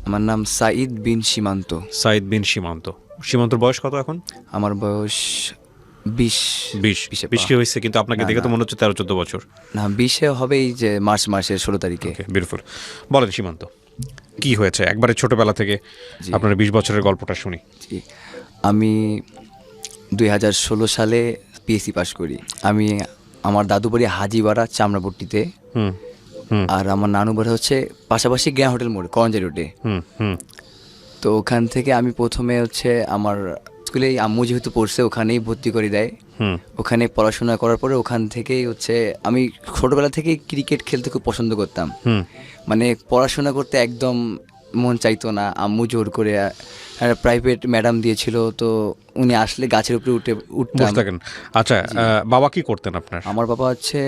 আমার নাম সাঈদ বিন সীমান্ত। সাঈদ বিন সীমান্ত। সীমান্তর বয়স কত এখন? আমার বয়স 20। 20 কি হয়েছে? কিন্তু আপনাকে দেখে তো মনে হচ্ছে 13-14 বছর। না, 20-এ হবে এই যে মার্চের 16 তারিখে। বিউটিফুল। বলেন সীমান্ত, কি হয়েছে একবারে ছোটবেলা থেকে আপনার 20 বছরের গল্পটা শুনি। জি, আমি 2016 সালে পিএসসি পাশ করি। আমার দাদু বাড়ি হাজিবাড়া চামড়াপট্টিতে, আর আমার নানু বাড়ি হচ্ছে পাশাপাশি গ্যাঁ হোটেল মোড় করঞ্জারি রোডে। তো ওখান থেকে আমি প্রথমে হচ্ছে আমার স্কুলেই আম্মু যেহেতু পড়ছে ওখানেই ভর্তি করে দেয়। ওখানে পড়াশোনা করার পরে ওখান থেকেই হচ্ছে আমি ছোটবেলা থেকেই ক্রিকেট খেলতে খুব পছন্দ করতাম। মানে পড়াশোনা করতে একদম মন চাইতো না, আম্মু জোর করে প্রাইভেট ম্যাডাম দিয়েছিল, তো উনি আসলে গাছের উপরে উঠতাম। আচ্ছা, বাবা কি করতেন আপনার? আমার বাবা হচ্ছে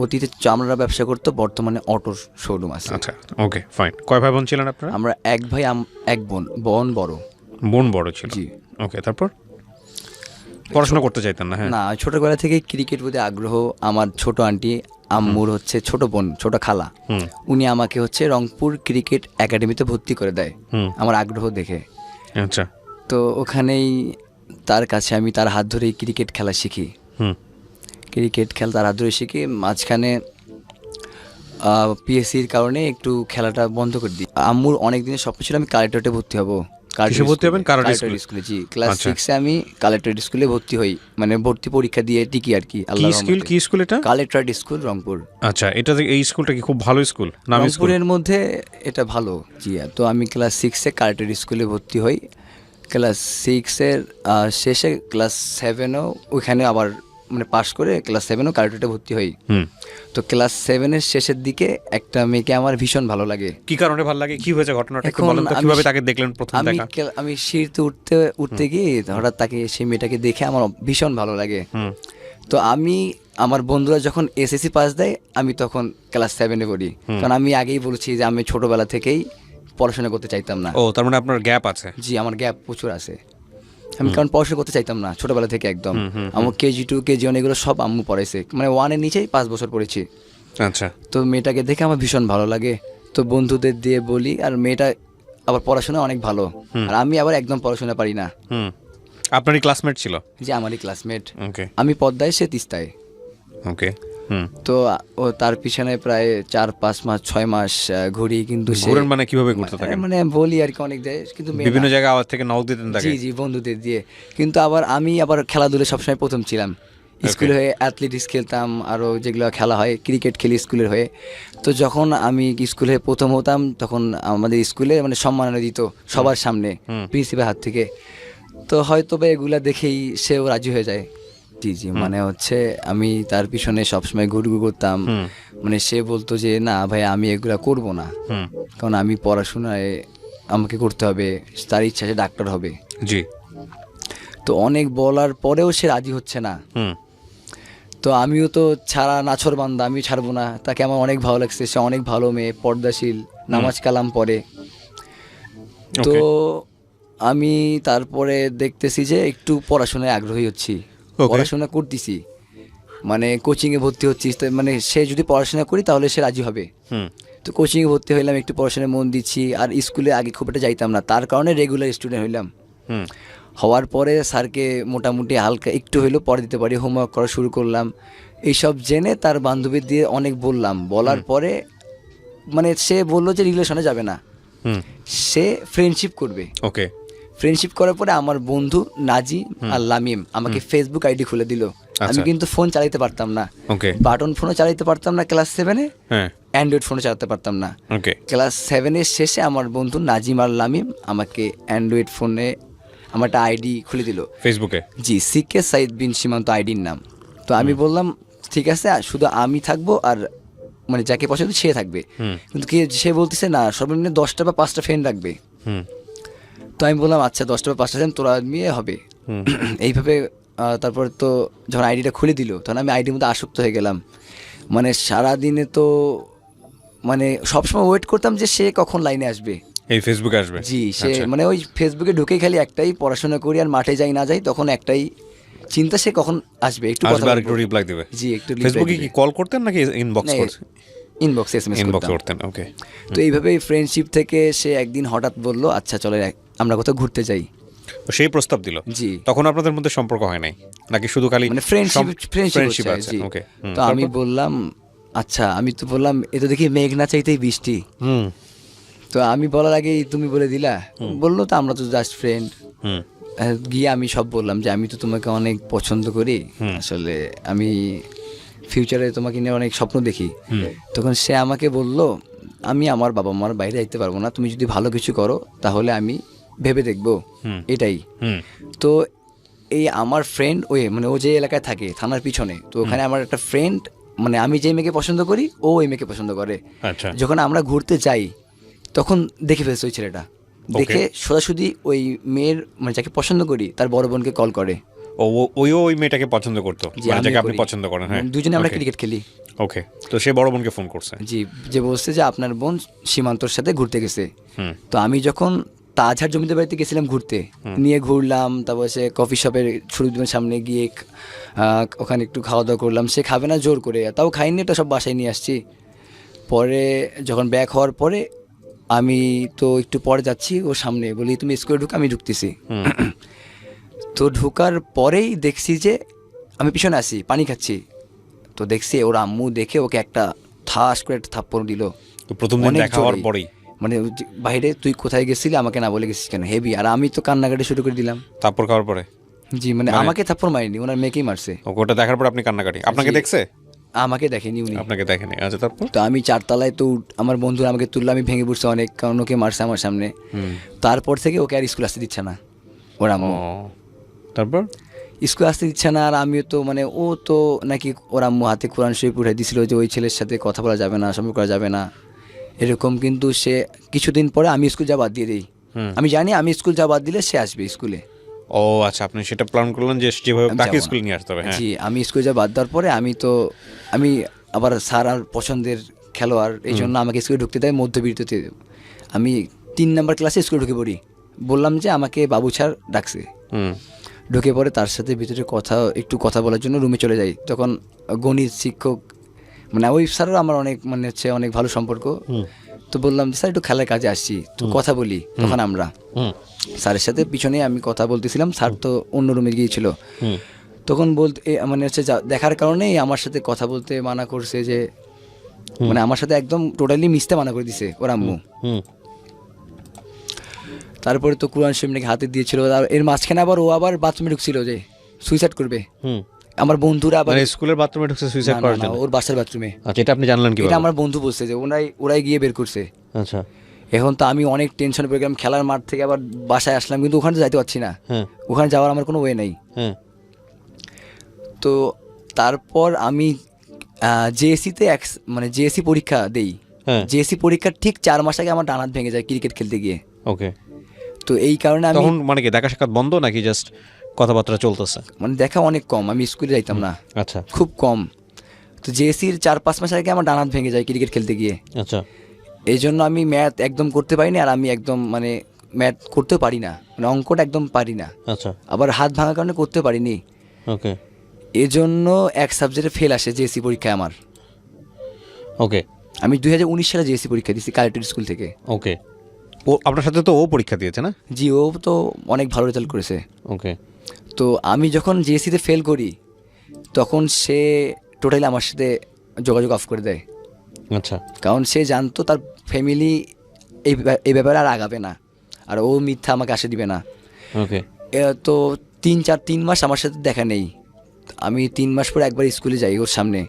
অতীতে চামড়া ব্যবসা করতো, বর্তমানে অটোর শোরুম আছে। আচ্ছা, ওকে, ফাইন। কয় ভাই বোন ছিলেন আপনারা? আমরা এক ভাই এক বোন। বোন বড়। বোন বড় ছিল? জি। ওকে, তারপর পড়াশোনা করতে চাইতেন না? হ্যাঁ, না, ছোটবেলা থেকে ক্রিকেট প্রতি আগ্রহ। আমার ছোট আন্টি, আম্মুর হচ্ছে ছোট বোন, ছোট খালা, উনি আমাকে হচ্ছে রংপুর ক্রিকেট একাডেমিতে ভর্তি করে দেয় আমার আগ্রহ দেখে। আচ্ছা। তো ওখানেই তার কাছে আমি তার হাত ধরেই ক্রিকেট খেলা শিখি। তার হাত ধরে শিখি। মাঝখানে পিএসসির কারণে একটু খেলাটা বন্ধ করে দিই। আম্মুর অনেক দিনের স্বপ্ন ছিল আমি কালেক্টরেটে ভর্তি হব। কালেক্টরেট স্কুলে। জি, ক্লাস 6-এ আমি কালেক্টরেট স্কুলে ভর্তি হই, মানে ভর্তি পরীক্ষা দিয়ে টিকি আর কি। কি স্কুল এটা? Collectorate school, Rangpur. আচ্ছা, এই স্কুলটা কি খুব ভালো স্কুল? রংপুরের মধ্যে এটা ভালো। জি, তো আমি ক্লাস 6-এ কালেক্টরেট স্কুলে ভর্তি হই। ক্লাস 6-এর শেষে ক্লাস 7-ও ওইখানে আবার মানে পাশ করে ক্লাস 7-ও কালেক্টরেটে ভর্তি হই। তো ক্লাস 7-এর শেষের দিকে একটা মেয়েকে আমার ভীষণ ভালো লাগে। কি কারণে ভালো লাগে? কি হয়েছে ঘটনাটা একটু বলেন তো, কিভাবে তাকে দেখলেন প্রথম দেখা? আমি সিঁড়িতে উঠতে গিয়ে হঠাৎ সেই মেয়েটাকে দেখে আমার ভীষণ ভালো লাগে। তো আমার বন্ধুরা যখন এসএসসি পাস দেয় আমি তখন ক্লাস 7-এ পড়ি। কারণ আমি আগেই বলেছি যে আমি ছোটবেলা থেকেই পড়াশোনা করতে চাইতাম না। ও, তার মানে আপনার গ্যাপ আছে? জি, আমার গ্যাপ প্রচুর আছে। আমি কারণ পড়াশোনা করতে চাইতাম না ছোটবেলা থেকে একদম। আমার কেজি 2, কেজি 1 এগুলো সব আম্মু পড়াইছে, মানে 1-এর নিচেই 5 বছর পড়েছি। আচ্ছা। তো মেয়েটাকে দেখে আমার ভীষণ ভালো লাগে। তো বন্ধুদের দিয়ে বলি, আর মেয়েটা আবার পড়াশোনা অনেক ভালো, আর আমি আবার একদম পড়াশোনা পারি না। আপনারই ক্লাসমেট ছিল? যে আমারই ক্লাসমেট। ওকে। আমি পদ্মায়, সে তিস্তায়। ওকে। তো ও তার পিছনে প্রায় 4-5 মাস 6 মাস ঘুরি, কিন্তু মানে কিভাবে ঘুরতে থাকেন? মানে বলি আর কি অনেক দেয়, কিন্তু বিভিন্ন জায়গায় আওয়াজ থেকে নক দিতেন তাকে? জি, বন্ধুদের দিয়ে। কিন্তু আমি খেলাধুলা সবসময় প্রথম ছিলাম। স্কুলে হয়ে অ্যাথলেটিক্স খেলতাম, আরও যেগুলো খেলা হয় ক্রিকেট খেলি স্কুলের হয়ে। তো যখন আমি স্কুলে প্রথম হতাম তখন আমাদের স্কুলে মানে সম্মাননা দিত সবার সামনে প্রিন্সিপাল হাত থেকে। তো হয়তো বা এগুলা দেখেই সেও রাজি হয়ে যায়। জি, মানে হচ্ছে আমি তার পিছনে সবসময় ঘুরঘুর করতাম। মানে সে বলতো যে না ভাই, আমি এগুলা করব না, কারণ আমি পড়াশোনায় আমাকে করতে হবে। তার ইচ্ছা সে ডাক্তার হবে। জি। তো অনেক বলার পরেও সে রাজি হচ্ছে না। তো আমিও তো নাছর বান্দা, আমি ছাড়বো না তাকে। আমার অনেক ভালো লাগছে, সে অনেক ভালো মেয়ে, পর্দাশীল, নামাজ কালাম পড়ে। তো আমি তারপরে দেখতেছি যে একটু পড়াশোনায় আগ্রহী হচ্ছি, পড়াশোনা করতেছি, মানে কোচিংয়ে ভর্তি হচ্ছি। মানে সে যদি পড়াশোনা করি তাহলে সে রাজি হবে। তো কোচিংয়ে ভর্তি হইলাম, একটু পড়াশোনায় মন দিচ্ছি। আর স্কুলে আগে খুব একটা যাইতাম না, তার কারণে রেগুলার স্টুডেন্ট হইলাম। হওয়ার পরে স্যারকে মোটামুটি হালকা একটু হইলেও পড়ে দিতে পারি, হোমওয়ার্ক করা শুরু করলাম। এইসব জেনে তার বান্ধবী দিয়ে অনেক বলার পরে মানে সে বললো যে রিলেশনে যাবে না, সে ফ্রেন্ডশিপ করবে। ওকে। ফ্রেন্ডশিপ করার পরে আমার বন্ধু নাজি আর লামিম আমাকে ফেসবুক আইডি খুলে দিল। আমি কিন্তু ফোন চালাইতে পারতাম না, বাটন ফোনও চালাইতে পারতাম না ক্লাস 7-এ, অ্যান্ড্রয়েড ফোনও চালাতে পারতাম না। ক্লাস 7-এর শেষে আমার বন্ধু নাজিম আর লামিম আমাকে অ্যান্ড্রয়েড ফোনে আমার একটা আইডি খুলে দিল ফেসবুকে। জি, সিকে সাঈদ বিন সীমান্ত আইডির নাম। তো আমি বললাম ঠিক আছে, শুধু আমি থাকবো আর মানে যাকে পছন্দ সে থাকবে। কিন্তু সে বলতেছে না, সর্বনিম্ন 10টা বা 5টা ফ্রেন্ড রাখবে। তো আমি বললাম আচ্ছা 10টা বা 5টা ফ্রেন্ড তোরা নিয়ে হবে। এইভাবে তারপর তো যখন আইডিটা খুলে দিল তখন আমি আইডির মধ্যে আসক্ত হয়ে গেলাম। মানে সারাদিনে তো মানে সবসময় ওয়েট করতাম যে সে কখন লাইনে আসবে, এই ফেসবুকে আসবে। জি, সে মানে ওই ফেসবুকে ঢুকেই খালি একটাই, পড়াশোনা করি আর মাঠে যাই না যাই তখন একটাই চিন্তা, সে কখন আসবে, একটু কথা বলবো, একটু রিপ্লাই দেবে। জি, একটু ফেসবুকে কি কল করতেন নাকি ইনবক্স করতেন? ইনবক্সে এসএমএস ইনবক্স করতাম। করতেন, ওকে। তো এইভাবেই ফ্রেন্ডশিপ থেকে সে একদিন হঠাৎ বলল আচ্ছা চলে আমরা কোথাও ঘুরতে যাই। সেই প্রস্তাব দিল। জি। তখন আপনাদের মধ্যে সম্পর্ক হয় নাই নাকি শুধু খালি মানে ফ্রেন্ডশিপ আছে? জি। ওকে। তো আমি বললাম আচ্ছা, আমি তো বললাম এ তো দেখি মেঘ না চাইতেই বৃষ্টি। হুম তো আমি বলার আগেই তুমি বলে দিলা। বললো তো আমরা তো জাস্ট ফ্রেন্ড। হুম গিয়ে আমি সব বললাম যে আমি তো তোমাকে অনেক পছন্দ করি, আসলে আমি ফিউচারে তোমাকে নিয়ে অনেক স্বপ্ন দেখি। তখন সে আমাকে বলল আমি আমার বাবা মার বাইরে যাইতে পারবো না, তুমি যদি ভালো কিছু করো তাহলে আমি ভেবে দেখবো, এটাই। হুম তো এই আমার ফ্রেন্ড মানে ও যে এলাকায় থাকে থানার পিছনে, তো ওখানে আমার একটা ফ্রেন্ড, মানে আমি যে মেয়েকে পছন্দ করি ও ওই মেয়েকে পছন্দ করে। আচ্ছা। যখন আমরা ঘুরতে যাই তখন দেখে ফেলছে ওই ছেলেটা, দেখে সোজাসুজি ওই মেয়ের মানে যাকে পছন্দ করি তার বড় বোনকে কল করে। ওই মেয়েটাকে পছন্দ করতো, জি, মানে যাকে আমিও আপনি করি। পছন্দ করেন? হ্যাঁ, দুজনে আমরা Okay. ক্রিকেট খেলি। ওকে। তো সে বড় বোনকে ফোন করছে। জি, যে বলছে যে আপনার বোন সীমান্তর সাথে ঘুরতে গেছে। হুম তো আমি যখন তাজহার জমিদার বাড়িতে গেছিলাম ঘুরতে, নিয়ে ঘুরলাম, তারপর সে কফি শপের সুরুদ্দিনের সামনে গিয়ে ওখানে একটু খাওয়া দাওয়া করলাম। সে খাবে না জোর করে, তাও খাইনি, এটা সব বাসায় নিয়ে আসছি। পরে যখন ব্যাক হওয়ার পরে আমি তো একটু পরে যাচ্ছি ওর সামনে, বলি তুমি স্কুলে ঢুক, আমি ঢুকতেছি। তো ঢুকার পরেই দেখছি যে আমি পিছনে আসি, পানি খাচ্ছি। তো দেখছি ওর আম্মু দেখে ওকে একটা ঠাস করে একটা থাপ্পড় দিল। তো প্রথম দিন অনেক দেখা হওয়ার জোরে। পরেই মানে বাইরে তুই কোথায় গেছিলি আমাকে না বলে গেছিস কেন, হেভি। আর আমি তো কান্নাকাটি শুরু করে দিলাম। তারপর খাওয়ার পরে? জি, মানে আমাকে থাপ্পড় মারিনি, ওনার মেয়েকেই মারছে। ওটা দেখার পর আপনি কান্নাকাটি? আপনাকে জি। দেখছে? আমাকে দেখেনি উনি। আপনাকে দেখেনি। আচ্ছা, তারপর? তো আমি 4 তলায়, তো আমার বন্ধুরা আমাকে তুললো, আমি ভেঙে পড়ছি অনেক, কারণ ওকে মারছে আমার সামনে। তারপর থেকে ওকে আর স্কুল আসতে দিচ্ছে না ওর আম্মু। তারপর স্কুল আসতে দিচ্ছে না। আর আমিও তো মানে ও তো নাকি ওর আম্মু হাতে কোরআন শরীফ উঠাই দিছিল যে ওই ছেলের সাথে কথা বলা যাবে না, সম্পর্ক করা যাবে না, এরকম। কিন্তু সে কিছুদিন পরে আমি স্কুল যাওয়া বাদ দিয়ে দিই। আমি জানি আমি স্কুল যাওয়া বাদ দিলে সে আসবে স্কুলে। ও আচ্ছা, আপনি সেটা প্ল্যান করলেন যে যেভাবে আমি তাকে যাবো না। স্কুলে নিয়ে আসতে হবে। হ্যাঁ। জি, আমি স্কুল যাওয়া বাদ দেওয়ার পরে আমি আবার স্যার আর পছন্দের খেলোয়াড়, এই জন্য আমাকে স্কুলে ঢুকতে দেয় মধ্যবিরতিতে। আমি 3 নম্বর ক্লাসে স্কুলে ঢুকে পড়ি, বললাম যে আমাকে বাবু স্যার ডাকছে। হুম ঢুকে পরে তার সাথে ভিতরে একটু কথা বলার জন্য রুমে চলে যাই। তখন গণিত শিক্ষক, মানে ওই স্যারও আমার অনেক মানে হচ্ছে অনেক ভালো সম্পর্ক। তো বললাম যে স্যার একটু খেলার কাজে আসছি, তো কথা বলি। তখন আমরা স্যারের সাথে পিছনে আমি কথা বলতেছিলাম, স্যার তো অন্য রুমে গিয়েছিল। তখন মানে হচ্ছে দেখার কারণেই আমার সাথে কথা বলতে মানা করছে, যে মানে আমার সাথে একদম টোটালি মিশতে মানা করে দিছে ওর আম্মু। তারপরে তো কোরআন শরীফ নাকি হাতে দিয়েছিল। আর এর মাঝখানে আবার ও আবার বাথরুমে ঢুকছিল যে সুইসাইড করবে। আমার বন্ধুরা আবার মানে স্কুলের বাথরুমে ঢুকছে সুইসাইড না, করার না, জন্য? ওর বাসার বাথরুমে। আচ্ছা, এটা আপনি জানলেন কিভাবে? এটা আমার বন্ধু বলছে যে ওরাই গিয়ে বের করছে। আচ্ছা। এখন তো আমি অনেক টেনশন পড়ে গেলাম, খেলার মাঠ থেকে আবার বাসায় আসলাম, কিন্তু ওখানে তো যাইতে পারছি না। হ্যাঁ ওখানে যাওয়ার আমার কোনো ওয়ে নেই। হ্যাঁ তো তারপর আমি জেএসসিতে মানে জেএসসি পরীক্ষা দেই। হ্যাঁ। জেএসসি পরীক্ষার ঠিক 4 মাস আগে আমার ডান হাত ভেঙে যায় ক্রিকেট খেলতে গিয়ে। ওকে। তো এই কারণে আমি তখন মানে কি দেখা সাক্ষাৎ বন্ধ নাকি জাস্ট কথাবার্তা চলতেছে? মানে দেখা অনেক কম, আমি স্কুলে যাইতাম না, আচ্ছা খুব কম। তো জেএসসির 4-5 মাস আগে আমার ডান হাত ভেঙে যায় ক্রিকেট খেলতে গিয়ে। আচ্ছা এই জন্য আমি ম্যাথ একদম করতে পারিনি, আর আমি একদম মানে ম্যাথ করতেও পারি না, মানে অঙ্কটা একদম পারি না। আচ্ছা আবার হাত ভাঙার কারণে করতে পারিনি। ওকে এজন্য এক সাবজেক্টে ফেল আসে জেএসসি পরীক্ষায় আমার। ওকে আমি 2019 সালে জেএসসি পরীক্ষা দিয়েছি কালেক্টর স্কুল থেকে। ওকে। ও আপনার সাথে তো ও পরীক্ষা দিয়েছে না? জি, ও তো অনেক ভালো রেজাল্ট করেছে। ওকে। তো আমি যখন জেএসসিতে ফেল করি তখন সে টোটালি আমার সাথে যোগাযোগ অফ করে দেয়। আচ্ছা কারণ সে জানতো তার ফ্যামিলি এই ব্যাপারে আর আগাবে না, আর ও মিথ্যা আমাকে আসে দিবে না। ওকে। তো 3 মাস আমার সাথে দেখা নেই। আমি 3 মাস পরে একবার স্কুলে যাই ওর সামনে।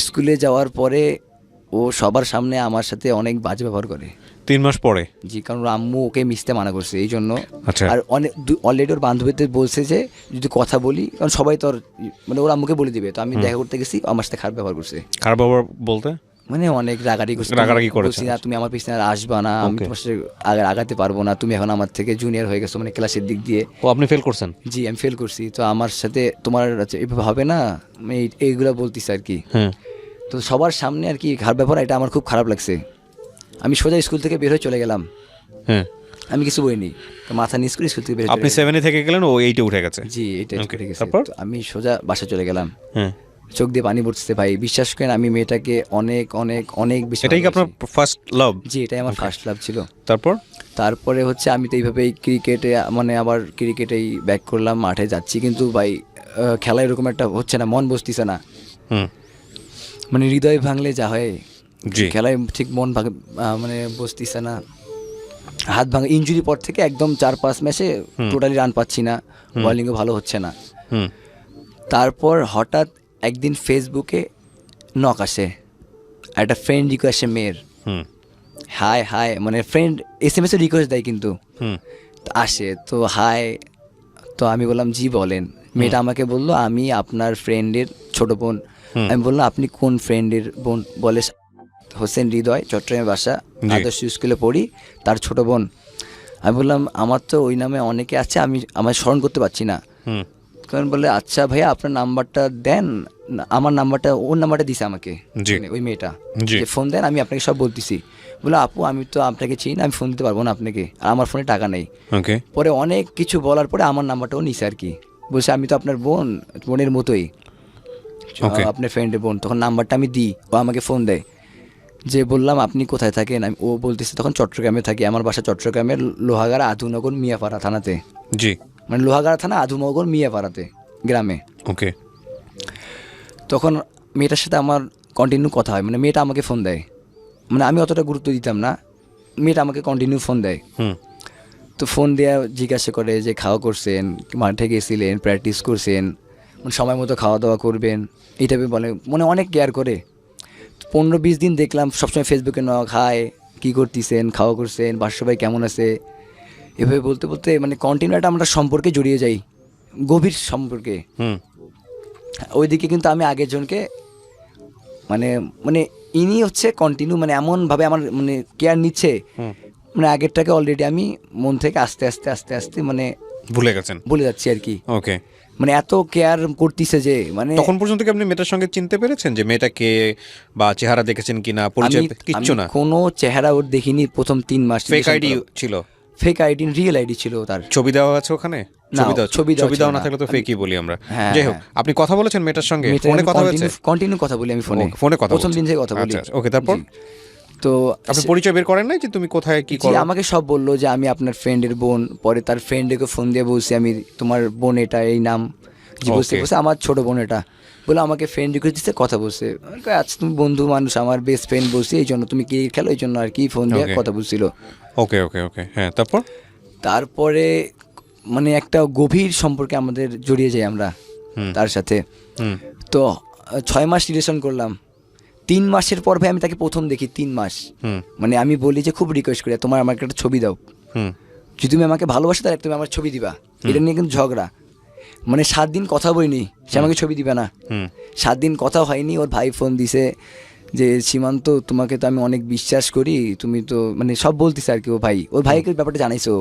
স্কুলে যাওয়ার পরে ও সবার সামনে আমার সাথে অনেক বাজে ব্যবহার করে। 3 মাস পরে? জি, কারণ ওর আম্মু ওকে মিশতে মানা করছে এই জন্য। আচ্ছা। আর অলরেডি ওর বান্ধবীদের বলছে যে যদি কথা বলি, কারণ সবাই তোর মানে ওর আম্মুকে বলে দিবে। তো আমি দেখা করতে গেছি, আমার সাথে খারাপ ব্যবহার করছে। খারাপ ব্যবহার বলতে? মানে অনেক রাগারাগি করছে। রাগারাগি করেছে। বলছি না তুমি আমার পিছনে আর আসবা না, আমি তোমার সাথে আগাতে পারবো না, তুমি এখন আমার থেকে জুনিয়র হয়ে গেছো মানে ক্লাসের দিক দিয়ে। ও আপনি ফেল করছেন? জি, আমি ফেল করছি, তো আমার সাথে তোমার এভাবে হবে না, আমি এইগুলো বলতেছি আর কি। হ্যাঁ। তো সবার সামনে আর কি খারাপ ব্যাপার, এটা আমার খুব খারাপ লাগছে। আমি সোজা স্কুল থেকে বের হয়ে চলে গেলাম। হ্যাঁ। আমি কিছু বলিনি, তো মাথা নিচ করে স্কুল থেকে বের হয়ে আপনি 7 থেকে গেলেন, ও 8 উঠে গেছে? জি, এটা Okay, ঠিক আছে। তারপর? তো আমি সোজা বাসা চলে গেলাম। হ্যাঁ। চোখ দিয়ে পানি পড়তেছে ভাই, বিশ্বাস করেন আমি মেয়েটাকে অনেক অনেক অনেক বেশি এটাই কি আপনার ভালোবাসি। First love? জি, এটাই আমার ফার্স্ট লাভ ছিল। তারপর তারপরে হচ্ছে আমি তো এইভাবেই ক্রিকেটে মানে আবার ক্রিকেটেই ব্যাক করলাম, মাঠে যাচ্ছি, কিন্তু ভাই খেলা এরকম একটা হচ্ছে না, মন বসতিছে না, হুম মানে হৃদয় ভাঙলে যা হয়, জি খেলায় ঠিক মন মানে বসতিছে না, হাত ভাঙা ইনজুরি পর থেকে একদম 4-5 ম্যাচে টোটালি রান পাচ্ছি না, বোলিংও ভালো হচ্ছে না। হুম তারপর হঠাৎ একদিন ফেসবুকে নক আসে, একটা ফ্রেন্ড রিকোয়েস্ট মেয়ের, হুম হাই হাই মানে ফ্রেন্ড SMS এ রিকোয়েস্ট দেয় কিন্তু হুম তো আসে, তো হাই, তো আমি বললাম জি বলেন। মেয়েটা আমাকে বললো আমি আপনার ফ্রেন্ডের ছোট বোন। আমি বললাম আপনি কোন ফ্রেন্ডের বোন? বলে হোসেন হৃদয়, চট্টগ্রামে বাসা, জি। আদর্শ স্কুলে পড়ি, তার ছোট বোন। আমি বললাম আমার তো ওই নামে অনেকে আছে, আমি আমার স্মরণ করতে পারছি না। হুম কারণ বলে আচ্ছা ভাইয়া আপনার নাম্বারটা দেন, আমার নাম্বারটা, ওর নাম্বারটা দিছে আমাকে, জি। মানে ওই মেয়েটা, জি। যে ফোন দেন আমি আপনাকে সব বলতেছি। বলে আপু আমি তো আপনাকে চিনি না, আমি ফোন দিতে পারবো না আপনাকে, আর আমার ফোনে টাকা নেই। ওকে পরে অনেক কিছু বলার পরে আমার নাম্বারটাও নিছে আর কি, বলছে আমি তো আপনার বোনের মতোই, Okay. আপনার ফ্রেন্ডের বোন। তখন নাম্বারটা আমি দিই, ও আমাকে ফোন দেয়, যে বললাম আপনি কোথায় থাকেন? ও বলতেছে তখন চট্টগ্রামে থাকি, আমার বাসা চট্টগ্রামের লোহাগাড়া আধুনগর মিয়াপাড়া থানাতে, জি মানে লোহাগাড়া থানা আধুনগর মিয়াপাড়াতে গ্রামে। ওকে তখন মেয়েটার সাথে আমার কন্টিনিউ কথা হয়, মানে মেয়েটা আমাকে ফোন দেয়, মানে আমি অতটা গুরুত্ব দিতাম না, মেয়েটা আমাকে কন্টিনিউ ফোন দেয়। হুম তো ফোন দেওয়া জিজ্ঞাসা করে যে খাওয়া করছেন, মাঠে গেছিলেন, প্র্যাকটিস করছেন, মানে সময় মতো খাওয়া দাওয়া করবেন, এই টাইপের বলে, মানে অনেক কেয়ার করে। 15-20 দিন দেখলাম সবসময় ফেসবুকে নক, হাই কী করতেছেন, খাওয়া করছেন, বাসার সবাই কেমন আছে, এভাবে বলতে বলতে মানে কন্টিনিউ একটা আমরা সম্পর্কে জড়িয়ে যাই, গভীর সম্পর্কে। হুম ওইদিকে কিন্তু আমি আগের জনকে মানে মানে ইনি হচ্ছে কন্টিনিউ মানে এমনভাবে আমার মানে কেয়ার নিচ্ছে, হুম মানে আগেরটাকে অলরেডি আমি মন থেকে আস্তে আস্তে আস্তে আস্তে মানে ভুলে গেছেন। বলে যাচ্ছি আর কি, ওকে মানে এত কেয়ার করতেছে যে মানে তখন পর্যন্ত কি আপনি মেয়েটার সঙ্গে চিনতে পেরেছেন যে মেয়েটা কে, বা চেহারা দেখেছেন কিনা, পরিচয় আমি কিচ্ছু না? কোনো চেহারা ওর দেখিনি প্রথম 3 মাস। ফেক আইডি ছিল? ফেক আইডি, রিয়েল আইডি ছিল তার। ছবি দেওয়া আছে ওখানে? না, ছবি ছবি দেওয়া দেওয়া ছিল না না। থাকলে তো ফেকই বলি আমরা। হ্যাঁ, যাই হোক, হ্যাঁ। আপনি কথা বলেছেন মেয়েটার সঙ্গে? মেয়েটার ফোনে আমি কথা হয়েছে? কন্টিনিউ কথা বলি আমি ফোনে। ফোনে কথা প্রথম বলছেন? দিন থেকে কথা বলি। আচ্ছা, ওকে, তারপর? জি। তো আপনি পরিচয় বের করেন নাই যে তুমি কোথায় কি জি, করো? আমাকে সব বললো যে আমি আপনার ফ্রেন্ডের বোন। পরে তার ফ্রেন্ডকে ফোন দিয়ে বলছি আমি তোমার বোন এটা, এই নাম, জি বলছে Okay. বলছে আমার ছোট বোন এটা, বলে আমাকে ফ্রেন্ড রিকোয়েস্ট দিচ্ছে, কথা বলছে। আমি কই, আচ্ছা তুমি বন্ধু মানুষ, আমার বেস্ট ফ্রেন্ড বলছি, এই জন্য তুমি কি খেলো, এই জন্য আর কি ফোন দিয়ে Okay. কথা বলছিল। ওকে ওকে ওকে, হ্যাঁ, তারপর? তারপরে মানে একটা গভীর সম্পর্কে আমাদের জড়িয়ে যাই আমরা তার সাথে। হুম তো 6 মাস রিলেশন করলাম। 3 মাসের পর ভাই আমি তাকে প্রথম দেখি, 3 মাস। হুম মানে আমি বলি যে খুব রিকোয়েস্ট করি তোমার আমাকে একটা ছবি দাও, হুম যদি তুমি আমাকে ভালোবাসো তাহলে তুমি আমার ছবি দিবা। এটা নিয়ে কিন্তু ঝগড়া, মানে 7 দিন কথা বলিনি, সে আমাকে ছবি দিবে না। হুম 7 দিন কথা হয়নি, ওর ভাই ফোন দিছে যে সীমান্ত তোমাকে তো আমি অনেক বিশ্বাস করি, তুমি তো মানে সব বলতিছে আর কি। ওর ভাইকে ব্যাপারটা জানাইছো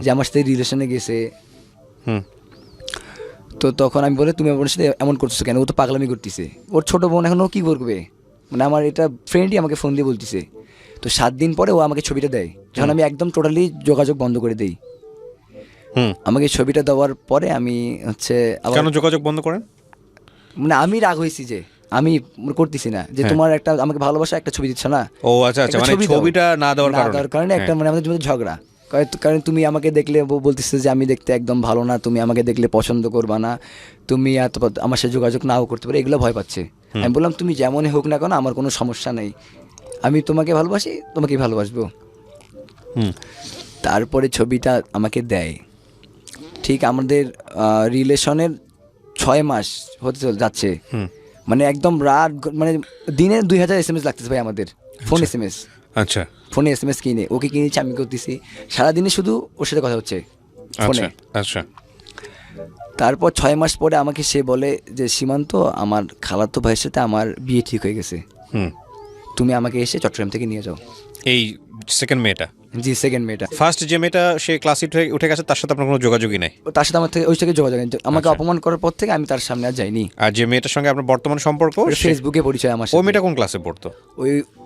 যে আমার সাথে রিলেশনে গেছে। হুম তো তখন আমি বলে তুমি আমার সাথে এমন করছো কেন, ও তো পাগলামি করতেছে, ওর ছোট বোন, এখন ও কী করবে, মানে আমার এটা ফ্রেন্ডই আমাকে ফোন দিয়ে বলতেছে। তো 7 দিন পরে ও আমাকে ছবিটা দেয়, যখন আমি একদম টোটালি যোগাযোগ বন্ধ করে দিই। হুম আমাকে ছবিটা দেওয়ার পরে আমি হচ্ছে আবার কেন যোগাযোগ বন্ধ করেন? মানে আমি রাগ হয়েছি যে আমি করতেছি না, যে হ্যাঁ। তোমার একটা আমাকে ভালোবাসা একটা ছবি দিচ্ছ না। ও আচ্ছা আচ্ছা, একটা মানে ছবি দাও। ছবিটা না দেওয়ার কারণে? একটা হ্যাঁ। মানে আমাদের মধ্যে ঝগড়া। কারণ তুমি আমাকে দেখলে বলতেছে যে আমি দেখতে একদম ভালো না, তুমি আমাকে দেখলে পছন্দ করবা না, তুমি আমার সাথে যোগাযোগ নাও করতে পারো, এগুলো ভয় পাচ্ছে। আমি বললাম তুমি যেমনই হোক না কেন আমার কোনো সমস্যা নেই, আমি তোমাকে ভালোবাসি, তোমাকেই ভালোবাসবো। হুম তারপরে ছবিটা আমাকে দেয়, ঠিক আমাদের রিলেশনের 6 মাস হতে যাচ্ছে, হুম মানে একদম রাত, মানে দিনে 2000 SMS লাগতেছে ভাই আমাদের, ফোন SMS, আচ্ছা ফোনে SMS কিনে ওকে কিনেছি, আমি করতেছি, সারাদিনে শুধু ওর সাথে কথা হচ্ছে ফোনে। আচ্ছা আচ্ছা তারপর 6 মাস পরে আমাকে সে বলে যে সীমান্ত, আমার খালাতো ভাইয়ের সাথে আমার বিয়ে ঠিক হয়ে গেছে, হুম তুমি আমাকে এসে চট্টগ্রাম থেকে নিয়ে যাও। এই সেকেন্ড মেয়েটা? জি, সেকেন্ড মেয়েটা। ফার্স্ট যে মেয়েটা সে ক্লাসে উঠে গেছে তার সাথে আপনার কোনো যোগাযোগই নাই? তার সাথে আমার থেকে ওই থেকে যোগাযোগ নেই। আমাকে আচ্ছা। অপমান করার পর থেকে আমি তার সামনে আর যাইনি। আর যে মেয়েটার সঙ্গে আপনার বর্তমান সম্পর্ক, ফেসবুকে পরিচয় আমার ও সাথে। মেয়েটা কোন ক্লাসে পড়তো?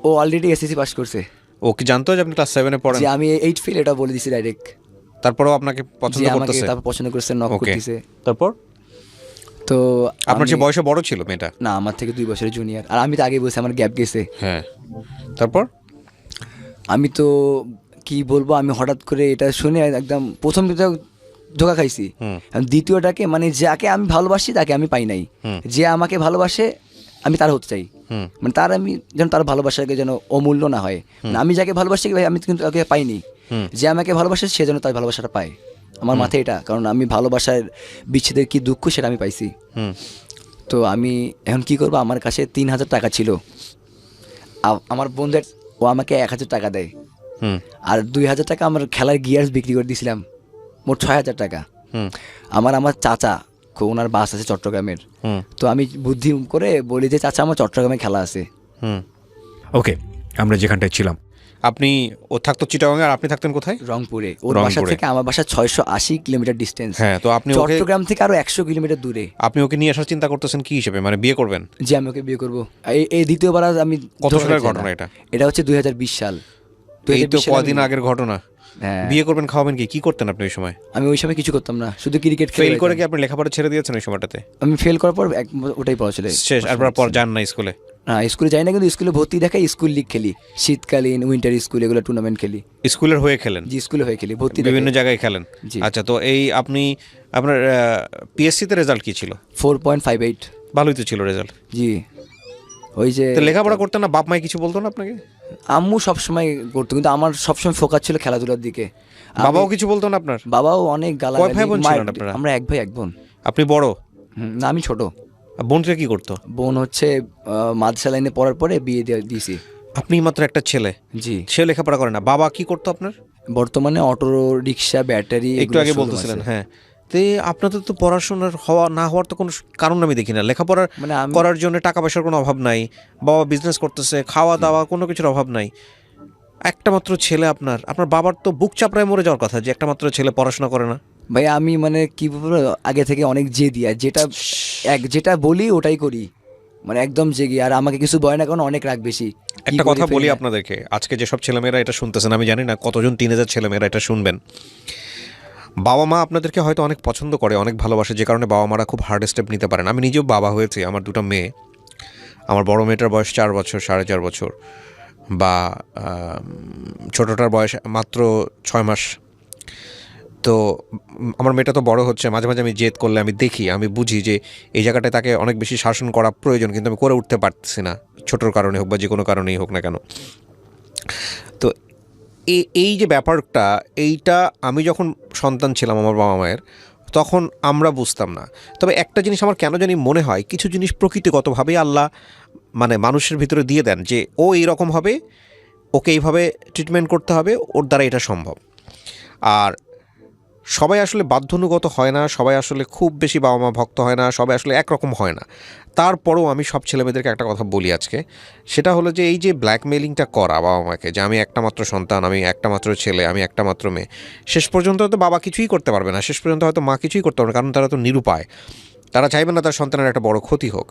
ও অলরেডি SSC পাস করছে। ও কি জানতো যে আপনি ক্লাস 7-এ পড়েন? যে আমি 8 ফেল এটা বলে দিছি ডাইরেক্ট। তারপরেও আপনাকে যে পছন্দ আমাকে করতেছে? তারপর পছন্দ করছে, নক ওকে, করতেছে। তারপর? তো তো আপনার যে বয়সে বড় ছিল মেয়েটা? না, আমার থেকে 2 বছরের জুনিয়র। আর আমি তো আগে বলছি আমার গ্যাপ গেছে। হ্যাঁ, তারপর? আমি তো কি বলবো, আমি হঠাৎ করে এটা শুনে একদম প্রথম তো ধোকা খাইছি। দ্বিতীয়টাকে মানে যাকে আমি ভালোবাসি তাকে আমি পাই নাই, যে আমাকে ভালোবাসে আমি তার হতে চাই, মানে তার আমি যেন তার ভালোবাসাকে যেন অমূল্য না হয়। মানে আমি যাকে ভালোবাসি ভাই আমি কিন্তু তাকে পাইনি, যে আমাকে ভালোবাসে সে যেন তার ভালোবাসাটা পায়। আমার মাথায় এটা, কারণ আমি ভালোবাসার বিচ্ছেদের কি দুঃখ সেটা আমি পাইছি। তো আমি এখন কি করবো, আমার কাছে 3,000 টাকা ছিল। আমার বন্ধুর ও আমাকে 1,000 টাকা দেয়, আর 2,000 টাকা আমার খেলার গিয়ার্স বিক্রি করে দিয়েছিলাম, মোট 6,000 টাকা। আমার চাচা ওনার বাস আছে চট্টগ্রামের, তো আমি বুদ্ধি করে বলি যে চাচা আমার চট্টগ্রামে খেলা আছে। ওকে, আমরা যেখানটায় ছিলাম, আপনি ও থাকতো চিটাগাঙে আর আপনি থাকতেন কোথায়? রংপুরে। ওর বাসা থেকে আমার বাসা 680 কিলোমিটার ডিস্টেন্স। হ্যাঁ, তো আপনি চট্টগ্রাম থেকে আরো 100 কিলোমিটার দূরে। আপনি ওকে নিয়ে আসার চিন্তা করতেছেন কি হিসেবে, মানে বিয়ে করবেন? যে আমি ওকে বিয়ে করবো। এই দ্বিতীয়বার আমি। কত সালের ঘটনা এটা? এটা হচ্ছে 2020 সাল। এই তো কদিন আগের ঘটনা। হ্যাঁ। বিয়ে করবেন, খাওয়াবেন কি করতেন আপনি ওই সময়? আমি ওই সময় কিছু করতাম না, শুধু ক্রিকেট ফেল করে কি আপনি লেখাপড়া ছেড়ে দিয়েছেন ওই সময়টাতে? আমি ফেল করার পর ওটাই পড়া ছিল শেষ, আর পর যান না স্কুলে? না, স্কুলে যাই না, কিন্তু স্কুলে ভর্তি দেখাই, স্কুল লিগ খেলি, শীতকালীন উইন্টার স্কুল এগুলো টুর্নামেন্ট খেলি। স্কুলের হয়ে খেলেন? জি, স্কুলে হয়ে খেলি, ভর্তি বিভিন্ন জায়গায় খেলেন। আচ্ছা, তো এই আপনি আপনার পিএসসি তে রেজাল্ট কি ছিল? 4.58। ভালোই তো ছিল রেজাল্ট। জি, ওই যে লেখাপড়া করতেন না? বাপ মাই কিছু বলতো না আপনাকে? আম্মু সবসময় করতো, কিন্তু আমার সবসময় ফোকাস ছিল খেলাধুলার দিকে। বাবাও কিছু বলতো না আপনার? বাবাও অনেক গালা। কয় ভাই বোন ছিলেন আপনারা? আমরা 1 ভাই 1 বোন। আপনি বড়? না, আমি ছোট। বোনটা কি করতো? বোন হচ্ছে মাদ্রাসা লাইনে পড়ার পরে বিয়ে দিয়েছি। আপনি মাত্র একটা ছেলে? জি। সে লেখাপড়া করে না? বাবা কি করতো আপনার? বর্তমানে অটো রিক্সা, ব্যাটারি, একটু আগে বলতেছিলেন। হ্যাঁ, তো আপনাদের তো পড়াশোনার না হওয়ার তো কোনো কারণ আমি দেখি না। লেখাপড়ার মানে করার জন্য টাকা পয়সার কোনো অভাব নাই, বাবা বিজনেস করতেছে, খাওয়া দাওয়া কোনো কিছুর অভাব নাই। একটা মাত্র ছেলে আপনার বাবার তো বুক চাপড়ায় মরে যাওয়ার কথা যে একটা মাত্র ছেলে পড়াশোনা করে না। ভাই আমি মানে কি বলবো, আগে থেকে অনেক জেদি, আর যেটা বলি ওটাই করি, মানে একদম জেগে। আর আমাকে কিছু বলে না, কারণ অনেক রাগ বেশি। একটা কথা বলি আপনাদেরকে, আজকে যেসব ছেলেমেয়েরা এটা শুনতেছেন, আমি জানি না কতজন টিনেজার ছেলেমেয়েরা এটা শুনবেন। বাবা মা আপনাদেরকে হয়তো অনেক পছন্দ করে, অনেক ভালোবাসে, যে কারণে বাবা মারা খুব হার্ড স্টেপ নিতে পারেন। আমি নিজেও বাবা হয়েছি, আমার 2টা মেয়ে। আমার বড় মেয়েটার বয়স 4 বছর, 4.5 বছর, বা ছোটোটার বয়স মাত্র 6 মাস। তো আমার মেয়েটা তো বড় হচ্ছে, মাঝে মাঝে আমি জেদ করলে আমি দেখি, আমি বুঝি যে এই জায়গাটায় তাকে অনেক বেশি শাসন করা প্রয়োজন, কিন্তু আমি করে উঠতে পারতেছি না, ছোটোর কারণে হোক বা যে কোনো কারণেই হোক না কেন। তো এই যে ব্যাপারটা, এইটা আমি যখন সন্তান ছিলাম আমার বাবা মায়ের, তখন আমরা বুঝতাম না। তবে একটা জিনিস আমার কেন জানি মনে হয়, কিছু জিনিস প্রকৃতিগতভাবেই আল্লাহ মানে মানুষের ভিতরে দিয়ে দেন, যে ও এইরকম হবে, ওকে এইভাবে ট্রিটমেন্ট করতে হবে, ওর দ্বারা এটা সম্ভব। আর সবাই আসলে বাধ্যনুগত হয় না, সবাই আসলে খুব বেশি বাবা মা ভক্ত হয় না, সবাই আসলে একরকম হয় না। তারপরেও আমি সব ছেলেমেয়েদেরকে একটা কথা বলি আজকে, সেটা হলো যে এই যে ব্ল্যাকমেলিংটা করা বাবা মাকে, যে আমি একটা মাত্র সন্তান, আমি একটা মাত্র ছেলে, আমি একটা মাত্র মেয়ে, শেষ পর্যন্ত হয়তো বাবা কিছুই করতে পারবে না, শেষ পর্যন্ত হয়তো মা কিছুই করতে পারবে না, কারণ তারা তো নিরুপায়, তারা চাইবে না তার সন্তানের একটা বড় ক্ষতি হোক।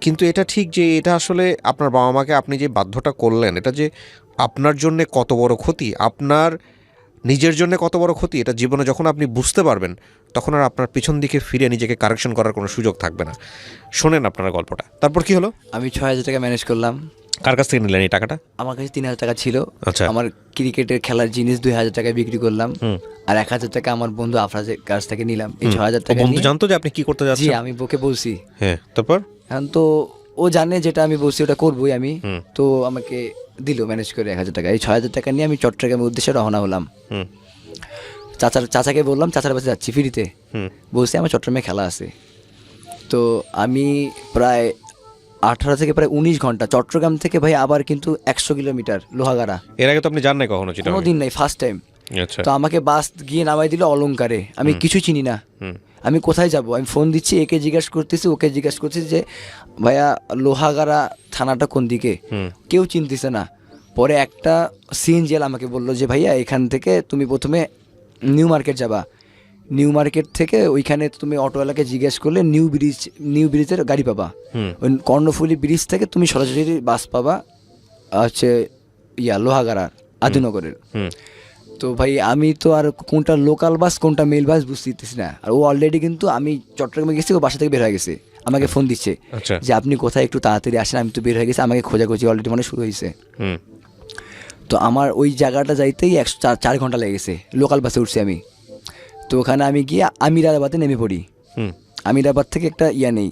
কিন্তু এটা ঠিক যে এটা আসলে আপনার বাবা মাকে আপনি যে বাধ্যটা করলেন, এটা যে আপনার জন্যে কত বড় ক্ষতি, আপনার নিজের জন্য কত বড় ক্ষতি, এটা জীবনে যখন আপনি বুঝতে পারবেন, তখন আর আপনার পিছন দিকে ফিরে নিজেকে কারেকশন করার কোনো সুযোগ থাকবে না। শোনেন আপনারা গল্পটা, তারপর কি হলো? আমি 6,000 টাকা ম্যানেজ করলাম। কার কাছ থেকে নিলেন এই টাকাটা? আমার কাছে 3,000 টাকা ছিল। আচ্ছা। আমার ক্রিকেটের খেলার জিনিস 2,000 টাকায় বিক্রি করলাম, আর 1,000 টাকা আমার বন্ধু আফরাজের কাছ থেকে নিলাম। এই 6,000 টাকা বন্ধু জানতো যে আপনি কি করতে জি, যাচ্ছেন? আমি ওকে বলছি। হ্যাঁ, তারপর? এখন তো ও জানে যেটা আমি বলছি ওটা করবোই আমি, তো আমাকে দিল ম্যানেজ করে 1,000 টাকা। এই 6,000 টাকা নিয়ে আমি চট্টগ্রামের উদ্দেশ্যে রওনা হলাম। চাচাকে বললাম চাচার কাছে যাচ্ছি ফ্রিতে, বলছি আমার চট্টগ্রামে খেলা আছে। তো আমি প্রায় 18 থেকে প্রায় 19 ঘন্টা চট্টগ্রাম থেকে ভাই, আবার কিন্তু 100 কিলোমিটার লোহাগাড়া। এর আগে তো আপনি জান নাই কখনো? কোনোদিন নাই, ফার্স্ট টাইম। আচ্ছা। তো আমাকে বাস গিয়ে নামাই দিল অলংকারে, আমি কিছু চিনি না, আমি কোথায় যাব। আমি ফোন দিচ্ছি, একে জিজ্ঞাসা করতেছি, ওকে জিজ্ঞাসা করতেছি যে ভাইয়া লোহাগাড়া থানাটা কোন দিকে, কেউ চিনতেছে না। পরে একটা সিএনজিএল আমাকে বললো যে ভাইয়া এখান থেকে তুমি প্রথমে নিউ মার্কেট যাবা, নিউ মার্কেট থেকে ওইখানে তুমি অটোওয়ালাকে জিজ্ঞেস করলে নিউ ব্রিজের গাড়ি পাবা, ওই কর্ণফুলী ব্রিজ থেকে তুমি সরাসরি বাস পাবা হচ্ছে লোহাগাড়ার আদিনগরের। তো ভাই আমি তো আর কোনটা লোকাল বাস কোনটা মেল বাস বুঝতেছি না, আর ও অলরেডি কিন্তু আমি চট্টগ্রামে গেছি, ও বাসা থেকে বের হয়ে গেছে, আমাকে ফোন দিচ্ছে আচ্ছা। যে আপনি কোথায়, একটু তাড়াতাড়ি আসেন, আমি তো বের হয়ে গেছি, আমাকে খোঁজাখুঁজি অলরেডি মানে শুরু হয়েছে। হুম তো আমার ওই জায়গাটা যাইতেই 4 ঘন্টা লেগে গেছে, লোকাল বাসে উঠছি আমি। তো ওখানে আমি গিয়ে আমিরাবাদে নেমে পড়ি। হুম আমিরাবাদ থেকে একটা নেই,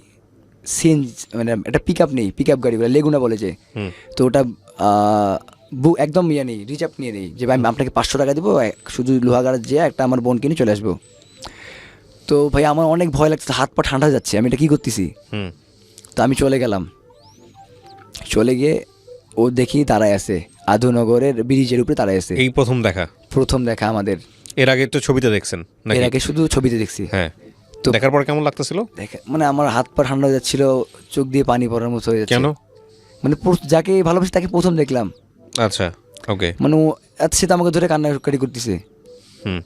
সিএনজি মানে একটা পিক আপ নেই, পিক আপ গাড়ি বলে লেগুনা বলে যে। হুম তো ওটা একদম নেই, রিজার্ভ নিয়ে নেই যে ভাই আমি আপনাকে 500 টাকা দেবো, শুধু লোহাগাড়া যেয়ে একটা আমার বোন কিনে চলে আসবো। তো ভাই আমার অনেক ভয় লাগছে, হাত পা ঠান্ডা হয়ে যাচ্ছে, আমি এটা কী করতেছি। হুম তো আমি চলে গেলাম, চলে গিয়ে ও দেখি দাঁড়ায় আছে আধুনগরের ব্রিজের উপরে দাঁড়ায় আছে। এই প্রথম দেখা? প্রথম দেখা আমাদের। এর আগে তো ছবিতে দেখছেন নাকি? এর আগে শুধু ছবিতে দেখছি। হ্যাঁ। তো তো- দেখার পর কেমন লাগতেছিল? দেখে মানে আমার হাত পা ঠান্ডা হয়ে যাচ্ছিল, চোখ দিয়ে পানি পড়ার মতো হয়ে যাচ্ছে। কেন? মানে যাকে ভালোবাসি তাকে প্রথম দেখলাম, আচ্ছা, ওকে। মানে ও সে তো আমাকে ধরে কান্নাকাটি করতেছে। হুম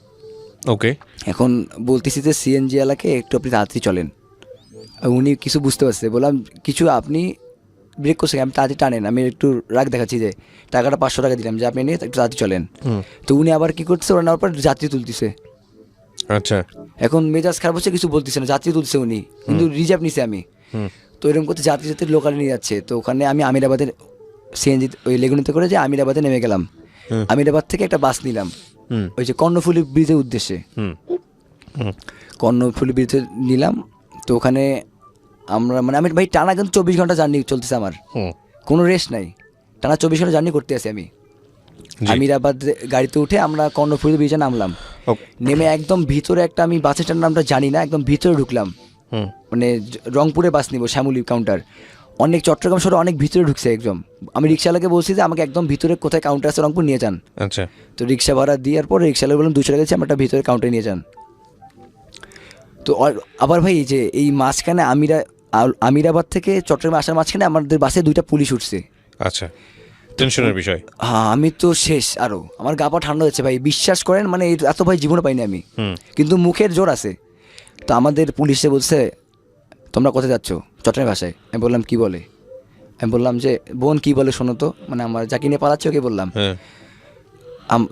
ওকে। এখন বলতেছি যে সিএনজি এলাকে একটু আপনি তাড়াতাড়ি চলেন। আর উনি কিছু বুঝতে পারছে, বললাম কিছু আপনি ব্রেক করছে, আমি তাড়াতাড়ি টানেন, আমি একটু রাগ দেখাচ্ছি যে টাকাটা 500 টাকা দিলাম যে আপনি নিয়ে একটু তাড়াতাড়ি চলেন। হুম তো উনি আবার কি করছে, ওরা নেওয়ার পর যাত্রী তুলতেছে। আচ্ছা। এখন মেজাজ খারাপ হচ্ছে, কিছু বলতেছে না, যাত্রী তুলছে উনি, কিন্তু রিজার্ভ নিছে আমি। হুম তো এরকম করতে যাত্রী যাত্রী লোকালে নিয়ে যাচ্ছে। তো ওখানে আমি আমিরাবাদের সিএনজি ওই লেগুনিতে করে যে আমিরাবাদে নেমে গেলাম। হুম। আমিরাবাদ থেকে একটা বাস নিলাম হুম ওই যে কর্ণফুলী ব্রিজের উদ্দেশ্যে। হুম হুম কর্ণফুলী ব্রিজে নিলাম। তো ওখানে আমরা মানে আমি ভাই টানা কিন্তু 24 ঘন্টা জার্নি চলতেছে আমার, হুম কোনো রেস্ট নাই, টানা 24 ঘন্টা জার্নি করতে আছি আমি। জি। আমিরাবাদ গাড়িতে উঠে আমরা কর্ণফুলী ব্রিজে নামলাম, ও- নেমে একদম ভিতরে একটা, আমি বাসের নামটা জানি না, একদম ভিতরে ঢুকলাম। হুম মানে রংপুরে বাস নিব, শ্যামলী কাউন্টার, অনেক চট্টগ্রাম শহরে অনেক ভিতরে ঢুকছে একদম। আমি রিক্সাওয়ালাকে বলছি যে আমাকে একদম ভিতরে কোথায় কাউন্টার আছে রংপুর নিয়ে যান। আচ্ছা। তো রিক্সা ভাড়া দেওয়ার পর রিক্সাওয়ালা বললাম 200 টাকা দিচ্ছি, আমার একটা ভিতরে কাউন্টারে নিয়ে যান। তো আবার ভাই যে এই মাঝখানে আমিরাবাদ থেকে চট্টগ্রামে আসার মাঝখানে আমাদের বাসে 2টা পুলিশ উঠছে। আচ্ছা, টেনশনের বিষয়। হ্যাঁ আমি তো শেষ, আরও আমার গা পা ঠান্ডা হচ্ছে ভাই, বিশ্বাস করেন মানে এত ভাই জীবনে পাইনি আমি। হুম কিন্তু মুখের জোর আছে। তো আমাদের পুলিশে বলছে তোমরা কোথায় যাচ্ছ, চট্টগ্রাম ভাষায়। আমি বললাম কি বলে, আমি বললাম যে বোন কি বলে শোনো তো, মানে আমার যাকে নিয়ে পালাচ্ছে ওকে বললাম। হ্যাঁ।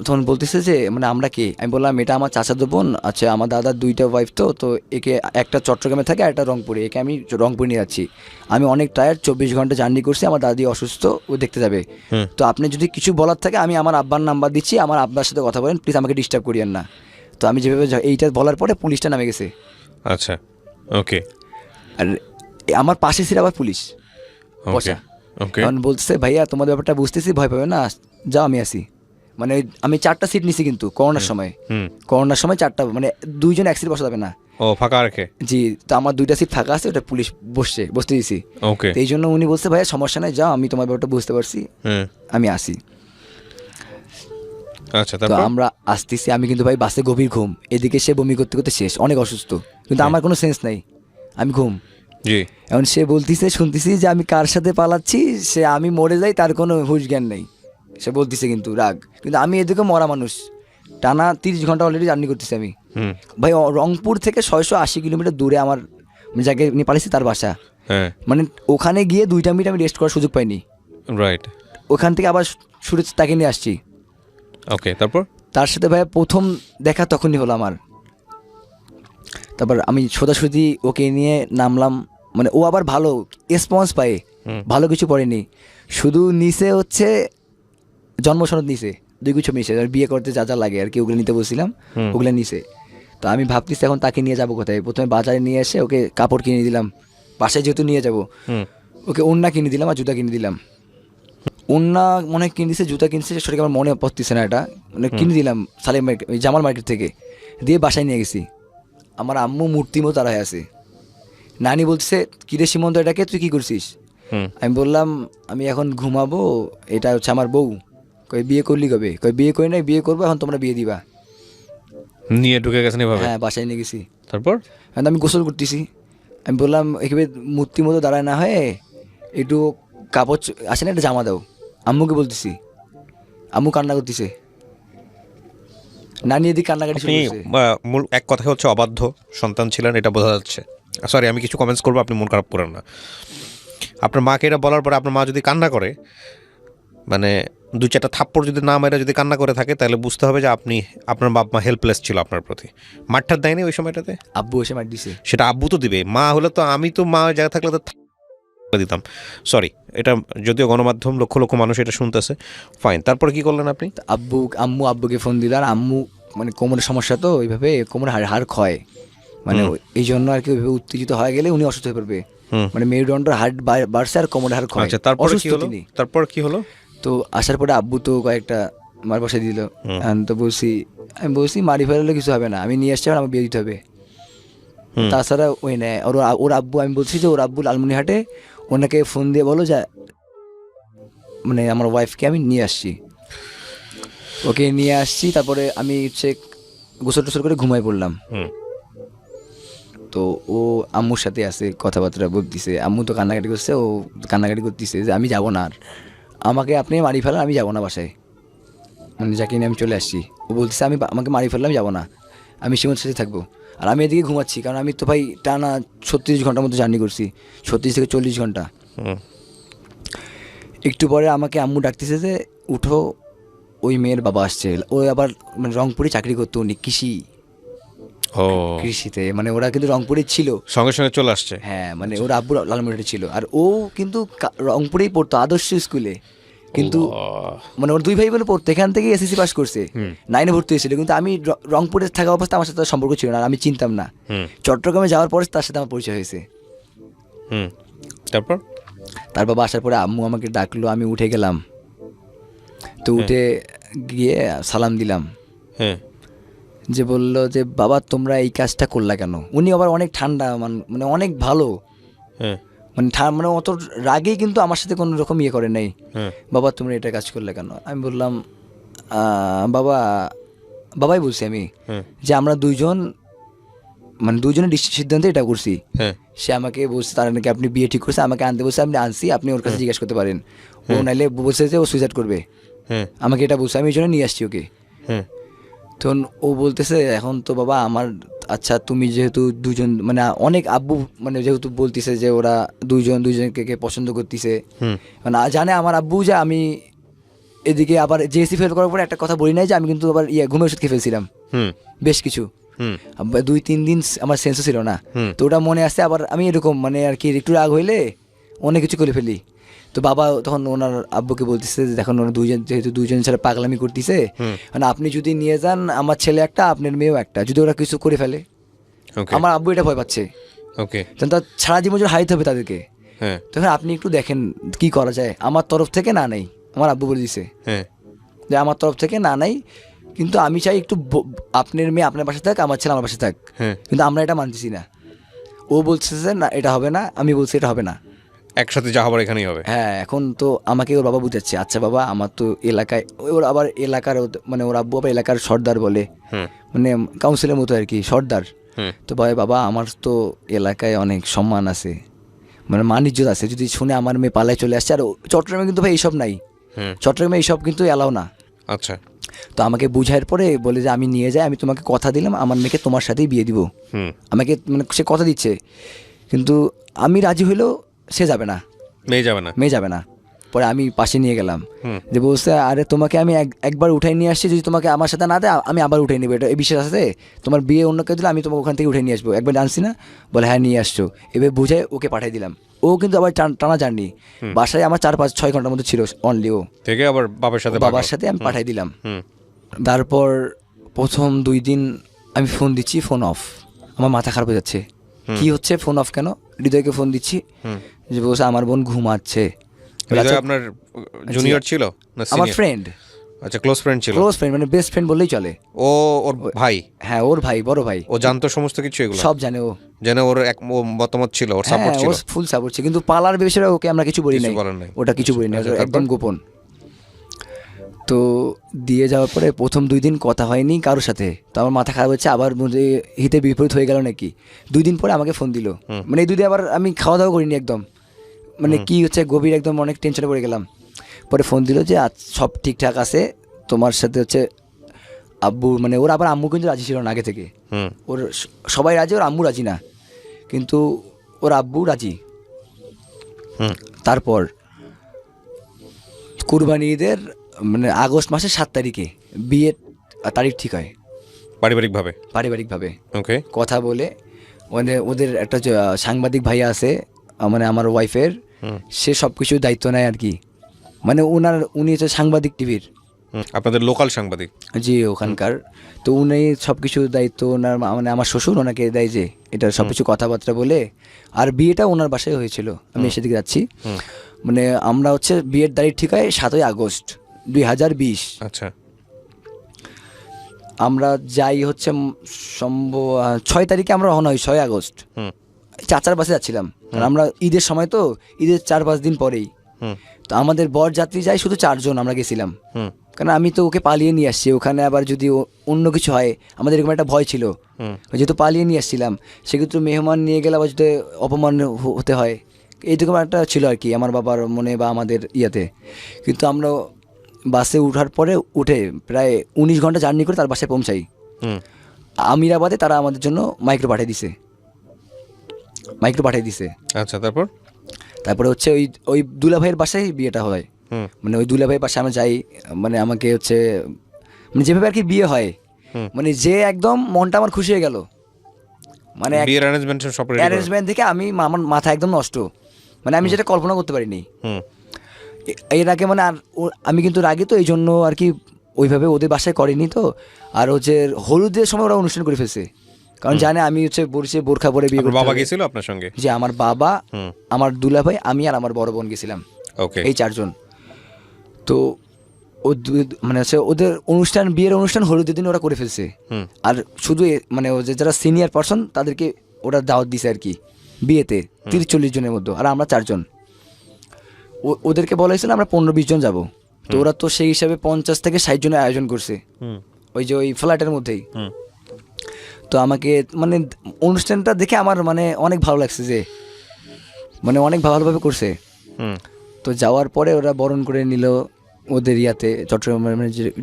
তখন বলতেছে যে মানে আমরা কি, আমি বললাম এটা আমার চাচাতো বোন, আচ্ছা আমার দাদার 2টা ওয়াইফ, তো একে একটা চট্টগ্রামে থাকে আর একটা রংপুরে, একে আমি রংপুরে নিয়ে যাচ্ছি। আমি অনেক টায়ার্ড, 24 ঘন্টা জার্নি করছি, আমার দাদি অসুস্থ, ও দেখতে যাবে। হুম। তো আপনি যদি কিছু বলার থাকে আমি আমার আব্বার নাম্বার দিচ্ছি, আমার আব্বার সাথে কথা বলেন প্লিজ, আমাকে ডিস্টার্ব করিয়েন না। তো আমি যেভাবে এইটা বলার পরে পুলিশটা নামে গেছে। আচ্ছা, ওকে আর আমার পাশে ছিল আবার পুলিশ ওকে বসা। ওকে। এখন বলছে ভাইয়া তোমাদের ব্যাপারটা বুঝতেছি, ভয় পাবে না, যাও আমি আসি। মানে আমি 4টা সিট নিছি কিন্তু করোনার সময়, হুম। করোনার সময় 4টা, মানে 2জন এক সিট বসা যাবে না। ও ফাঁকা রেখে? জি, তো আমার 2টা সিট ফাঁকা আছে, ওটা পুলিশ বসতে দিয়েছি। ওকে। তো এই জন্য উনি বলছে ভাইয়া সমস্যা নাই, যাও, আমি তোমার ব্যাপারটা বুঝতে পারছি, হ্যাঁ। আমি আসি। আচ্ছা, তো তারপর? আমরা আসতেছি, আমি কিন্তু ভাই বাসে গভীর ঘুম, এদিকে সে বমি করতে করতে শেষ, অনেক অসুস্থ, কিন্তু আমার কোনো সেন্স নাই, আমি ঘুম। জি। এখন সে বলতিছে, শুনতেছি যে আমি কার সাথে পালাচ্ছি, সে আমি মরে যাই তার কোনো হুঁশ জ্ঞান নেই, সে বলতিছে কিন্তু রাগ, কিন্তু আমি এদিকে মরা মানুষ, টানা 30 ঘন্টা অলরেডি জার্নি করতেছি আমি। হুম। ভাই রংপুর থেকে 680 কিলোমিটার দূরে আমার যাকে নিয়ে পালিয়েছি তার বাসা। হ্যাঁ। মানে ওখানে গিয়ে 2টা মিনিট আমি রেস্ট করার সুযোগ পাইনি, রাইট। ওখান থেকে আবার শুরু তাকে নিয়ে আসছি। ওকে, তারপর? তার সাথে ভাই প্রথম দেখা তখনই হলো আমার। তারপর আমি সোজাসুজি ওকে নিয়ে নামলাম, মানে ও আবার ভালো রেসপন্স পায়, ভালো কিছু পড়েনি, শুধু নিচে হচ্ছে জন্মসনদ নিচে 2 কিছু নিচে, বিয়ে করতে যা যা লাগে আর কি, ওগুলো নিতে বলছিলাম, ওগুলো নিচে। তো আমি ভাবতেছি এখন তাকে নিয়ে যাবো কোথায়, প্রথমে বাজারে নিয়ে এসে ওকে কাপড় কিনে দিলাম, বাসায় যেহেতু নিয়ে যাবো, ওকে ওড়না কিনে দিলাম আর জুতা কিনে দিলাম। ওড়না মনে হয় কিনে দিছে, জুতা কিনছে সেটাকে আমার মনে পড়তেছে না, এটা মানে কিনে দিলাম সালেম মার্কেট, ওই জামাল মার্কেট থেকে, দিয়ে বাসায় নিয়ে গেছি। আমার আম্মু মূর্তি মতো তারা আছে, নানি বলছে কিরে সীমন্ত এটাকে তুই কী করছিস? আমি বললাম আমি এখন ঘুমাবো, এটা হচ্ছে আমার বউ। কই বিয়ে করলি কবে? কই বিয়ে করি নাই, বিয়ে করবো, এখন তোমরা বিয়ে দিবা। নিয়ে ঢুকে গেছেন এভাবে? হ্যাঁ বাসায় নিয়ে গেছি। তারপর? এখন আমি গোসল করতেছি, আমি বললাম একেবারে মূর্তি মতো দাঁড়ায় না হয়ে একটু কাপড় আসে না, একটা জামা দাও। আম্মুকে বলতেছি, আম্মু কান্না করতেছে, নানি এদিকে কান্নাকাটি শুরু আপনি করছে। মূল এক কথায় হচ্ছে অবাধ্য সন্তান ছিলেন, এটা বোঝা যাচ্ছে। সরি, আমি কিছু কমেন্টস করবো, আপনি মন খারাপ করেন না। আপনার মাকে এটা বলার পরে আপনার মা যদি কান্না করে, মানে দু চারটা থাপ্পড় যদি না মেরে যদি কান্না করে থাকে তাহলে বুঝতে হবে যে আপনার বাপ মা হেল্পলেস ছিল আপনার প্রতি। মাঠটার দেয়নি ওই সময়টাতে? আব্বু এসে মার দিছে। সেটা আব্বু তো দিবে, মা হলে তো আমি তো মা জায়গা থাকলে তো দিতাম। সরি, এটা যদিও গণমাধ্যম লক্ষ লক্ষ মানুষ এটা শুনতেছে, ফাইন। তারপরে কি করলেন আপনি? তো আব্বুকে ফোন দিল, আর আম্মু মানে কোমরের সমস্যা, তো ওইভাবে কোমরের হাড় ক্ষয়, মানে এই জন্য আর কি ওইভাবে উত্তেজিত হয়ে গেলে উনি অসুস্থ হয়ে পড়বে, মানে মেরুদণ্ডের হাড় বাড়ছে আর কোমরের হাড় ক্ষয়। আচ্ছা, তারপরে কি হলো? তারপর কি হলো? তো আসার পরে আব্বু তো কয়েকটা মার বসে দিল। তো আমি বলছি মারি ফেলালে কিছু হবে না, আমি নিয়ে আসছি, আমার বিয়ে দিতে হবে। তাছাড়া ওই নেয় ওর আব্বু, আমি বলছি যে ওর আব্বু লালমনিরহাটে, ওনাকে ফোন দিয়ে বলো যে মানে আমার ওয়াইফকে আমি নিয়ে আসছি। ওকে নিয়ে আসছি, তারপরে আমি হচ্ছে গোসল টোসল করে ঘুমাই পড়লাম। তো ও আম্মুর সাথে আছে, কথাবার্তা বলতেছে, আম্মু তো কান্নাকাটি করছে, ও কান্নাকাটি করতেছে যে আমি যাবো না, আর আমাকে আপনি মারি ফেলেন, আমি যাবো না বাসায়, মানে যাকে নিয়ে আমি চলে আসছি। ও বলতেছে আমাকে মারি ফেললাম, যাবো না, আমি সীমার সাথে থাকবো। আর আমি এদিকে ঘুমাচ্ছি, কারণ আমি তো ভাই টানা 36 ঘন্টার মতো জার্নি করছি, 36 থেকে 40 ঘন্টা। একটু পরে আমাকে আম্মু ডাকতেছে যে উঠো, ওই মেয়ের বাবা আসছে। ও আবার মানে রংপুরে চাকরি করতো, উনি কৃষিতে, মানে ওরা কিন্তু রংপুরে ছিল, সঙ্গে সঙ্গে চলে আসছে। হ্যাঁ, মানে ওর আব্বু লালমনিরহাটে ছিল, আর ও কিন্তু রংপুরেই পড়তো আদর্শ স্কুলে, কিন্তু মানে ওর দুই ভাই বোনে পড়তো, এখান থেকে এসএসসি পাস করছে, 9-এ ভর্তি হয়েছিল। কিন্তু আমি রংপুরে থাকা অবস্থা আমার সাথে সম্পর্ক ছিল না, আর আমি চিনতাম না। চট্টগ্রামে যাওয়ার পরে তার সাথে আমার পরিচয় হয়েছে। তার বাবা আসার পরে আম্মু আমাকে ডাকলো, আমি উঠে গেলাম। তো উঠে গিয়ে সালাম দিলাম, যে বললো যে বাবা তোমরা এই কাজটা করলা কেন। উনি আবার অনেক ঠান্ডা, মানে অনেক ভালো, মানে অত রাগেই কিন্তু আমার সাথে কোনো রকম ইয়ে করে নাই। বাবা তোমরা এটা কাজ করলে কেন? আমি বললাম বাবাই বলছি আমি, যে আমরা দুজনের সিদ্ধান্তে এটা করছি। সে আমাকে বলছে তার নাকি আপনি বিয়ে ঠিক করছে, আমাকে আনতে বলছে, আপনি আনছি, আপনি ওর কাছে জিজ্ঞাসা করতে পারেন। ও নাইলে বলছে যে ও সুইসাইড করবে, আমাকে এটা বলছে, আমি এই জন্য নিয়ে আসছি ওকে। তখন ও বলতেছে এখন তো বাবা আমার, আচ্ছা তুমি যেহেতু দুজন, মানে অনেক আব্বু মানে যেহেতু বলতেছে যে ওরা দুজনকে পছন্দ করতেছে, মানে জানে আমার আব্বু যে আমি এদিকে আবার জেএসসি ফেল করার পরে একটা কথা বলি নাই যে আমি কিন্তু আবার ঘুমের ওষুধ খেয়ে ফেলছিলাম বেশ কিছু, 2-3 দিন আমার সেন্সও ছিল না। তো ওটা মনে আসছে, আবার আমি এরকম মানে আর কি একটু রাগ হইলে অনেক কিছু করে ফেলি। তো বাবা তখন ওনার আব্বুকে বলতেছে যে এখন ওরা যেহেতু দুজন ছাড়া পাগলামি করতেছে, মানে আপনি যদি নিয়ে যান, আমার ছেলে একটা আপনার মেয়েও একটা, যদি ওরা কিছু করে ফেলে, আমার আব্বু এটা ভয় পাচ্ছে, তখন তার সারা জীবন হারাইতে হবে তাদেরকে। তখন আপনি একটু দেখেন কি করা যায়, আমার তরফ থেকে না নেই, আমার আব্বু বলে দিছে যে আমার তরফ থেকে না নাই, কিন্তু আমি চাই একটু আপনার মেয়ে আপনার বাসায় থাক, আমার ছেলে আমার বাসায় থাক, কিন্তু আমরা এটা মানতেছি না। ও বলছে যে না এটা হবে না, আমি বলছি এটা হবে না, একসাথে যা হবার এখানেই হবে। হ্যাঁ, এখন তো আমাকে ওর বাবা বুঝাচ্ছে, আচ্ছা বাবা আমার তো এলাকায়, ওর আবার এলাকার মানে ওর আব্বু আবার এলাকার সর্দার বলে, মানে কাউন্সিলের মতো আর কি, সর্দার। তো বাবা আমার তো এলাকায় অনেক সম্মান আছে, মানে মান-ইজ্জত আছে, যদি শুনে আমার মেয়ে পালায় চলে আসছে, আর চট্টগ্রামে কিন্তু ভাই এইসব নাই, চট্টগ্রামে এইসব কিন্তু এলাও না। আচ্ছা, তো আমাকে বুঝার পরে বলে যে আমি নিয়ে যাই, আমি তোমাকে কথা দিলাম আমার মেয়েকে তোমার সাথেই বিয়ে দিব, আমাকে মানে সে কথা দিচ্ছে, কিন্তু আমি রাজি হইলেও সে যাবে না, মেয়ে যাবে না। পরে আমি পাশে নিয়ে গেলাম, যে বলছে আরে তোমাকে আমি একবার উঠাই নিয়ে আসছি, যদি তোমাকে আমার সাথে না দেয় আমি আবার উঠাই নিবো, এটা এই বিশ্বাস আছে, তোমার বিয়ে অন্য কেউ দিলে আমি তোমাকে ওখান থেকে উঠে নিয়ে আসবো, একবার জানছি না, বলে হ্যাঁ নিয়ে আসছো, এবার বুঝে ওকে পাঠিয়ে দিলাম। ও কিন্তু আবার টানা জার্নি, বাসায় আমার 4-5-6 ঘন্টার মতো ছিল অনলি, ও থেকে আবার বাবার সাথে আমি পাঠিয়ে দিলাম। তারপর প্রথম 2 দিন আমি ফোন দিচ্ছি, ফোন অফ, আমার মাথা খারাপ হয়ে যাচ্ছে, কি হচ্ছে, ফোন অফ কেন? হৃদয়কে ফোন দিচ্ছি, যে বলছে আমার বোন ঘুমাচ্ছে। আপনার জুনিয়র ছিল না আমার ফ্রেন্ড? আচ্ছা, ক্লোজ ফ্রেন্ড ছিল, মানে বেস্ট ফ্রেন্ড বললেই চলে। ওর ভাই? হ্যাঁ, ওর ভাই, বড় ভাই। ও জানতো সমস্ত কিছু, এগুলো সব জানে, ও জানে, ওর এক মতামত ছিল, ওর সাপোর্ট ছিল, ওর ফুল সাপোর্ট ছিল, কিন্তু পালার বিষয়ে ওকে আমরা কিছু বলি নাই, ওটা কিছু বলি নাই, একদম গোপন। তো দিয়ে যাওয়ার পরে প্রথম 2 দিন কথা হয়নি কারোর সাথে, তো আমার মাথা খারাপ হচ্ছে, আবার হিতে বিপরীত হয়ে গেল নাকি। 2 দিন পরে আমাকে ফোন দিল, মানে এই 2 দিন আবার আমি খাওয়া দাওয়া করিনি একদম, মানে কি হচ্ছে গভীর একদম অনেক টেনশনে পড়ে গেলাম। পরে ফোন দিল যে সব ঠিকঠাক আছে, তোমার সাথে হচ্ছে আব্বু, মানে ওর আবার আম্মু কিন্তু রাজি ছিল না আগে থেকে, ওর সবাই রাজি, ওর আম্মু রাজি না, কিন্তু ওর আব্বু রাজি। তারপর কুরবানি ঈদের মানে আগস্ট মাসের 7 তারিখে বিয়ের তারিখ ঠিক হয় পারিবারিকভাবে? পারিবারিকভাবে ওকে। কথা বলে। ওদের একটা যে, সাংবাদিক ভাইয়া আছে মানে আমার ওয়াইফের, সে সব কিছু দায়িত্ব নেয় আর কি। মানে উনি হচ্ছে সাংবাদিক টিভির, আপনাদের লোকাল সাংবাদিক? জি ওখানকার। তো উনি সব কিছু দায়িত্ব ওনার মানে আমার শ্বশুর ওনাকে দেয় যে এটা সব কিছু কথাবার্তা বলে। আর বিয়েটা ওনার বাসায় হয়েছিল, আমি সেদিকে যাচ্ছি। মানে আমরা হচ্ছে বিয়ের তারিখ ঠিক হয় 7ই আগস্ট 2020। আচ্ছা। আমরা যাই হচ্ছে 6 তারিখে আমরা রওনা হই, 6 আগস্ট। চাচার বাসে যাচ্ছিলাম, কারণ আমরা ঈদের সময় তো, ঈদের 4-5 দিন পরেই। তো আমাদের বর যাত্রী যাই শুধু 4 জন আমরা গেছিলাম, কারণ আমি তো ওকে পালিয়ে নিয়ে আসছি। ওখানে আবার যদি অন্য কিছু হয়, আমাদের এরকম একটা ভয় ছিল, যেহেতু পালিয়ে নিয়ে আসছিলাম সেক্ষেত্রে মেহমান নিয়ে গেলে আবার যদি অপমান হতে হয়, এইরকম একটা ছিল আর কি আমার বাবার মনে বা আমাদের ইয়াতে। কিন্তু আমরা বাসে উঠার পরে উঠে প্রায় 19 ঘন্টা জার্নি করে তার বাসায় পৌঁছাই। আমিরাবাদে তারা আমাদের জন্য মাইক্রো পাঠিয়ে দিছে। আচ্ছা। তারপরে হচ্ছে ওই দুলাভাইয়ের বাসায় বিয়েটা হয়। মানে ওই দুলাভাইয়ের বাসায় আমরা যাই, মানে আমাকে হচ্ছে মানে যেভাবে আর কি বিয়ে হয়, মানে যে একদম মনটা আমার খুশি হয়ে গেল। মানে বিয়ের অ্যারেঞ্জমেন্ট থেকে আমার মাথা একদম নষ্ট, মানে আমি যেটা কল্পনা করতে পারিনি এর আগে। মানে আর আমি কিন্তু আগে তো এই জন্য আর কি ওইভাবে ওদের বাসায় করিনি তো। আর হচ্ছে হলুদের সময় ওরা অনুষ্ঠান করে ফেলছে, কারণ জানে আমি হচ্ছে বলছি বোরখা পরে বিয়ে করতে। বাবা গেছিল আপনার সঙ্গে? যে আমার বাবা, আমার দুলাভাই, আমি আর আমার বড় বোন গেছিলাম, এই 4 জন। তো মানে হচ্ছে ওদের বিয়ের অনুষ্ঠান হলুদের দিন ওরা করে ফেলছে। আর শুধু মানে যারা সিনিয়র পার্সন তাদেরকে ওরা দাওয়াত দিছে আর কি বিয়েতে, 30-40 জনের মধ্যে। আর আমরা 4 জন, ওদেরকে বলা হয়েছিল আমরা 15-20 জন যাবো। তো ওরা তো সেই হিসাবে 50 থেকে 60 জনের আয়োজন করছে ওই যে ওই ফ্ল্যাটের মধ্যেই। তো আমাকে মানে অনুষ্ঠানটা দেখে আমার মানে অনেক ভালো লাগছে, যে মানে অনেক ভালোভাবে করছে। তো যাওয়ার পরে ওরা বরণ করে নিল ওদের ইয়াতে, চট্টগ্রামের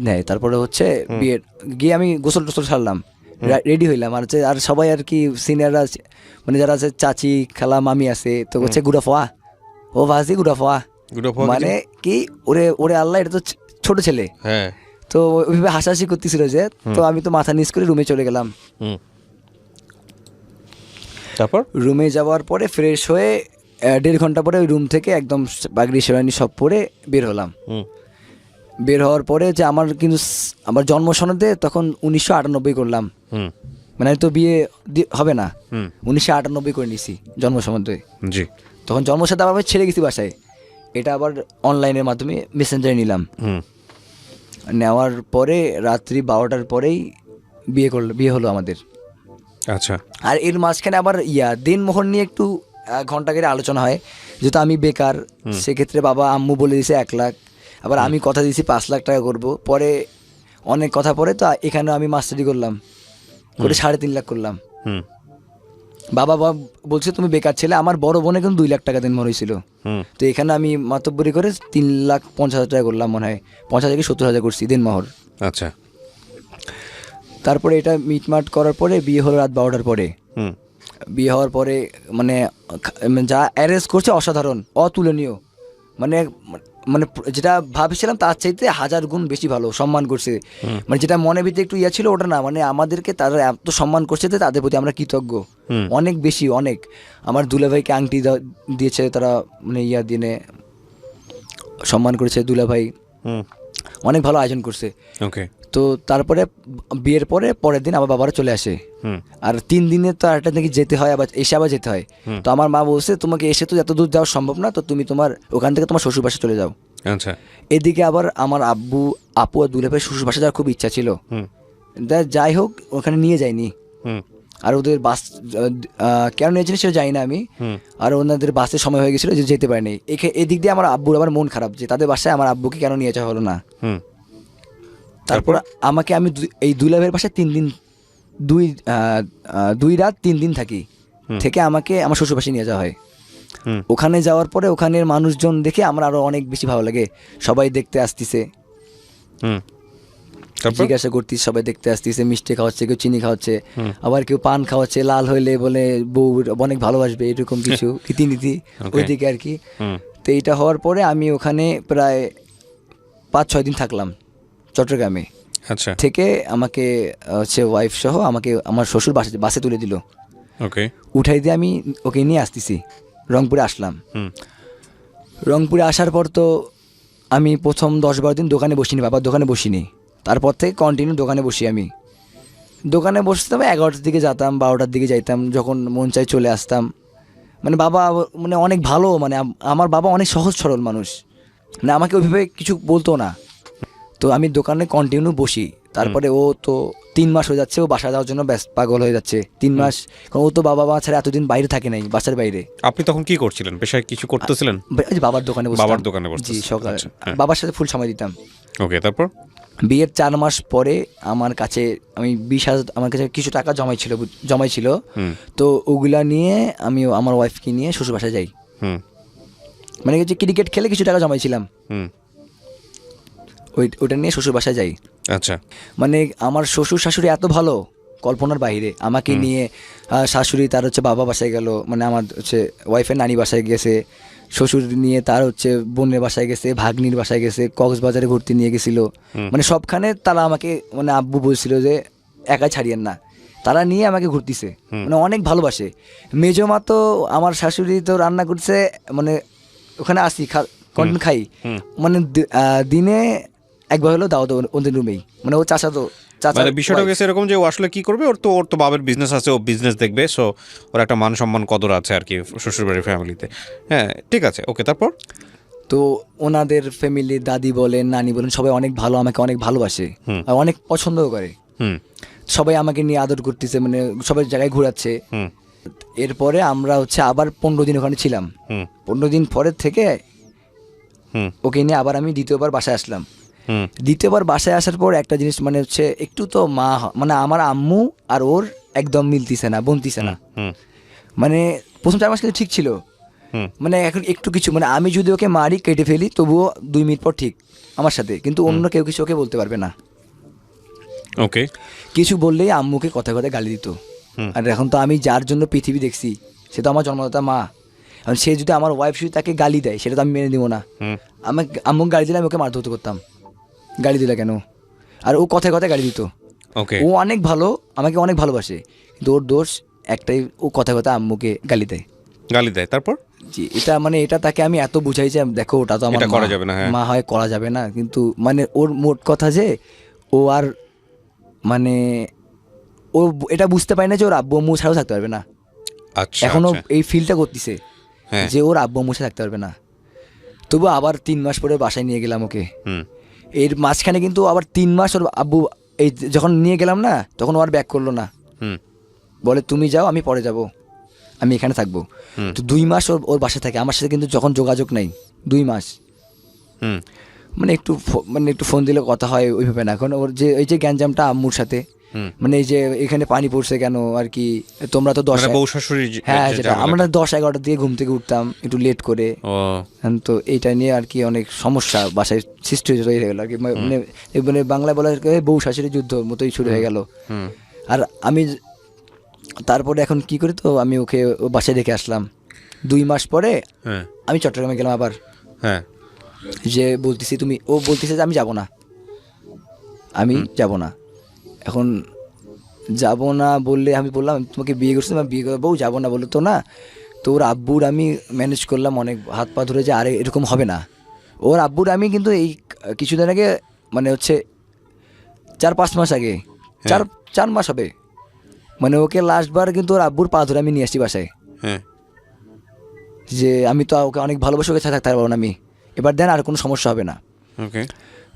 নেয়। তারপরে হচ্ছে বিয়ের গিয়ে আমি গোসল টোসল ছাড়লাম, রেডি হইলাম। আর সবাই আর কি সিনিয়ররা মানে যারা আছে, চাচি খালা মামি আছে, তো হচ্ছে গুড়াফোয়া, ও ভাজি গুড়াফোয়া, মানে কি ওরে আল্লাহ, এটা তো ছোট ছেলে। তো ওইভাবে হাসাহাসি করতেছিল যে, তো আমি তো মাথা নিচ করে রুমে চলে গেলাম। তারপর রুমে যাওয়ার পরে ফ্রেশ হয়ে 1.5 ঘন্টা পরে ওই রুম থেকে একদম পাগড়ি শেরওয়ানি সব পরে বের হলাম। বের হওয়ার পরে যে আমার কিন্তু আমার জন্ম সনদে তখন 1998 করলাম, মানে তো বিয়ে হবে না, 1998 করে নিছি জন্ম সনদে। তখন জন্ম সাথে আবার ছেড়ে গেছি বাসায়, এটা আবার অনলাইনের মাধ্যমে মেসেঞ্জারে নিলাম। নেওয়ার পরে রাত্রি 12টার পরেই বিয়ে হলো আমাদের। আচ্ছা। আর এর মাঝখানে আবার দিনমোহর নিয়ে একটু ঘন্টা করে আলোচনা হয়, যেহেতু আমি বেকার, সেক্ষেত্রে বাবা আম্মু বলে দিয়েছে 1 লাখ, আবার আমি কথা দিয়েছি 5 লাখ টাকা করবো। পরে অনেক কথা পরে তো এখানে আমি মাস্টারি করলাম, করে 3.5 লাখ করলাম। বাবা বলছে তুমি বেকার ছেলে। আমার বড় বোনে কিন্তু 2 লাখ টাকা দিনমোহর হয়েছিল। তো এখানে আমি মাতব্বরি করে 3,50,000 টাকা করলাম, মনে হয় 50,000 থেকে 70,000 করছি দিনমোহর। আচ্ছা। তারপরে এটা মিটমাট করার পরে বিয়ে হলো রাত 12টার পরে। বিয়ে হওয়ার পরে মানে যা অ্যারেঞ্জ করছে অসাধারণ, অতুলনীয়। মানে মানে যেটা ভাবছিলাম তার চাইতে 1000 গুণ বেশি ভালো সম্মান করছে। মানে যেটা মনে ভিতরে একটু ছিল ওটা না, মানে আমাদেরকে তারা এত সম্মান করছে যে তাদের প্রতি আমরা কৃতজ্ঞ অনেক বেশি, অনেক। আমার দুলাভাইকে আংটি দিয়েছে তারা, মানে দিনে সম্মান করেছে দুলাভাই, অনেক ভালো আয়োজন করছে। তো তারপরে বিয়ের পরের দিন আমার বাবারা চলে আসে। আর 3 দিনে তো একটা নাকি যেতে হয়, আবার এসে আবার যেতে হয়। তো আমার মা বলছে তোমাকে এসে তো এত দূর যাওয়া সম্ভব না, তো তুমি তোমার ওখান থেকে তোমার শ্বশুর বাসা চলে যাও। আচ্ছা। এদিকে আবার আমার আপু আর দুলাভাই শ্বশুর বাসা যাওয়ার খুব ইচ্ছা ছিল, যাই হোক ওখানে নিয়ে যায়নি। আর ওদের বাস কেন নিয়ে যায়নি সেটা জানি না আমি। আর ওনাদের বাসের সময় হয়ে গেছিলো, যে যেতে পারেনি। এদিক দিয়ে আমার আব্বুর আবার মন খারাপ যে তাদের বাসায় আমার আব্বুকে কেন নিয়ে যাওয়া হলো না। তারপর আমি এই দুলাভাইয়ের বাসায় 3 দিন 2 রাত 3 দিন থেকে আমাকে আমার শ্বশুর বাসায় নিয়ে যাওয়া হয়। ওখানে যাওয়ার পরে ওখানের মানুষজন দেখে আমার আরো অনেক বেশি ভালো লাগে। সবাই দেখতে আসতেছে, জিজ্ঞাসা করতিস, সবাই দেখতে আসতেছে, মিষ্টি খাওয়াচ্ছে, কেউ চিনি খাওয়াচ্ছে, আবার কেউ পান খাওয়াচ্ছে, লাল হইলে বলে বউ অনেক ভালোবাসবে, এরকম কিছু রীতিনীতি ওইদিকে আর কি। তো এইটা হওয়ার পরে আমি ওখানে প্রায় 5-6 দিন থাকলাম চট্টগ্রামে। আচ্ছা, থেকে আমাকে হচ্ছে ওয়াইফ সহ আমাকে আমার শ্বশুর বাসে তুলে দিল। ওকে। উঠাই দিয়ে আমি ওকে নিয়ে আসতেছি, রংপুরে আসলাম। হুম রংপুরে আসার পর তো আমি প্রথম 10-12 দিন দোকানে বসিনি, বাবার দোকানে বসিনি। তারপর থেকে কন্টিনিউ দোকানে বসি। আমি দোকানে বসতাম 11টার দিকে যেতাম, 12টার দিকে যাইতাম, যখন মন চাই চলে আসতাম। মানে বাবা মানে অনেক ভালো, মানে আমার বাবা অনেক সহজ সরল মানুষ, মানে আমাকে ওইভাবে কিছু বলতো না। তো আমি দোকানে কন্টিনিউ বসি। তারপরে ও তো 3 মাস হয়ে যাচ্ছে, ও বাসা যাওয়ার জন্য ব্যস্ত পাগল হয়ে যাচ্ছে। 3 মাস, কারণ ও তো বাবা মা ছাড়া এতদিন বাইরে থাকে নাই, বাসার বাইরে। আপনি তখন কি করছিলেন, পেশায় কিছু করতেছিলেন? ওই যে বাবার দোকানে বসতাম। বাবার দোকানে জি, বসতেছিলেন, সকালে আচ্ছা, হ্যাঁ। বাবার সাথে ফুল সময় দিতাম। ওকে, তারপর? বিয়ের 4 মাস পরে আমার কাছে আমি 20,000, আমার কাছে কিছু টাকা জমাইছিল। তো ওগুলা নিয়ে আমি আমার ওয়াইফকে নিয়ে শ্বশুর বাসায় যাই। হুম মানে যে ক্রিকেট খেলে কিছু টাকা জমাইছিলাম, হুম ওইটা নিয়ে শ্বশুর বাসায় যাই। আচ্ছা, মানে আমার শ্বশুর শাশুড়ি এত ভালো, কল্পনার বাইরে। আমাকে নিয়ে শাশুড়ি তার হচ্ছে বাবা বাসায় গেল, মানে আমার হচ্ছে ওয়াইফের নানি বাসায় গেছে। শ্বশুর নিয়ে তার হচ্ছে বোনের বাসায় গেছে, ভাগ্নির বাসায় গেছে, কক্সবাজারে ঘুরতে নিয়ে গেছিল। মানে সবখানে তারা আমাকে, মানে আব্বু বলছিল যে একা ছাড়িয়েন না, তারা নিয়ে আমাকে ঘুরতেছে, মানে অনেক ভালোবাসে। মেজো মা তো আমার শাশুড়ি তো রান্না করছে, মানে ওখানে আসি কন্টিনিউ খাই, মানে দিনে একবার হলো দাও তো ওদের রুমেই, মানে ও চাচা মানে বিষয়টা গেছে এরকম যে ও আসলে কি করবে, ওর তো বাবার বিজনেস আছে, ও বিজনেস দেখবে, সো ওর একটা মান সম্মান কদর আছে আর কি শ্বশুরবাড়ির ফ্যামিলিতে। হ্যাঁ, ঠিক আছে, ওকে, তারপর? তো ওনাদের ফ্যামিলি, দাদি বলেন নানি বলেন, সবাই অনেক ভালো, আমাকে অনেক ভালোবাসে আর অনেক পছন্দও করে। হুম সবাই আমাকে নিয়ে আদর করতেছে, মানে সবাই জায়গায় ঘোরাচ্ছে। হুম এরপরে আমরা হচ্ছে আবার 15 দিন ওখানে ছিলাম। হুম 15 দিন পরের থেকে হুম ওকে নিয়ে আবার আমি দ্বিতীয়বার বাসায় আসলাম। হুম দ্বিতীয়বার বাসায় আসার পর একটা জিনিস, মানে হচ্ছে একটু তো মানে আমার আম্মু আর ওর একদম মিলতিছে না, বনতিছে না। হুম মানে প্রথম 4 মাস কিন্তু ঠিক ছিল, হুম মানে এখন একটু কিছু, মানে আমি যদি ওকে মারি কেটে ফেলি তবুও 2 মিনিট পর ঠিক আমার সাথে, কিন্তু অন্য কেউ কিছু ওকে বলতে পারবে না। ওকে, কিছু বললেই আম্মুকে কথায় কথায় গালি দিত। আর এখন তো আমি যার জন্য পৃথিবী দেখছি, সে তো আমার জন্মদাতা মা। এখন সে যদি আমার ওয়াইফ শুধু তাকে গালি দেয়, সেটা তো আমি মেনে নিব না। আমাকে আম্মুকে গালি দিলে আমি ওকে মারধর করতাম, গালি দিলে কেন? আর ও কথায় কথায় গালি দিত। ওকে, ও অনেক ভালো, আমাকে অনেক ভালোবাসে, কিন্তু ওর দোষ একটাই, ও কথায় কথায় আম্মুকে গালি দেয়। গালি দেয়, তারপর? জি, এটা তাকে আমি এত বুঝাই যে দেখো ওটা তো আমার এটা করা যাবে না, হ্যাঁ। মা হয়, করা যাবে না, কিন্তু মানে ওর মোট কথা যে ও আর মানে ও এটা বুঝতে পারে না যে ওর আব্বু আম্মু ছাড়াও থাকতে পারবে না। আচ্ছা, এখনো আচ্ছা, এই ফিলটা করতেছে হ্যাঁ। যে ওর আব্বু আম্মু ছাড়া থাকতে পারবে না। তবু আবার 3 মাস পরে বাসায় নিয়ে গেলাম ওকে। হুম এর মাঝখানে কিন্তু আবার 3 মাস ওর আব্বু, এই যখন নিয়ে গেলাম না, তখন ও আর ব্যাক করলো না। হুম বলে তুমি যাও, আমি পরে যাব, আমি এখানে থাকবো। তো 2 মাস ওর বাসায় থাকে, আমার সাথে কিন্তু যখন যোগাযোগ নাই 2 মাস। হুম মানে একটু ফোন দিলে কথা হয় ওইভাবে না। এখন ওর যে এই যে গ্যাঞ্জামটা আম্মুর সাথে, মানে এই যে এখানে পানি পড়ছে কেন আর কি, তোমরা তো 10, মানে বউ শাশুড়ি হ্যাঁ যেটা আমরা 10-11টার দিকে ঘুম থেকে উঠতাম একটু লেট করে। ও তো এইটা নিয়ে আর কি অনেক সমস্যা বাসায় সৃষ্টি হয়ে গেল আর কি, মানে বাংলায় বলা হয় বউ শাশুড়ি যুদ্ধ মতোই শুরু হয়ে গেল। আর আমি তারপরে এখন কি করি, তো আমি ওকে বাসায় রেখে আসলাম। 2 মাস পরে হ্যাঁ আমি চট্টগ্রামে গেলাম আবার। হ্যাঁ যে বলতেছি ও বলতেছে যে আমি যাব না, আমি যাব না। এখন যাব না বললে, আমি বললাম তোমাকে বিয়ে করছি, আমি বিয়ে করবো, যাব না বললো তো না। তো ওর আব্বুর আমি ম্যানেজ করলাম অনেক হাত পা ধরে, যে আরে এরকম হবে না। ওর আব্বুর আমি কিন্তু এই কিছুদিন আগে, মানে হচ্ছে 4-5 মাস আগে, 4 মাস হবে, মানে ওকে লাস্টবার কিন্তু ওর আব্বুর পা ধরে আমি নিয়ে আসছি বাসায়। হ্যাঁ যে আমি তো ওকে অনেক ভালোবাসি, ওকে থাকতে পারবো না আমি, এবার দেন আর কোনো সমস্যা হবে না। ওকে,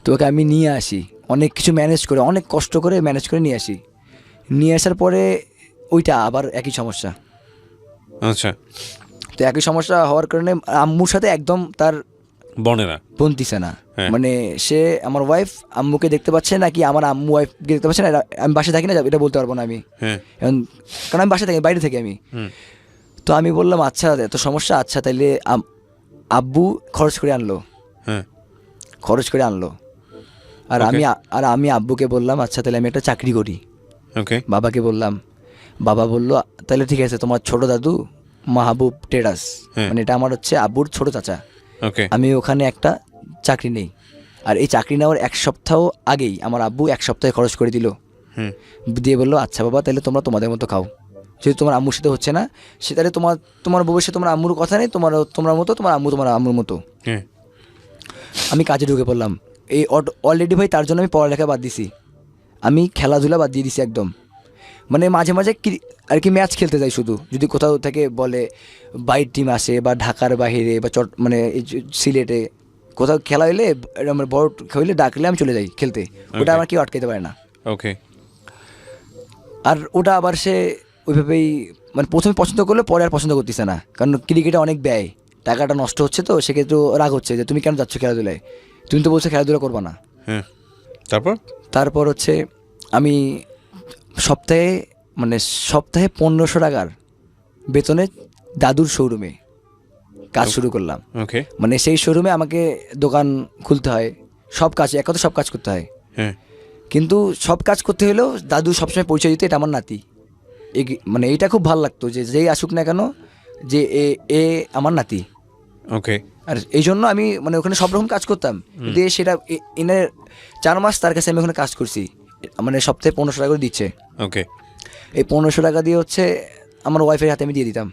তো ওকে আমি নিয়ে আসি, অনেক কিছু ম্যানেজ করে, অনেক কষ্ট করে ম্যানেজ করে নিয়ে আসি। নিয়ে আসার পরে ওইটা আবার একই সমস্যা। আচ্ছা, তো একই সমস্যা হওয়ার কারণে আম্মুর সাথে একদম তার বোনেরা বনতিছে না। হ্যাঁ। মানে সে আমার ওয়াইফ আম্মুকে দেখতে পাচ্ছে না, কি আমার আম্মু ওয়াইফকে দেখতে পাচ্ছে না, আমি বাসায় থাকি না, এটা বলতে পারবো না আমি। হ্যাঁ কারণ আমি বাসায় থাকি, বাইরে থাকি আমি। তো আমি বললাম আচ্ছা এত সমস্যা, আচ্ছা তাইলে আব্বু খরচ করে আনলো। হ্যাঁ খরচ করে আনলো। আর আমি আব্বুকে বললাম আচ্ছা তাহলে আমি একটা চাকরি করি। ওকে, বাবাকে বললাম, বাবা বললো তাহলে ঠিক আছে, তোমার ছোট দাদু মাহবুব টেরাস, মানে এটা আমার হচ্ছে আব্বুর ছোট চাচা, ওকে, আমি ওখানে একটা চাকরি নেই, আর এই চাকরি নেওয়ার 1 সপ্তাহ আগেই আমার আব্বু 1 সপ্তাহে খরচ করে দিল, দিয়ে বললো আচ্ছা বাবা তাহলে তোমরা তোমাদের মতো খাও, যেহেতু তোমার আম্মুর সাথে হচ্ছে না, সে তাহলে তোমার বউয়ের সাথে তোমার আম্মুর কথা নেই, তোমার মতো তোমার আম্মু তোমার আম্মুর মতো। আমি কাজে ঢুকে পড়লাম। এই অলরেডি ভাই তার জন্য আমি পড়ালেখা বাদ দিছি, আমি খেলাধুলা বাদ দিয়ে দিছি একদম। মানে মাঝে মাঝে আর কি ম্যাচ খেলতে যাই শুধু, যদি কোথাও থেকে বলে বাইর টিম আসে বা ঢাকার বাইরে বা মানে সিলেটে কোথাও খেলা হইলে আমার বড় হইলে ডাকলে আমি চলে যাই খেলতে, ওটা আমার কেউ আটকাতে পারে না। ওকে। আর ওটা আবার সে ওইভাবেই মানে প্রথমে পছন্দ করলে পরে আর পছন্দ করতেছে না, কারণ ক্রিকেটে অনেক ব্যয়, টাকাটা নষ্ট হচ্ছে, তো সেক্ষেত্রে রাগ হচ্ছে যে তুমি কেন যাচ্ছ খেলাধুলায়, তুমি তো বলছো খেলাধুলা করবা না। তারপর হচ্ছে আমি সপ্তাহে 1500 টাকার বেতনে দাদুর শোরুমে কাজ শুরু করলাম। মানে সেই শোরুমে আমাকে দোকান খুলতে হয়, সব কাজ এক কথা সব কাজ করতে হয়। কিন্তু সব কাজ করতে হলেও দাদু সবসময় পরিচয় দিত এটা আমার নাতি। মানে এইটা খুব ভালো লাগতো যে যেই আসুক না কেন যে এ আমার নাতি। ওকে। আর এই জন্য আমি মানে ওখানে সব রকম কাজ করতাম, কিন্তু সেটা এনে 4 মাস তার কাছে আমি ওখানে কাজ করছি, মানে সপ্তাহে 1500 টাকা করে দিচ্ছে। ওকে। এই 1500 টাকা দিয়ে হচ্ছে আমার ওয়াইফের হাতে আমি দিয়ে দিতাম।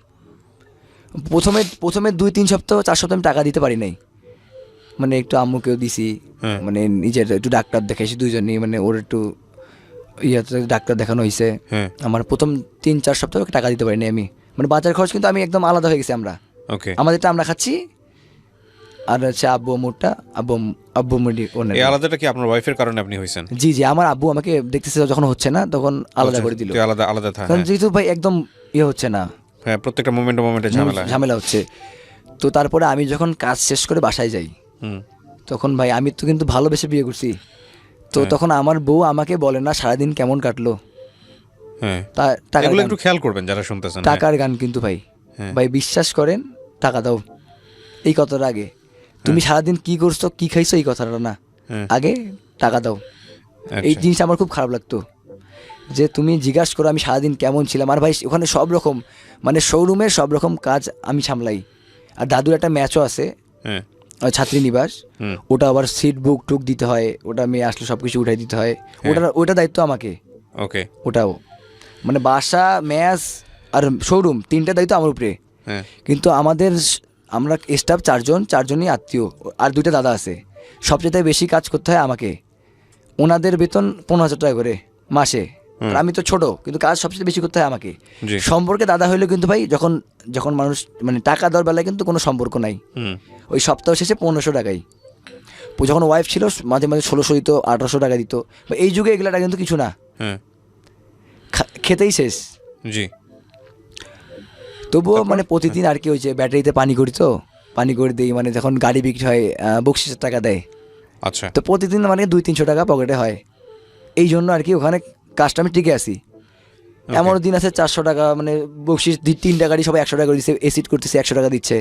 প্রথমে 2-3 সপ্তাহ 4 সপ্তাহ আমি টাকা দিতে পারি নাই, মানে একটু আম্মুকেও দিছি, মানে নিজের একটু ডাক্তার দেখাইছি দুইজনই, মানে ওর একটু ডাক্তার দেখানো হয়েছে। আমার প্রথম 3-4 সপ্তাহ টাকা দিতে পারিনি আমি, মানে বাজার খরচ কিন্তু আমি একদম আলাদা হয়ে গেছি। আমাদেরটা আমরা খাচ্ছি, আর হচ্ছে আব্বু আম্মুরটা আব্বু মুড়ি ওনার। এই আলাদাটা কি আপনার ওয়াইফের কারণে আপনি হইছেন? জি আমার আব্বু আমাকে দেখতেছে যখন হচ্ছে না তখন আলাদা করে দিল, আলাদা কারণ যেহেতু ভাই একদম হচ্ছে না, প্রত্যেকটা মোমেন্টে ঝামেলা হচ্ছে। তো তারপরে আমি যখন কাজ শেষ করে বাসায় যাই, তখন ভাই আমি তো কিন্তু ভালোবেসে বিয়ে করছি, তো তখন আমার বউ আমাকে বলে না সারাদিন কেমন কাটলো। একটু খেয়াল করবেন যারা শুনতেছেন, টাকার গান কিন্তু ভাই বিশ্বাস করেন, টাকা দাও এই কথাটা আগে, তুমি সারাদিন কি করছো কি খাইছো এই কথাটা না, আগে টাকা দাও। এই জিনিসটা আমার খুব খারাপ লাগতো, যে তুমি জিজ্ঞাসা করো আমি সারাদিন কেমন ছিলাম। আর ভাই ওখানে সব রকম মানে শোরুমের সব রকম কাজ আমি সামলাই। আর দাদুর একটা ম্যাচও আছে, ছাত্রী নিবাস, ওটা আবার সিট বুক টুক দিতে হয়, ওটা মেয়ে আসলে সব কিছু উঠাই দিতে হয়, ওটা দায়িত্ব আমাকে। ওকে। ওটাও মানে বাসা ম্যাচ আর শোরুম 3টা দায়িত্ব আমার উপরে। কিন্তু আমরা স্টাফ 4জনই আত্মীয়, আর 2টা দাদা আছে, সবচেয়ে বেশি কাজ করতে হয় আমাকে। ওনাদের বেতন 15,000 টাকা করে মাসে, আর আমি তো ছোট, কিন্তু কাজ সবচেয়ে বেশি করতে হয় আমাকে। সম্পর্কে দাদা হইলেও কিন্তু ভাই যখন মানুষ মানে টাকা দেওয়ার বেলায় কিন্তু কোনো সম্পর্ক নাই, ওই সপ্তাহ শেষে 1500 টাকাই। যখন ওয়াইফ ছিল মাঝে মাঝে 1600 দিত, 1800 টাকা দিত। এই যুগে এগুলাটা কিন্তু কিছু না, খেতেই শেষ। তবুও মানে প্রতিদিন আর কি হয়েছে ব্যাটারিতে পানি করে দিই, মানে যখন গাড়ি বিক্রি হয় বকশিসের টাকা দেয়। আচ্ছা। তো প্রতিদিন মানে 200-300 টাকা পকেটে হয়, এই জন্য আর কি ওখানে কাজটা আমি টিকে আসি। এমন দিন আছে 400 টাকা মানে বকশিস, 3টা গাড়ি সবাই 100 টাকা করে দিচ্ছে, এসিড করতেছে 100 টাকা দিচ্ছে,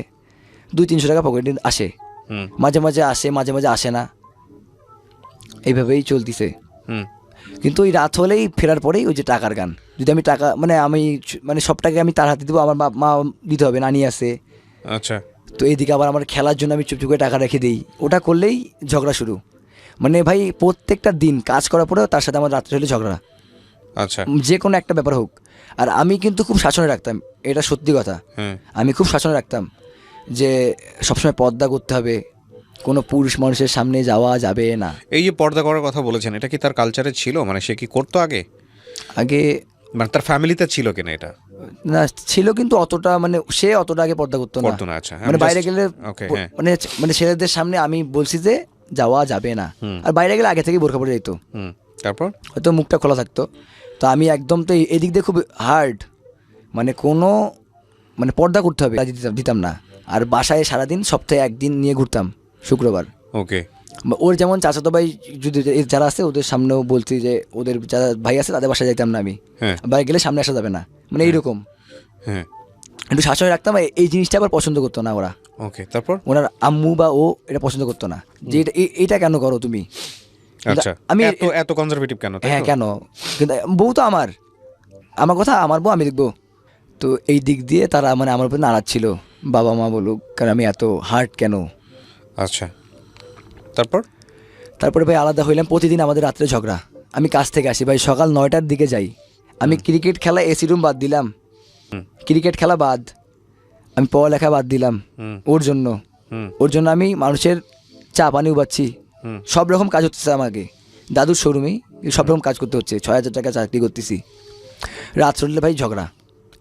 200-300 টাকা পকেটে আসে, মাঝে মাঝে আসে মাঝে মাঝে আসে না, এইভাবেই চলতেছে। কিন্তু ওই রাত হলেই ফেরার পরেই ওই যে টাকার গান, যদি আমি টাকা মানে সব টাকা আমি তার হাতে দেবো, আমার মা দিতে হবে, নানি আছে। আচ্ছা। তো এইদিকে আবার আমার খেলার জন্য আমি চুপচুপ করে টাকা রেখে দিই, ওটা করলেই ঝগড়া শুরু। মানে ভাই প্রত্যেকটা দিন কাজ করার পরেও তার সাথে আমার রাত্রে হলে ঝগড়া। আচ্ছা। যে কোনো একটা ব্যাপার হোক। আর আমি কিন্তু খুব শাসনে রাখতাম, এটা সত্যি কথা, আমি খুব শাসনে রাখতাম যে সবসময় পর্দা করতে হবে, কোনো পুরুষ মানুষের সামনে যাওয়া যাবে না। এই যে পর্দা করার কথা বলেছেন, এটা কি তার কালচারে ছিল? মানে সে কি করতো আগে মানে তার ফ্যামিলিতে ছিল কিনা? এটা না ছিল, কিন্তু অতটা মানে সে অতটা আগে পর্দা করতো না। আচ্ছা। মানে বাইরে গেলে মানে ছেলেদের সামনে আমি বলছি যে যাওয়া যাবে না, আর বাইরে গেলে আগে থেকে বোরখা পরে যেত, তারপর হয়তো মুখটা খোলা থাকতো। তো আমি একদম তো এদিক দিয়ে খুব হার্ড, মানে কোনো মানে পর্দা করতে হবে দিতাম না। আর বাসায় সারাদিন সপ্তাহে 1 দিন নিয়ে ঘুরতাম, শুক্রবার। ওকে। ওর যেমন চাচাতো ভাই যদি যারা আছে ওদের সামনেও বলছি যে ওদের যারা ভাই আছে তাদের বাসায় যাইতাম না আমি, বাইরে গেলে সামনে আসা যাবে না, মানে এইরকম একটু শাসনে রাখতাম। এই জিনিসটা আবার পছন্দ করতো না ওরা। ওকে। তারপর ওনার আম্মু বা ও এটা পছন্দ করতো না, যে এটা কেন করো তুমি। আচ্ছা, আমি এত কনজারভেটিভ কেন? হ্যাঁ কেন, কিন্তু বউ তো আমার কথা আমার বউ আমি দেখবো। তো এই দিক দিয়ে তারা মানে আমার উপর নারাজ ছিল, বাবা মা বলুক, কারণ আমি এত হার্ড কেন। আচ্ছা। তারপর তারপরে ভাই আলাদা হইলাম। প্রতিদিন আমাদের রাত্রে ঝগড়া। আমি কাজ থেকে আসি ভাই সকাল 9টার দিকে যাই। আমি ক্রিকেট খেলা এসি রুম বাদ দিলাম, ক্রিকেট খেলা বাদ, আমি পড়ালেখা বাদ দিলাম ওর জন্য। ওর জন্য আমি মানুষের চা পানি উবাচ্ছি, সব রকম কাজ হচ্ছে আমাকে। দাদুর শোরুমেই সব রকম কাজ করতে হচ্ছে, 6,000 টাকা চাকরি করতেছি। রাত চললে ভাই ঝগড়া,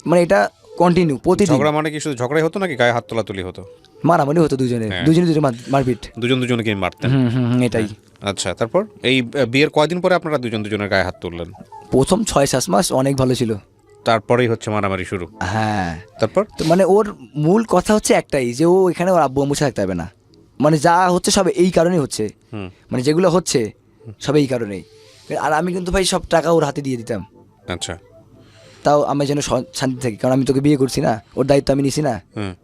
মানে এটা কন্টিনিউ প্রতিদিন। ঝগড়া মানে কি শুধু ঝগড়াই হতো নাকি গায়ে হাত তোলাতুলি হতো? মারামারি হতো দুজনে, দুজনে মারপিট, দুজনকে মারতেন? এটাই। আচ্ছা, তারপর এই বিয়ের কয়দিন পরে আপনারা দুজনের গায়ে হাত তুললেন? প্রথম 6-7 মাস অনেক ভালো ছিল, তারপরেই হচ্ছে মারামারি শুরু। হ্যাঁ। তারপর তো মানে ওর মূল কথা হচ্ছে একটাই, যে ও এখানে ওর আব্বু আম্মুর সাথে থাকতে হবে না। মানে যা হচ্ছে সব এই কারণেই হচ্ছে, মানে যেগুলো হচ্ছে সব এই কারণেই। আর আমি কিন্তু ভাই সব টাকা ওর হাতে দিয়ে দিতাম। আচ্ছা, তাও আমি যেন শান্তি থাকি, কারণ আমি তোকে বিয়ে করছি না, ওর দায়িত্ব আমি নিছি না,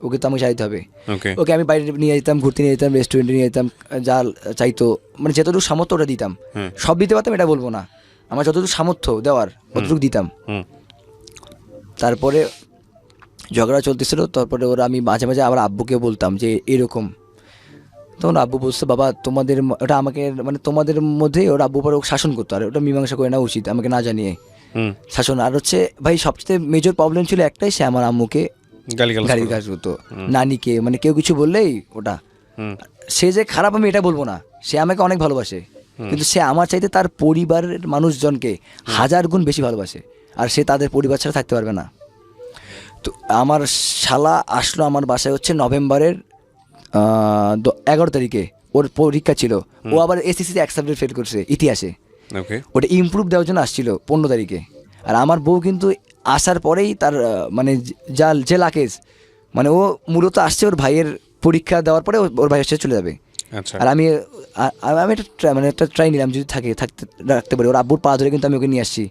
ওকে তো আমাকে চাইতে হবে। ওকে। ওকে আমি বাইরে নিয়ে যেতাম, ঘুরতে নিয়ে যেতাম, রেস্টুরেন্টে নিয়ে যেতাম, যা চাইতো মানে যতটুকু সামর্থ্য ওটা দিতাম। সব দিতে পারতাম এটা বলবো না, আমার যতটুকু সামর্থ্য দেওয়ার ততটুকু দিতাম। তারপরে ঝগড়া চলতেছিল, তারপরে ওরা আমি মাঝে মাঝে আবার আব্বুকে বলতাম যে এরকম। তখন আব্বু বলছে বাবা তোমাদের ওটা আমাকে মানে তোমাদের মধ্যে ওর আব্বু পরে শাসন করতো, আর ওটা মীমাংসা করে নেওয়া উচিত আমাকে না জানিয়ে শাসন। আর হচ্ছে ভাই সবচেয়ে মেজর প্রবলেম ছিল একটাই, সে আমার আম্মুকে গালি করতো, নানিকে, মানে কেউ কিছু বললেই ওটা। সে যে খারাপ আমি এটা বলবো না, সে আমাকে অনেক ভালোবাসে, কিন্তু সে আমার চাইতে তার পরিবারের মানুষজনকে 1000 গুণ বেশি ভালোবাসে, আর সে তাদের পরিবার ছাড়া থাকতে পারবে না। তো আমার শালা আসলো আমার বাসায় হচ্ছে নভেম্বরের 11 তারিখে, ওর পরীক্ষা ছিল। ও আবার এসএসসিতে 1 সাবজেক্ট ফেল করছে ইতিহাসে, ওটা ইমপ্রুভ দেওয়ার জন্য আসছিল 15 তারিখে। আর আমার বউ কিন্তু আসার পরেই তার মানে যে লাকেজ, মানে ও মূলত আসছে ওর ভাইয়ের পরীক্ষা দেওয়ার পরে ওর ভাইয়ের সাথে চলে যাবে। আর আমি একটা মানে একটা ট্রাই নিলাম, যদি থাকতে রাখতে পারি। ওর আব্বুর পা ধরে কিন্তু আমি ওকে নিয়ে আসছি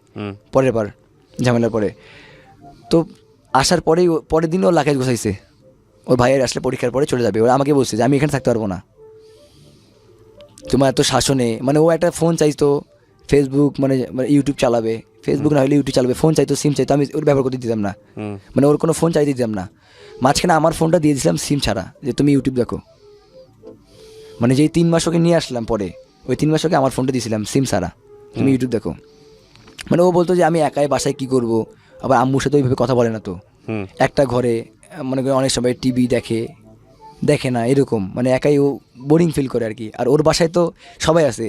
পরের বার ঝামেলার পরে। তো আসার পরের দিন ওর লাকেজ গোছাইছে, ওর ভাইয়ের আসলে পরীক্ষার পরে চলে যাবে। ওরা আমাকে বলছে যে আমি এখানে থাকতে পারবো না তোমার এত শাসনে। মানে ও একটা ফোন চাইতো, ফেসবুক মানে ইউটিউব চালাবে, ফেসবুক না হলে ইউটিউব চালাবে, ফোন চাইতো, সিম চাইতো, আমি ওর ব্যবহার করতে দিতাম না, মানে ওর কোনো ফোন চাইতে দিতাম না। মাঝখানে আমার ফোনটা দিয়ে দিয়েছিলাম সিম ছাড়া, যে তুমি ইউটিউব দেখো। মানে যেই 3 মাস ওকে নিয়ে আসলাম পরে, ওই 3 মাস ওকে আমার ফোনটা দিয়েছিলাম সিম ছাড়া, তুমি ইউটিউব দেখো। মানে ও বলতো যে আমি একাই বাসায় কী করবো, আবার আম্মুর সাথে ওইভাবে কথা বলে না তো, একটা ঘরে মনে করি অনেক সময় টিভি দেখে না এরকম, মানে একাই ও বোরিং ফিল করে আর কি। আর ওর বাসায় তো সবাই আছে,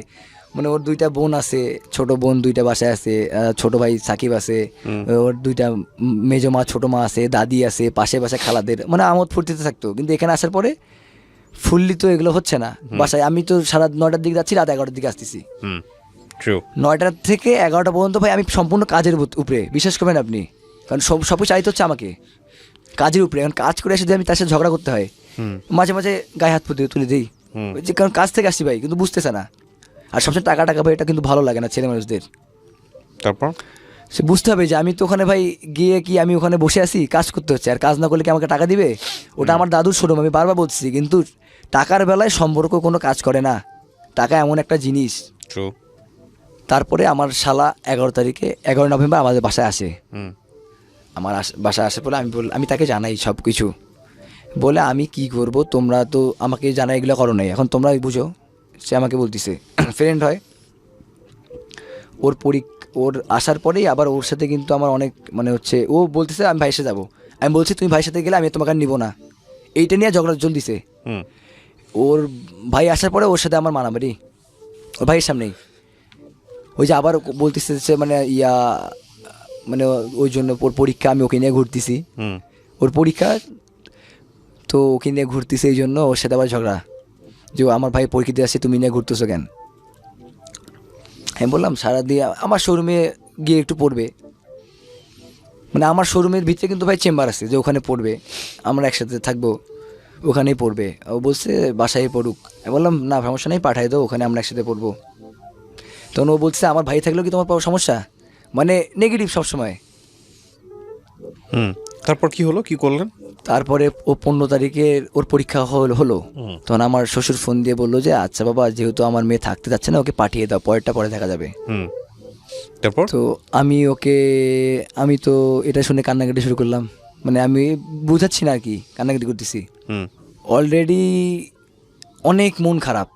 মানে ওর 2টা বোন আছে, ছোট বোন 2টা বাসায় আছে, ছোট ভাই সাকিব আছে, ওর 2টা মেজো মা ছোটো মা আছে, দাদি আছে, পাশে বাসায় খালাদের, মানে আমোদ ফুর্তিতে থাকতো। কিন্তু এখানে আসার পরে ফুললি তো এগুলো হচ্ছে না বাসায়। আমি তো সারা 9টার দিকে যাচ্ছি, রাত 11টার দিকে আসতেছি। 9টা থেকে 11টা পর্যন্ত ভাই আমি সম্পূর্ণ কাজের উপরে, বিশ্বাস করবেন আপনি, কারণ সব কিছু চাইতে হচ্ছে আমাকে কাজের উপরে। এখন কাজ করে এসে যদি আমি তার সাথে ঝগড়া করতে হয়, মাঝে মাঝে গায়ে হাত তুলে দিই, যে কারণ কাজ থেকে আসছি ভাই, কিন্তু বুঝতেছে না। আর সবসময় টাকা ভাই, এটা কিন্তু ভালো লাগে না ছেলে মানুষদের। তারপর সে বুঝতে হবে যে আমি তো ওখানে ভাই গিয়ে কি আমি ওখানে বসে আছি, কাজ করতে হচ্ছে, আর কাজ না করলে কি আমাকে টাকা দিবে? ওটা আমার দাদুর শোরুম, আমি বারবার বলছি, কিন্তু টাকার বেলায় সম্পর্ক কোনো কাজ করে না, টাকা এমন একটা জিনিস। তারপরে আমার শালা 11 নভেম্বর আমাদের বাসায় আসে। আমার বাসায় আসে বলে আমি তাকে জানাই সব কিছু, বলে আমি কি করব, তোমরা তো আমাকে জানাই এগুলো করো নাই, এখন তোমরা বুঝো। সে আমাকে বলতেছে ফ্রেন্ড হয় ওর আসার পরেই আবার ওর সাথে কিন্তু আমার অনেক মানে হচ্ছে, ও বলতেছে আমি ভাইয়ের সাথে যাবো, আমি বলছি তুমি ভাইয়ের সাথে গেলে আমি তোমাকে আর নিবো না, এইটা নিয়ে ঝগড়া চলতেছে। ওর ভাই আসার পরে ওর সাথে আমার মারামারি ওর ভাইয়ের সামনেই। ওই যে আবার বলতেছে মানে মানে ওই জন্য ওর পরীক্ষা, আমি ওকে নিয়ে ঘুরতেছি, ওর পরীক্ষা তো ওকে নিয়ে ঘুরতেছি, এই জন্য ওর সাথে আবার ঝগড়া, যে আমার ভাই পরীক্ষা দিয়ে আসছে, তুমি নিয়ে ঘুরতেছো কেন? আমি বললাম সারা দিয়ে আমার শোরুমে গিয়ে একটু পড়বে, মানে আমার শোরুমের ভিতরে কিন্তু ভাই চেম্বার আছে, যে ওখানে পড়বে, আমরা একসাথে থাকবো, ওখানেই পড়বে। ও বলছে বাসায় পড়ুক। আমি বললাম না সমস্যা নেই, পাঠাই দাও, ওখানে আমরা একসাথে পড়বো। তখন ও বলছে আমার ভাই থাকলেও কি তোমার সমস্যা, মানে নেগেটিভ সবসময়। তারপর কি হলো, কি করলেন? তারপরে ও 15 তারিখে ওর পরীক্ষা হলো। তখন আমার শ্বশুর ফোন দিয়ে বললো যে আচ্ছা বাবা, যেহেতু আমার মেয়ে থাকতে যাচ্ছে না, ওকে পাঠিয়ে দাও, পরেরটা পরে দেখা যাবে। তারপর তো আমি তো এটা শুনে কান্নাকাটি শুরু করলাম, মানে আমি বুঝাচ্ছি না আর কি, কান্নাকাটি করতেছি। অলরেডি অনেক মন খারাপ,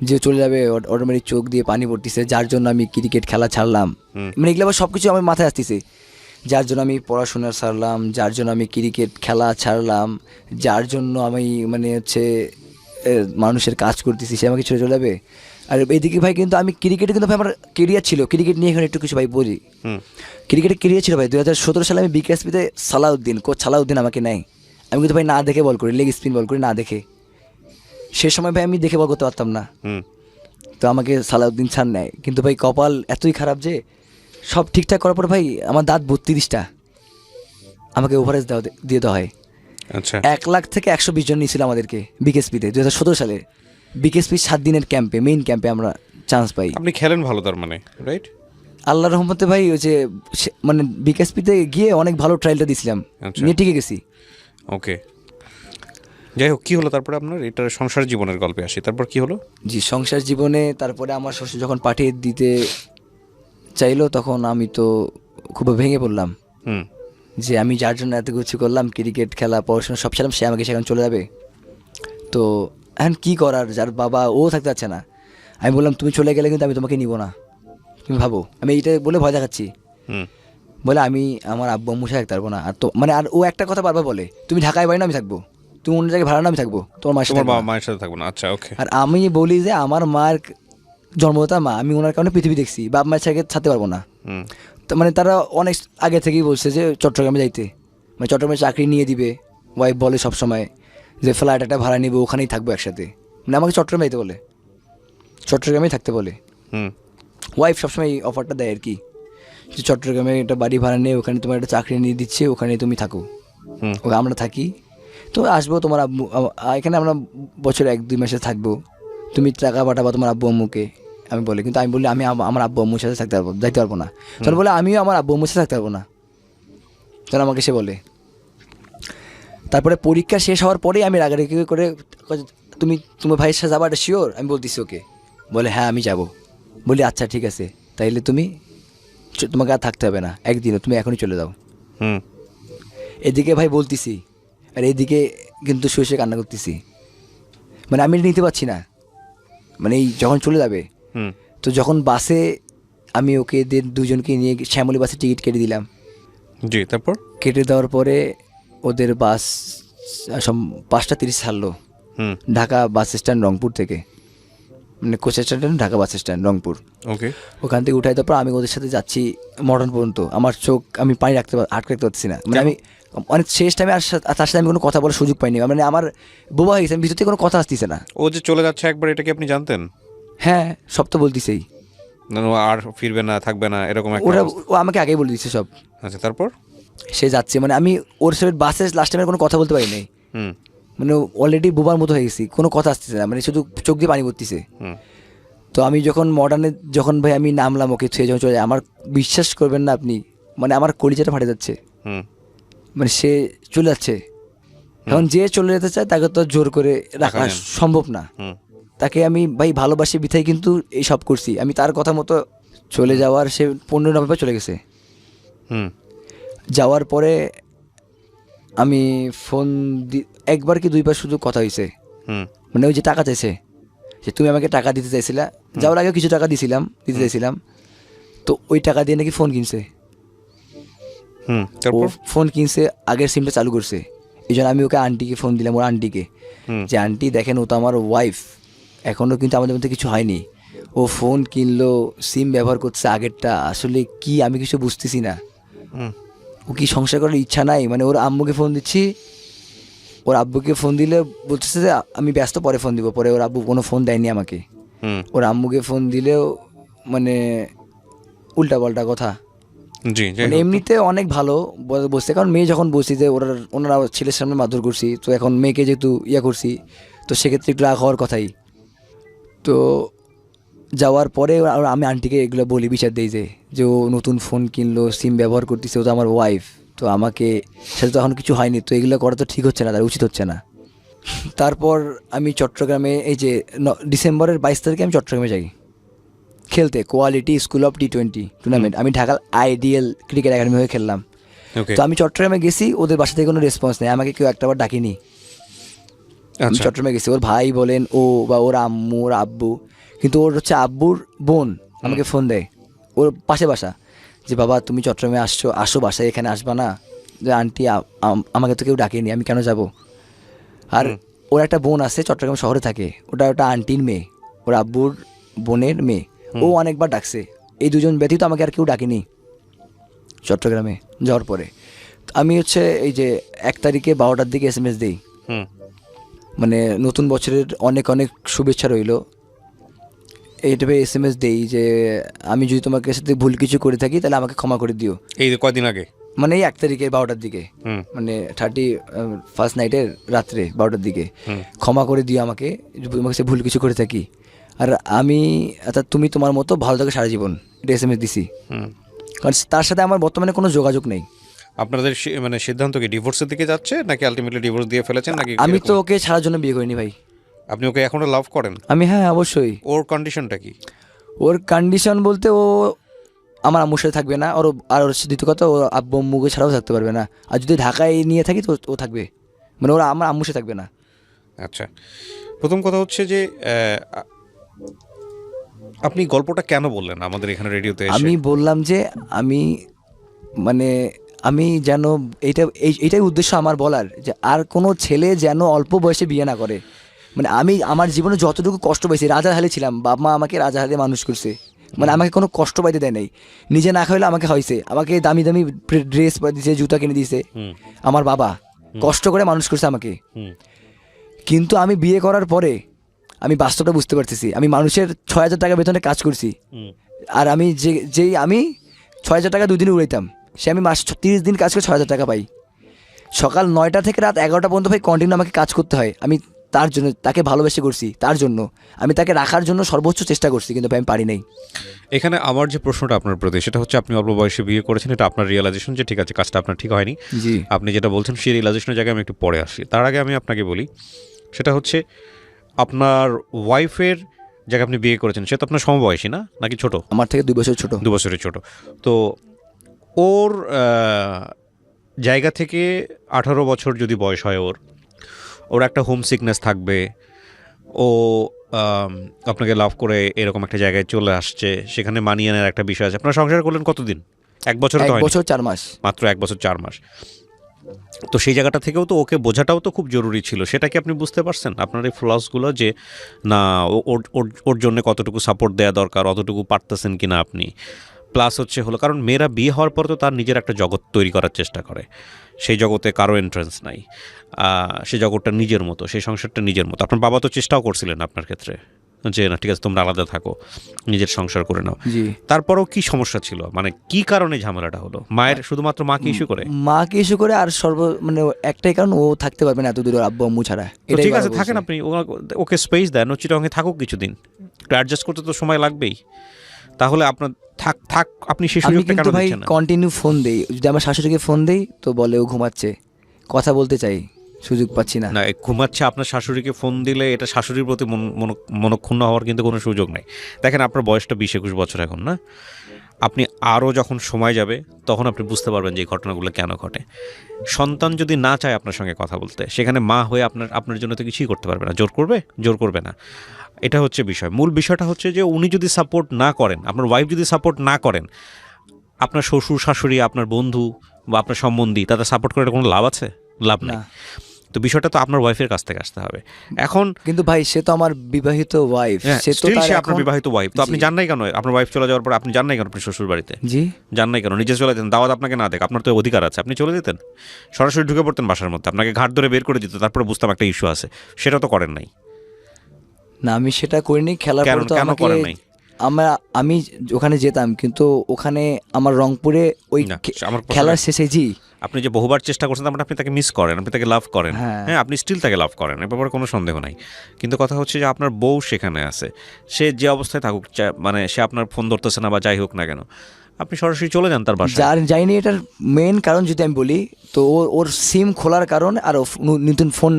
যে চলে যাবে অটোমেটিক চোখ দিয়ে পানি পড়তেছে, যার জন্য আমি ক্রিকেট খেলা ছাড়লাম। মানে এগুলো আবার সব কিছু আমার মাথায় আসতেছে, যার জন্য আমি পড়াশোনা ছাড়লাম, যার জন্য আমি ক্রিকেট খেলা ছাড়লাম, যার জন্য আমি মানে হচ্ছে মানুষের কাজ করতেছি, সে আমাকে ছেড়ে চলে যাবে। আর এইদিকে ভাই কিন্তু আমি ক্রিকেটে কিন্তু ভাই আমার কেরিয়ার ছিল, ক্রিকেট নিয়ে এখানে একটু কিছু ভাই বলি। ক্রিকেটের কেরিয়ার ছিল ভাই 2017 সালে আমি বিকেএসপিতে কোচ সালাউদ্দিন আমাকে নেয়। আমি কিন্তু ভাই না দেখে বল করি, লেগ স্পিন বল করি না দেখে। সে সময় ভাই আমি দেখে বল করতে পারতাম না, তো আমাকে সালাউদ্দিন স্যার নেয়। কিন্তু ভাই কপাল এতই খারাপ যে সব ঠিকঠাক করার পর ভাই আমার দাঁত 32টা, আমাকে ওভারেজ দিয়ে দেওয়া হয়। আচ্ছা 1 লাখ থেকে 120 জন নিয়েছিল আমাদেরকে বিকেএসপিতে 2017 সালে। বিকেএসপি 7 দিনের ক্যাম্পে, মেইন ক্যাম্পে আমরা চান্স পাই। আপনি খেলেন ভালো তার মানে, রাইট? আল্লাহর রহমতে ভাই ওই যে মানে বিকেএসপিতে গিয়ে অনেক ভালো ট্রায়ালটা দিয়েছিলাম, আচ্ছা। নিয়ে টিকে গেছি। ওকে, যাই হোক, কী হলো তারপরে আপনার? এটার সংসার জীবনের গল্পে আসি, তারপর কি হলো? জি, সংসার জীবনে তারপরে আমার শ্বশুর যখন পাঠিয়ে দিতে চাইলো তখন আমি তো খুব ভেঙে পড়লাম যে আমি যার জন্য এত কিছু করলাম, ক্রিকেট খেলা পড়াশোনা সব ছিলাম, সে আমাকে সেখানে চলে যাবে। তো এখন কী করার, যার বাবা ও থাকতে পারছে না। আমি বললাম তুমি চলে গেলে কিন্তু আমি তোমাকে নিব না, তুমি ভাবো। আমি এইটা বলে ভয় দেখাচ্ছি, বলে আমি আমার আব্বু আম্মুর সাথে থাকতে পারবো না। আর তো মানে আর ও একটা কথা বারবার বলে, তুমি ঢাকায় বাড়ি না আমি থাকবো, তুমি অন্য জায়গায় ভাড়া না আমি থাকবো, তোমার মায়ের সাথে তোমার থাকবো বাবা না। মায়ের সাথে থাকবো না? আচ্ছা, ওকে। আর আমি বলি যে আমার মায়ের জন্মদাতা মা, আমি ওনার কারণে পৃথিবী দেখছি, বাপ মায়ের সাথে থাকতে পারবো না। তো মানে তারা অনেক আগে থেকেই বলছে যে চট্টগ্রামে যাইতে, মানে চট্টগ্রামে চাকরি নিয়ে দিবে। ওয়াইফ বলে সবসময় যে ফ্ল্যাট একটা ভাড়া নিবো, ওখানেই থাকবো একসাথে। মানে আমাকে চট্টগ্রামে যাইতে বলে, চট্টগ্রামেই থাকতে বলে। ওয়াইফ সবসময় এই অফারটা দেয় আর কি, যে চট্টগ্রামে একটা বাড়ি ভাড়া নিয়ে ওখানে তোমার একটা চাকরি নিয়ে দিচ্ছে, ওখানে তুমি থাকো, ওকে আমরা থাকি, তো আসবো তোমার আব্বু এখানে আমরা বছরে 1-2 মাসে থাকবো, তুমি টাকা পাঠাবো তোমার আব্বু আম্মুকে। আমি বলি, কিন্তু আমি বলি আমি আমার আব্বু আম্মুর সাথে থাকতে পারবো, যাইতে পারবো না। তখন বলে আমিও আমার আব্বু আম্মুর সাথে থাকতে পারবো না, তখন আমাকে সে বলে। তারপরে পরীক্ষা শেষ হওয়ার পরেই আমি রাগারাগি করে, তুমি তোমার ভাইয়ের সাথে যাবো, এটা শিওর? আমি বলতেছি ওকে, বলে হ্যাঁ আমি যাব। বলি আচ্ছা ঠিক আছে, তাইলে তুমি তোমাকে আর থাকতে হবে না একদিনও, তুমি এখনই চলে যাও। এদিকে ভাই বলতেছি, আর এদিকে কিন্তু শুয়ে কান্না করতেছি, মানে আমি নিতে পারছি না। মানে এই যখন চলে যাবে, তো যখন বাসে আমি ওকে দুজনকে নিয়ে শ্যামলী বাসে টিকিট কেটে দিলাম। জি, তারপর? কেটে দেওয়ার পরে ওদের বাস 5টা 30 ছাড়লো ঢাকা বাস স্ট্যান্ড রংপুর থেকে, মানে coach stand Dhaka bus stand Rangpur. Okay, ওখান থেকে উঠাই দেওয়ার পর আমি ওদের সাথে যাচ্ছি মডার্ন পর্যন্ত। আমার চোখ আমি পানি আটকে রাখতে পারছি না, মানে আমি অনেক শেষ টাইমে আর তার সাথে আমি কোনো কথা বলার সুযোগ পাইনি, মানে আমার বোবা হয়ে গেছে, আমি ভিতর থেকে কোনো কথা আসতেছে না। ও যে চলে যাচ্ছে একবার, এটা কি আপনি জানতেন? হ্যাঁ, সব তো বলতেছেই, ও আর ফিরবে না, থাকবে না, এরকম একটা ওরা অবস্থা? ও আমাকে আগেই বলে দিচ্ছে সব। আচ্ছা, তারপর? সে যাচ্ছে, মানে আমি ওর সাথে বাসে লাস্ট টাইমে কোনো কথা বলতে পারিনি, মানে অলরেডি বোবার মতো হয়ে গেছি, কোনো কথা আসতেছে না, মানে শুধু চোখ দিয়ে পানি পড়তেছে। তো আমি যখন মডার্নে যখন ভাই আমি নামলাম, ওকে ছুঁয়ে যখন চলে যায়, আমার বিশ্বাস করবেন না আপনি, মানে আমার কলিজাটা ফাটে যাচ্ছে। মানে সে চলে যাচ্ছে, এখন যে চলে যেতে চায় তাকে তো জোর করে রাখা সম্ভব না। তাকে আমি ভাই ভালোবাসি বিথাই কিন্তু এই সব করছি, আমি তার কথা মতো চলে যাওয়ার, সে 15 নভেম্বর চলে গেছে। যাওয়ার পরে আমি ফোন একবার কি 2বার শুধু কথা হয়েছে, মানে ওই যে টাকা চাইছে, যে তুমি আমাকে টাকা দিতে চাইছিলা, যাওয়ার আগে কিছু টাকা দিতে চাইছিলাম, তো ওই টাকা দিয়ে নাকি ফোন কিনছে। ও ফোন কিনছে, আগের সিমটা চালু করছে, এই জন্য আমি ওকে আন্টিকে ফোন দিলাম, ওর আন্টিকে, যে আন্টি দেখেন ও তো আমার ওয়াইফ, এখনও কিন্তু আমাদের মধ্যে কিছু হয়নি, ও ফোন কিনলো, সিম ব্যবহার করছে আগেরটা, আসলে কি আমি কিছু বুঝতেছি না, ও কি সংসার করার ইচ্ছা নাই? মানে ওর আম্মুকে ফোন দিচ্ছি, ওর আব্বুকে ফোন দিলে বলতেছে যে আমি ব্যস্ত, পরে ফোন দিব, পরে ওর আব্বু কোনো ফোন দেয়নি আমাকে। ওর আম্মুকে ফোন দিলেও মানে উল্টাপাল্টা কথা। মানে এমনিতে অনেক ভালো বসছে, কারণ মেয়ে যখন বসছি যে ওনারা ছেলের সামনে মারধর করছি, তো এখন মেয়েকে যেহেতু করছি, তো সেক্ষেত্রে একটু রাগ হওয়ার কথাই। তো যাওয়ার পরে আমি আন্টিকে এগুলো বলি, বিচার দিই যে ও নতুন ফোন কিনলো, সিম ব্যবহার করতেছে, ও তো আমার ওয়াইফ, তো আমাকে সাথে তো এখন কিছু হয়নি, তো এগুলো করা তো ঠিক হচ্ছে না, তার উচিত হচ্ছে না। তারপর আমি চট্টগ্রামে এই যে ডিসেম্বরের 22 তারিখে আমি চট্টগ্রামে যাই খেলতে, quality school of T20 tournament. আমি ঢাকার আইডিয়াল ক্রিকেট একাডেমি হয়ে খেললাম। তো আমি চট্টগ্রামে গেছি, ওদের বাসা থেকে কোনো রেসপন্স নেই, আমাকে কেউ একটাবার ডাকিনি। আমি আচ্ছা। চট্টগ্রামে গেছি, ওর ভাই বলেন ও বা ওর আম্মু ওর আব্বু, কিন্তু ওর হচ্ছে আব্বুর বোন আমাকে ফোন দেয়, ওর পাশে বাসা, যে বাবা তুমি চট্টগ্রামে আসো বাসায়, এখানে আসবা না? যে আন্টি আমাকে তো কেউ ডাকেনি, আমি কেন যাব? আর ওর একটা বোন আছে চট্টগ্রাম শহরে থাকে, ওটা আন্টির মেয়ে, ওর আব্বুর বোনের মেয়ে, ও অনেকবার ডাকছে। এই দুজন ব্যতীত আমাকে আর কেউ ডাকেনি চট্টগ্রামে যাওয়ার পরে। তো আমি হচ্ছে এই যে 1 তারিখে 12টার দিকে SMS দিই, হুম মানে নতুন বছরের অনেক অনেক শুভেচ্ছা রইল, এইটাবে SMS দেই যে আমি যদি তোমাকে সাথে ভুল কিছু করে থাকি তাহলে আমাকে ক্ষমা করে দিও। এই যে কয়দিন আগে? মানে এই 1 তারিখে 12টার দিকে, হুম মানে 31st নাইটের রাত্রে 12টার দিকে, ক্ষমা করে দিও আমাকে যদি তোমার কাছে ভুল কিছু করে থাকি। আর আমি অর্থাৎ তুমি তোমার মতো ভালো থাকো সারা জীবন, এটা SMS দিছি। হুম। কারণ তার সাথে আমার বর্তমানে কোনো যোগাযোগ নেই। আপনাদের মানে সিদ্ধান্ত কি ডিভোর্সের দিকে যাচ্ছে, নাকি আলটিমেটলি ডিভোর্স দিয়ে ফেলেছেন, নাকি আমি তো এরকম? ওকে ছাড়ার জন্য বিয়ে করিনি ভাই। আপনি ওকে এখনো লাভ করেন? আমি, হ্যাঁ অবশ্যই। ওর কন্ডিশনটা কি? ওর কন্ডিশন বলতে ও আমার আম্মুর সাথে থাকবে না, আর ওর দ্বিতীয় কথা, ওর আব্বু আম্মুকে ছাড়াও থাকতে পারবে না। আর যদি ঢাকায় নিয়ে থাকি তো ও থাকবে, মানে ওরা আমার আম্মুর সাথে থাকবে না। আচ্ছা, প্রথম কথা হচ্ছে যে আপনি গল্পটা কেন বললেন আমাদের এখানে রেডিওতে এসে? আমি বললাম যে আমি মানে আমি যেন এইটাই উদ্দেশ্য আমার বলার, যে আর কোনো ছেলে যেন অল্প বয়সে বিয়ে না করে। মানে আমি আমার জীবনে যতটুকু কষ্ট পাইছি, রাজারহালে ছিলাম, বাবা মা আমাকে রাজারহালে মানুষ করছে, মানে আমাকে কোনো কষ্ট পাইতে দেয় নাই। নিজে না খাইলে আমাকে হয়েছে, আমাকে দামি দামি ড্রেস দিয়েছে, জুতা কিনে দিয়েছে আমার বাবা, কষ্ট করে মানুষ করছে আমাকে। কিন্তু আমি বিয়ে করার পরে আমি বাস্তবটা বুঝতে পারতেছি, আমি মানুষের 6,000 টাকা বেতনে কাজ করছি, আর আমি যেই আমি 6,000 টাকা 2 দিনে উড়াইতাম, সে আমি মাস 30 দিন কাজ করে 6,000 টাকা পাই। সকাল 9টা থেকে রাত 11টা পর্যন্ত ভাই কন্টিনিউ আমাকে কাজ করতে হয়। আমি তার জন্য তাকে ভালোবেসে করছি, তার জন্য আমি তাকে রাখার জন্য সর্বোচ্চ চেষ্টা করছি, কিন্তু ভাই আমি পারি নাই। এখানে আমার যে প্রশ্নটা আপনার প্রতি, সেটা হচ্ছে আপনি অল্প বয়সে বিয়ে করেছেন, এটা আপনার রিয়েলাইজেশন যে ঠিক আছে কাজটা আপনার ঠিক হয়নি। জি, আপনি যেটা বলছেন সেই রিয়েলাইজেশনের জায়গায় আমি একটু পরে আসি। তার আগে আমি আপনাকে বলি, সেটা হচ্ছে আপনার ওয়াইফের যাকে আপনি বিয়ে করেছেন সে তো আপনার সমবয়সী না, নাকি ছোট? আমার থেকে 2 বছর ছোট। 2 বছরের ছোট। তো ওর জায়গা থেকে 18 বছর যদি বয়স হয় ওর একটা হোম সিকনেস থাকবে। ও আপনাকে লাভ করে এরকম একটা জায়গায় চলে আসছে, সেখানে মানিয়ে নেওয়ার একটা বিষয় আছে। আপনারা সংসার করলেন কতদিন? 1 বছর? 1 তো হয়নি, বছর 4 মাস। মাত্র 1 বছর 4 মাস। তো সেই জায়গাটা থেকেও তো ওকে বোঝাটাও তো খুব জরুরি ছিল। সেটা কি আপনি বুঝতে পারছেন আপনার এই ফ্লসগুলো, যে না ওর জন্য কতটুকু সাপোর্ট দেওয়া দরকার, অতটুকু পারতেছেন কি না আপনি? প্লাস হচ্ছে হলো, কারণ মেয়েরা বিয়ে হওয়ার পর তো তার নিজের একটা জগৎ তৈরি করার চেষ্টা করে, সেই জগতে কারো এন্ট্রান্স নাই। সেই জগৎটা নিজের মতো, সেই সংসারটা নিজের মতো। আপনার বাবা তো চেষ্টাও করছিলেন আপনার ক্ষেত্রে যে না ঠিক আছে তোমরা আলাদা থাকো, নিজের সংসার করে নাও। জি, তারপরেও কি সমস্যা ছিল, মানে কি কারণে ঝামেলাটা হলো? মায়ের শুধুমাত্র মাকে ইস্যু করে? মাকে ইস্যু করে, আর মানে একটাই কারণ, ও থাকতে পারবে না এত দূরে ওর আব্বু আম্মু ছাড়া। তো ঠিক আছে থাকেন আপনি, ওকে স্পেস দেন, ও চিটাগাংয়ে থাকুক কিছুদিন, একটু অ্যাডজাস্ট করতে তো সময় লাগবেই। তাহলে আপনার থাক আপনি সেই আমি সুযোগটা কেন কিন্তু ভাই দিচ্ছেন না? কন্টিনিউ ফোন দেই, যদি আমার শাশুড়িকে ফোন দেই তো বলে ও ঘুমাচ্ছে, কথা বলতে চাই, সুযোগ পাচ্ছি না। না, ঘুমাচ্ছে আপনার শাশুড়িকে ফোন দিলে এটা শাশুড়ির প্রতি মনক্ষুণ্ণ হওয়ার কিন্তু কোনো সুযোগ নেই। দেখেন আপনার বয়সটা 20-21 বছর এখন, না? আপনি আরও যখন সময় যাবে তখন আপনি বুঝতে পারবেন যে এই ঘটনাগুলো কেন ঘটে। সন্তান যদি না চায় আপনার সঙ্গে কথা বলতে, সেখানে মা হয়ে আপনার জন্য তো কিছুই করতে পারবে না। জোর করবে না, এটা হচ্ছে বিষয়। মূল বিষয়টা হচ্ছে যে উনি যদি সাপোর্ট না করেন, আপনার ওয়াইফ যদি সাপোর্ট না করেন, আপনার শ্বশুর শাশুড়ি, আপনার বন্ধু বা আপনার সম্বন্ধী তাদের সাপোর্ট করে কোনো লাভ আছে? লাভ নেই। না। তো বিষয়টা তো আপনার ওয়াইফের কাছ থেকে আসতে হবে। এখন কিন্তু ভাই সে তো আমার বিবাহিত ওয়াইফ, সে তো স্টিল তার সে আপনার এখন। বিবাহিত ওয়াইফ। তো আপনি জি। জান নাই কেন আপনার ওয়াইফ চলে যাওয়ার পর আপনি জান নাই কেন আপনি শ্বশুর বাড়িতে? জি, জান নাই কেন? নিজে চলে যেতেন, দাওয়াত আপনাকে না দেখ, আপনার তো অধিকার আছে, আপনি চলে যেতেন, সরাসরি ঢুকে পড়তেন বাসার মধ্যে, আপনাকে ঘাট ধরে বের করে দিত, তারপরে বুঝতাম একটা ইস্যু আছে। সেটা তো করেন নাই। না আমি সেটা করিনি। খেলার পর তো কেন আমাকে করেন নাই? আমি ওখানে যেতাম, কিন্তু ওখানে আমার রংপুরে ওই না, আমার প্রশ্ন- খেলার শেষে, জি, আপনি যে বহুবার চেষ্টা করছেন তার মানে আপনি তাকে মিস করেন, আপনি তাকে লাভ করেন। হ্যাঁ। হ্যাঁ, আপনি স্টিল তাকে লাভ করেন, এ ব্যাপারে কোনো সন্দেহ নাই। কিন্তু কথা হচ্ছে যে আপনার বউ সেখানে আছে, সে যে অবস্থায় থাকুক, মানে সে আপনার ফোন ধরতেছে না বা যাই হোক না কেন, আপনি সরাসরি চলে যান তার বাসায়। যাইনি এটার মেন কারণ যদি আমি বলি তো ওর সিম খোলার কারণ, আর নতুন ফোন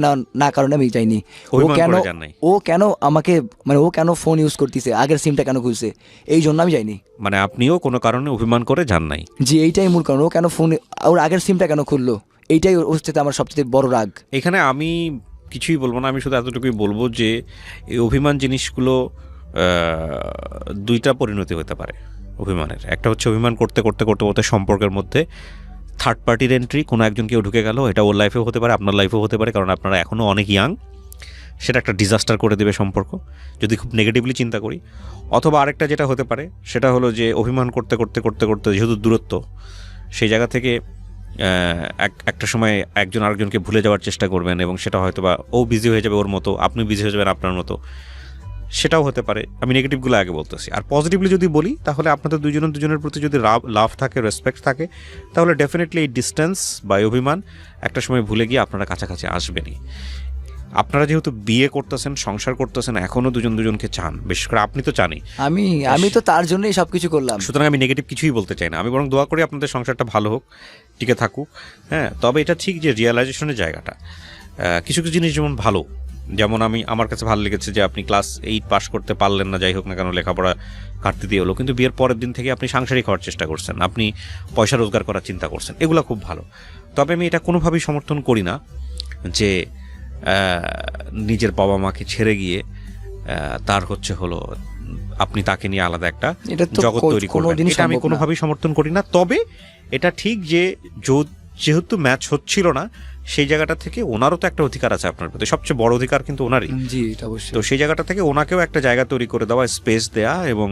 না কারণে আমি যাইনি। অভিমান করে যান নাই? ও কেন আমাকে, মানে ও কেন ফোন ইউজ করতেছে, আগের সিমটা কেন খুলছে, এই জন্য আমি যাইনি। মানে আপনিও কোনো কারণে অভিমান করে যান নাই? জি, এইটাই মূল কারণ। ও কেন ফোন, ওর আগের সিমটা কেন খুললো, এইটাই ওর সাথে আমার সবচেয়ে বড় রাগ। এখানে আমি কিছুই বলবো না, আমি শুধু এতটুকুই বলবো যে এই অভিমান জিনিসগুলো দুইটা পরিণতি হতে পারে অভিমানের। একটা হচ্ছে অভিমান করতে করতে করতে করতে সম্পর্কের মধ্যে থার্ড পার্টির এন্ট্রি, কোনো একজন কেউ ঢুকে গেল, এটা ওর লাইফেও হতে পারে, আপনার লাইফেও হতে পারে, কারণ আপনারা এখনও অনেক ইয়াং। সেটা একটা ডিজাস্টার করে দেবে সম্পর্ক, যদি খুব নেগেটিভলি চিন্তা করি। অথবা আরেকটা যেটা হতে পারে সেটা হলো যে অভিমান করতে করতে করতে করতে যেহেতু দূরত্ব, সেই জায়গা থেকে একটা সময় একজন আরেকজনকে ভুলে যাওয়ার চেষ্টা করবেন, এবং সেটা হয়তো বা ও বিজি হয়ে যাবে ওর মতো, আপনি বিজি হয়ে যাবেন আপনার মতো, সেটাও হতে পারে। আমি নেগেটিভগুলো আগে বলতেছি। আর পজিটিভলি যদি বলি, তাহলে আপনাদের দুজনের প্রতি যদি লাভ থাকে, রেসপেক্ট থাকে, তাহলে ডেফিনেটলি এই ডিস্টেন্স বা অভিমান একটা সময় ভুলে গিয়ে আপনারা কাছাকাছি আসবেনই। আপনারা যেহেতু বিয়ে করতেছেন, সংসার করতেছেন, এখনও দুজনকে চান, বিশেষ করে আপনি তো চানই। আমি তো তার জন্যই সবকিছু করলাম। সুতরাং আমি নেগেটিভ কিছুই বলতে চাই না, আমি বরং দোয়া করি আপনাদের সংসারটা ভালো হোক, টিকে থাকুক। হ্যাঁ, তবে এটা ঠিক যে রিয়েলাইজেশনের জায়গাটা, কিছু কিছু জিনিস যেমন ভালো, যেমন আমার কাছে ভালো লেগেছে যে আপনি ক্লাস 8 পাস করতে পারলেন না, যাই হোক না কেন লেখাপড়া ঘাটতি দিয়ে হলো, কিন্তু বিয়ের পরের দিন থেকে আপনি সাংসারিক হওয়ার চেষ্টা করছেন, আপনি পয়সা রোজগার করার চিন্তা করছেন, এগুলো খুব ভালো। তবে আমি এটা কোনোভাবেই সমর্থন করি না যে নিজের বাবা মাকে ছেড়ে গিয়ে তার হলো আপনি তাকে নিয়ে আলাদা একটা জগৎ তৈরি করবেন, এটা আমি কোনোভাবেই সমর্থন করি না। তবে এটা ঠিক যে যেহেতু ম্যাচ হচ্ছিল না, সেই জায়গাটা থেকে ওনারও তো একটা অধিকার আছে আপনার প্রতি, সবচেয়ে বড় অধিকার কিন্তু ওনারই। জি, এটা অবশ্যই। তো সেই জায়গাটা থেকে ওনাকেও একটা জায়গা তৈরি করে দেওয়া, স্পেস দেয়া, এবং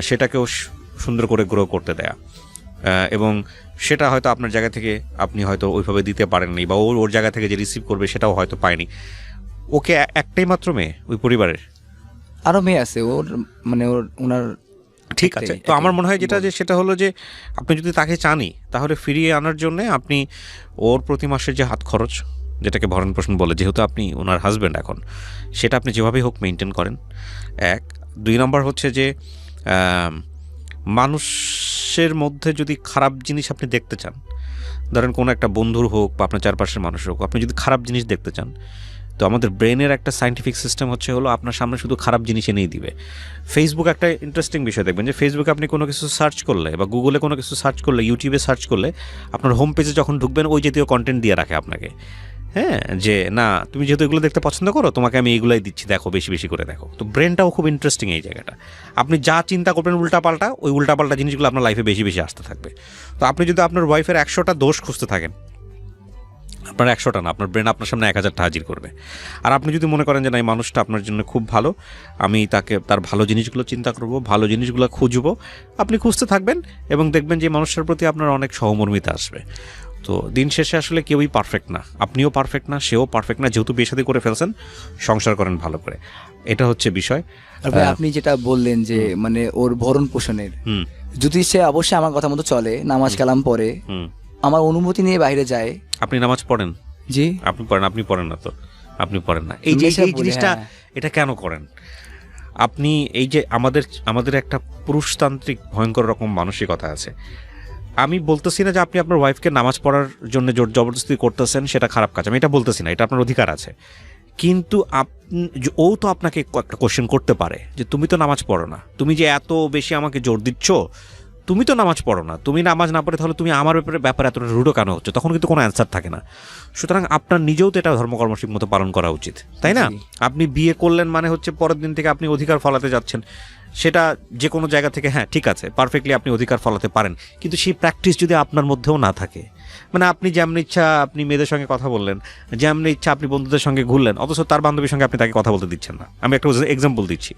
সেটাকেও সুন্দর করে গ্রো করতে দেয়া, এবং সেটা হয়তো আপনার জায়গা থেকে আপনি হয়তো ওইভাবে দিতে পারেননি, বা ওর জায়গা থেকে যে রিসিভ করবে সেটাও হয়তো পায়নি। ওকে একটাই মাত্র মেয়ে ওই পরিবারের, আরো মেয়ে আছে ওর, মানে ওনার। ঠিক আছে, তো আমার মনে হয় যেটা যে সেটা হলো যে আপনি যদি তাকে চানই, তাহলে ফিরিয়ে আনার জন্য আপনি ওর প্রতি মাসের যে হাত খরচ, যেটাকে ভরণ পোষণ বলে, যেহেতু আপনি ওনার হাজব্যান্ড এখন, সেটা আপনি যেভাবেই হোক মেনটেন করেন। 1, 2 নম্বর হচ্ছে যে মানুষের মধ্যে যদি খারাপ জিনিস আপনি দেখতে চান, ধরেন কোনো একটা বন্ধুর হোক বা আপনার চারপাশের মানুষের হোক, আপনি যদি খারাপ জিনিস দেখতে চান, তো আমাদের ব্রেনের একটা সায়েন্টিফিক সিস্টেম হলো আপনার সামনে শুধু খারাপ জিনিস এনেই দিবে। ফেসবুক একটা ইন্টারেস্টিং বিষয় দেখবেন যে ফেসবুকে আপনি কোনো কিছু সার্চ করলে, বা গুগলে কোনো কিছু সার্চ করলে, ইউটিউবে সার্চ করলে, আপনার হোম পেজে যখন ঢুকবেন ওই জাতীয় কন্টেন্ট দিয়ে রাখে আপনাকে। হ্যাঁ, যে না তুমি যেহেতু এগুলো দেখতে পছন্দ করো, তোমাকে আমি এইগুলাই দিচ্ছি, দেখো, বেশি বেশি করে দেখো। তো ব্রেনটাও খুব ইন্টারেস্টিং এই জায়গাটা। আপনি যা চিন্তা করবেন উল্টাপাল্টা, ওই উল্টাপাল্টা জিনিসগুলো আপনার লাইফে বেশি বেশি আসতে থাকবে। তো আপনি যদি আপনার ওয়াইফের 100টা দোষ খুঁজতে থাকেন, আপনার 100টা না, আপনার ব্রেন আপনার সামনে 1000টা হাজির করবে। আর আপনি যদি মনে করেন যে না, এই মানুষটা আপনার জন্য খুব ভালো, আমি তার ভালো জিনিসগুলো চিন্তা করব, ভালো জিনিসগুলো খুঁজবো, আপনি খুঁজতে থাকবেন, এবং দেখবেন যে মানুষটার প্রতি আপনার অনেক সহমর্মিতা আসবে। তো দিন শেষে আসলে কেউই পারফেক্ট না, আপনিও পারফেক্ট না, সেও পারফেক্ট না। যেহেতু বিয়ে শাদী করে ফেলছেন, সংসার করেন ভালো করে, এটা হচ্ছে বিষয়। আপনি যেটা বললেন যে মানে ওর ভরণ পোষণের, যদি সে অবশ্যই আমার কথা মতো চলে, নামাজ কালাম পড়ে, আমার অনুমতি নিয়ে বাইরে যায়। আপনি নামাজ পড়েন? জি, আপনি পড়েন না তো, আপনি পড়েন না। এই যে জিনিসটা, এটা কেন করেন আপনি? এই যে আমাদের একটা পুরুষতান্ত্রিক ভয়ঙ্কর রকম মানসিকতা আছে। আমি বলতেছি না যে আপনি আপনার ওয়াইফকে নামাজ পড়ার জন্য জোর জবরদস্তি করতেছেন, সেটা খারাপ কাজ, আমি এটা বলতেছি না, এটা আপনার অধিকার আছে। কিন্তু ও তো আপনাকে একটা কোশ্চেন করতে পারে যে তুমি তো নামাজ পড়ো না, তুমি যে এত বেশি আমাকে জোর দিচ্ছ, তুমি তো নামাজ পড়ো না, তুমি নামাজ না পড়ে তাহলে তুমি আমার ব্যাপারে এতটা রুডো কেন হচ্ছে? তখন কিন্তু কোনো অ্যান্সার থাকে না। সুতরাং আপনার নিজেও তো এটা ধর্মকর্ম ঠিক মতো পালন করা উচিত, তাই না? আপনি বিয়ে করলেন মানে হচ্ছে পরের দিন থেকে আপনি অধিকার ফলাতে যাচ্ছেন, সেটা যে কোনো জায়গা থেকে, হ্যাঁ ঠিক আছে, পারফেক্টলি আপনি অধিকার ফলাতে পারেন, কিন্তু সেই প্র্যাকটিস যদি আপনার মধ্যেও না থাকে, মানে আপনি যেমন ইচ্ছা আপনি মেয়েদের সঙ্গে কথা বললেন, যেমন ইচ্ছা আপনি বন্ধুদের সঙ্গে ঘুরলেন, অথচ তার বান্ধবীর সঙ্গে আপনি তাকে কথা বলতে দিচ্ছেন না। আমি একটা এক্সাম্পল দিচ্ছি,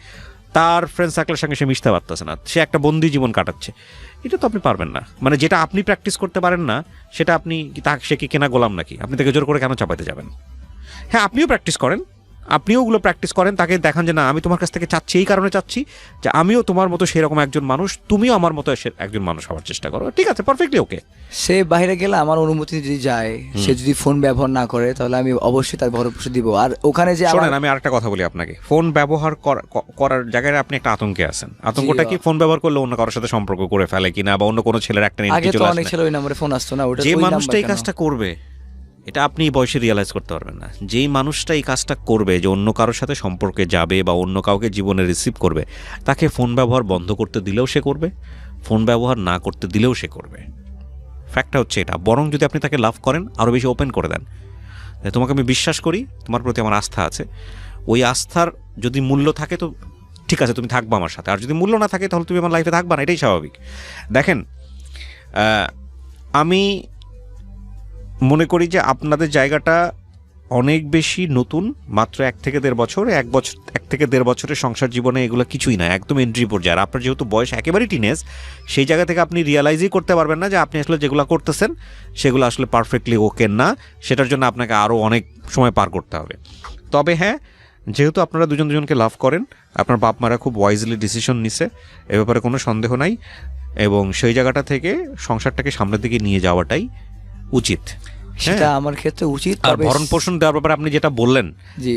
তার ফ্রেন্ড সার্কেলের সঙ্গে সে মিশতে পারতেছে না, সে একটা বন্দি জীবন কাটাচ্ছে, এটা তো আপনি পারবেন না। মানে যেটা আপনি প্র্যাকটিস করতে পারেন না, সেটা আপনি সে কি কেনা গোলাম নাকি? আপনি তাকে জোর করে কেন চাপাতে যাবেন? হ্যাঁ, আপনিও প্র্যাকটিস করেন, আপনিও ওগুলো প্র্যাকটিস করেন, তাকে দেখান যে না, আমি তোমার কাছ থেকে চাচ্ছি, এই কারণে চাচ্ছি যে আমিও তোমার মতো সেরকম একজন মানুষ, তুমিও আমার মতো একজন মানুষ হওয়ার চেষ্টা করো, ঠিক আছে, পারফেক্টলি ওকে। সে বাইরে গেলে আমার অনুমতি যদি যায়, সে যদি ফোন ব্যবহার না করে, তাহলে আমি অবশ্যই তার ভরণ পোষণ দিব। আর ওখানে যে আমি আরেকটা কথা বলি আপনাকে, ফোন ব্যবহার করার জায়গায় আপনি একটা আতঙ্কে আছেন। আতঙ্কটা কি? ফোন ব্যবহার করলে অন্য কারোর সাথে সম্পর্ক করে ফেলে কিনা, বা অন্য কোনো ছেলের একটা আগে তো অনেক ছেলে ওই নম্বরে ফোন আসতো না, ওটা যে মানুষটা এই কাজটা করবে, এটা আপনি বয়সে রিয়েলাইজ করতে পারবেন না। যেই মানুষটা এই কাজটা করবে, যে অন্য কারোর সাথে সম্পর্কে যাবে বা অন্য কাউকে জীবনে রিসিভ করবে, তাকে ফোন ব্যবহার বন্ধ করতে দিলেও সে করবে, ফোন ব্যবহার না করতে দিলেও সে করবে। ফ্যাক্টটা হচ্ছে এটা। বরং যদি আপনি তাকে লাভ করেন, আরও বেশি ওপেন করে দেন, তোমাকে আমি বিশ্বাস করি, তোমার প্রতি আমার আস্থা আছে, ওই আস্থার যদি মূল্য থাকে তো ঠিক আছে, তুমি থাকবা আমার সাথে, আর যদি মূল্য না থাকে তাহলে তুমি আমার লাইফে থাকবা না, এটাই স্বাভাবিক। দেখেন, আমি মনে করি যে আপনাদের জায়গাটা অনেক বেশি নতুন, মাত্র 1 থেকে 1.5 বছর, 1 থেকে 1.5 বছরের সংসার জীবনে এগুলো কিছুই না, একদম এন্ট্রি পর্যায়ে। আর আপনার যেহেতু বয়স একেবারেই টিনেজ, সেই জায়গা থেকে আপনি রিয়ালাইজই করতে পারবেন না যে আপনি আসলে যেগুলো করতেছেন সেগুলো আসলে পারফেক্টলি ওকে না, সেটার জন্য আপনাকে আরও অনেক সময় পার করতে হবে। তবে হ্যাঁ, যেহেতু আপনারা দুজনকে লাভ করেন, আপনার বাপ মারা খুব ওয়াইজলি ডিসিশন নিছে, এ ব্যাপারে কোনো সন্দেহ নাই, এবং সেই জায়গাটা থেকে সংসারটাকে সামনের দিকে নিয়ে যাওয়াটাই উচিত। সেটা আমার ক্ষেত্রে উচিত। আর ভরণ পোষণ দেওয়ার ব্যাপারে আপনি যেটা বললেন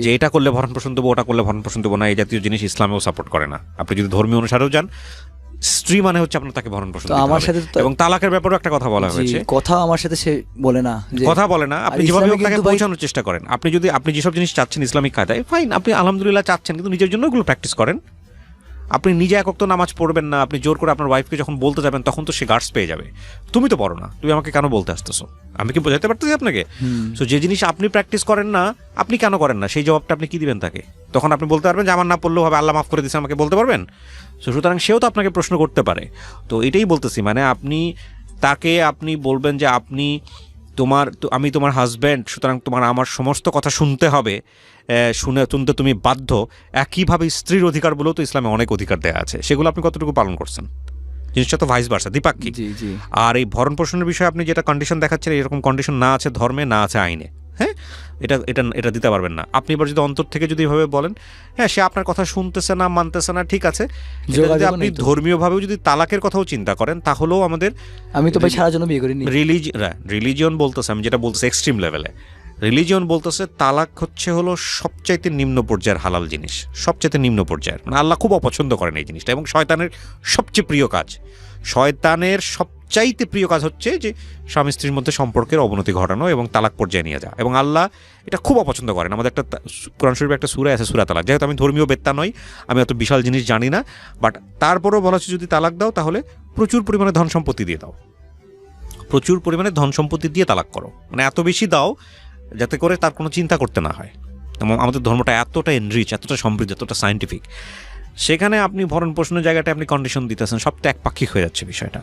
যে এটা করলে ভরণ পোষণ দেবো, ওটা করলে ভরণ পোষণ দেবো না, এই জাতীয় জিনিস ইসলামেও সাপোর্ট করে না। আপনি যদি ধর্মীয় অনুসারেও যান, স্ত্রী মানে হচ্ছে আপনার তাকে ভরণ পোষণ দিতে হবে। এবং তালাকের ব্যাপারেও একটা কথা বলা হয়েছে, কথা আমার সাথে সে বলে না, কথা বলে না, আপনি যেভাবে হোক তাকে পৌঁছানোর চেষ্টা করেন। আপনি যেসব জিনিস চাচ্ছেন ইসলামিক কায়দায়, ফাইন, আপনি আলহামদুলিল্লাহ চাচ্ছেন, কিন্তু নিজের জন্য ওগুলো প্র্যাকটিস করেন। আপনি নিজে একক তো নামাজ পড়বেন না, আপনি জোর করে আপনার ওয়াইফকে যখন বলতে যাবেন তখন তো সে গার্ডস পেয়ে যাবে, তুমি তো পড়ো না, তুমি আমাকে কেন বলতে আসতেছো, আমি কি বোঝাতে পারতেছি আপনাকে? সো যে জিনিস আপনি প্র্যাকটিস করেন না, আপনি কেন করেন না, সেই জবাবটা আপনি কি দিবেন তাকে? তখন আপনি বলতে পারবেন যে আমার না পড়লেও হবে, আল্লাহ মাফ করে দিয়েছে, আমাকে বলতে পারবেন? সো সুতরাং সেও তো আপনাকে প্রশ্ন করতে পারে। তো এটাই বলতেছি, মানে আপনি বলবেন যে আমি তোমার হাজব্যান্ড, সুতরাং তোমার আমার সমস্ত কথা শুনতে হবে, শুনতে তুমি বাধ্য। একইভাবে স্ত্রীর অধিকার বলেও তো ইসলামে অনেক অধিকার দেওয়া আছে, সেগুলো আপনি কতটুকু পালন করছেন? জিনিসটা তো ভাইস ভার্সা, দ্বিপাক্ষিক। আর এই ভরণ পোষণের বিষয়ে আপনি যেটা কন্ডিশন দেখাচ্ছেন, এরকম কন্ডিশন না আছে ধর্মে, না আছে আইনে। হ্যাঁ, এটা দিতে পারবেন না আপনি। এবার যদি অন্তর থেকে যদি এভাবে বলেন, হ্যাঁ সে আপনার কথা শুনতেছে না, মানতেছে না, ঠিক আছে, যদি আপনি ধর্মীয়ভাবেও যদি তালাকের কথাও চিন্তা করেন, তাহলেও আমি তো ভাই সারা জন্য বিয়ে করিনি। রিলিজিয়ন বলতেছে, আমি যেটা বলতেছি এক্সট্রিম লেভেলে, রিলিজিয়ন বলতেছে তালাক হলো সবচাইতে নিম্ন পর্যায়ের হালাল জিনিস, সবচাইতে নিম্ন পর্যায়ের, মানে আল্লাহ খুব অপছন্দ করেন এই জিনিসটা, এবং শয়তানের সবচেয়ে প্রিয় কাজ। শয়তানের সবচাইতে প্রিয় কাজ হচ্ছে যে স্বামী স্ত্রীর মধ্যে সম্পর্কের অবনতি ঘটানো এবং তালাক পর্যায়ে নিয়ে যাওয়া, এবং আল্লাহ এটা খুব অপছন্দ করেন। আমাদের একটা কোরআন শরীফে একটা সূরা আছে, সূরা তালাক। যেহেতু আমি ধর্মীয় বেত্তা নই, আমি অত বিশাল জিনিস জানি না, বাট তারপরেও বলা হচ্ছে যদি তালাক দাও তাহলে প্রচুর পরিমাণে ধন সম্পত্তি দিয়ে দাও, প্রচুর পরিমাণে ধন সম্পত্তি দিয়ে তালাক করো, মানে এত বেশি দাও যাতে করে তার কোনো চিন্তা করতে না হয়। এবং আমাদের ধর্মটা এতটা এনরিচ, এতটা সমৃদ্ধ, এতটা সায়েন্টিফিক, সেখানে আপনি ভরণ পোষণের জায়গাটা আপনি কন্ডিশন দিতেছেন, সবটা একপাক্ষিক হয়ে যাচ্ছে বিষয়টা।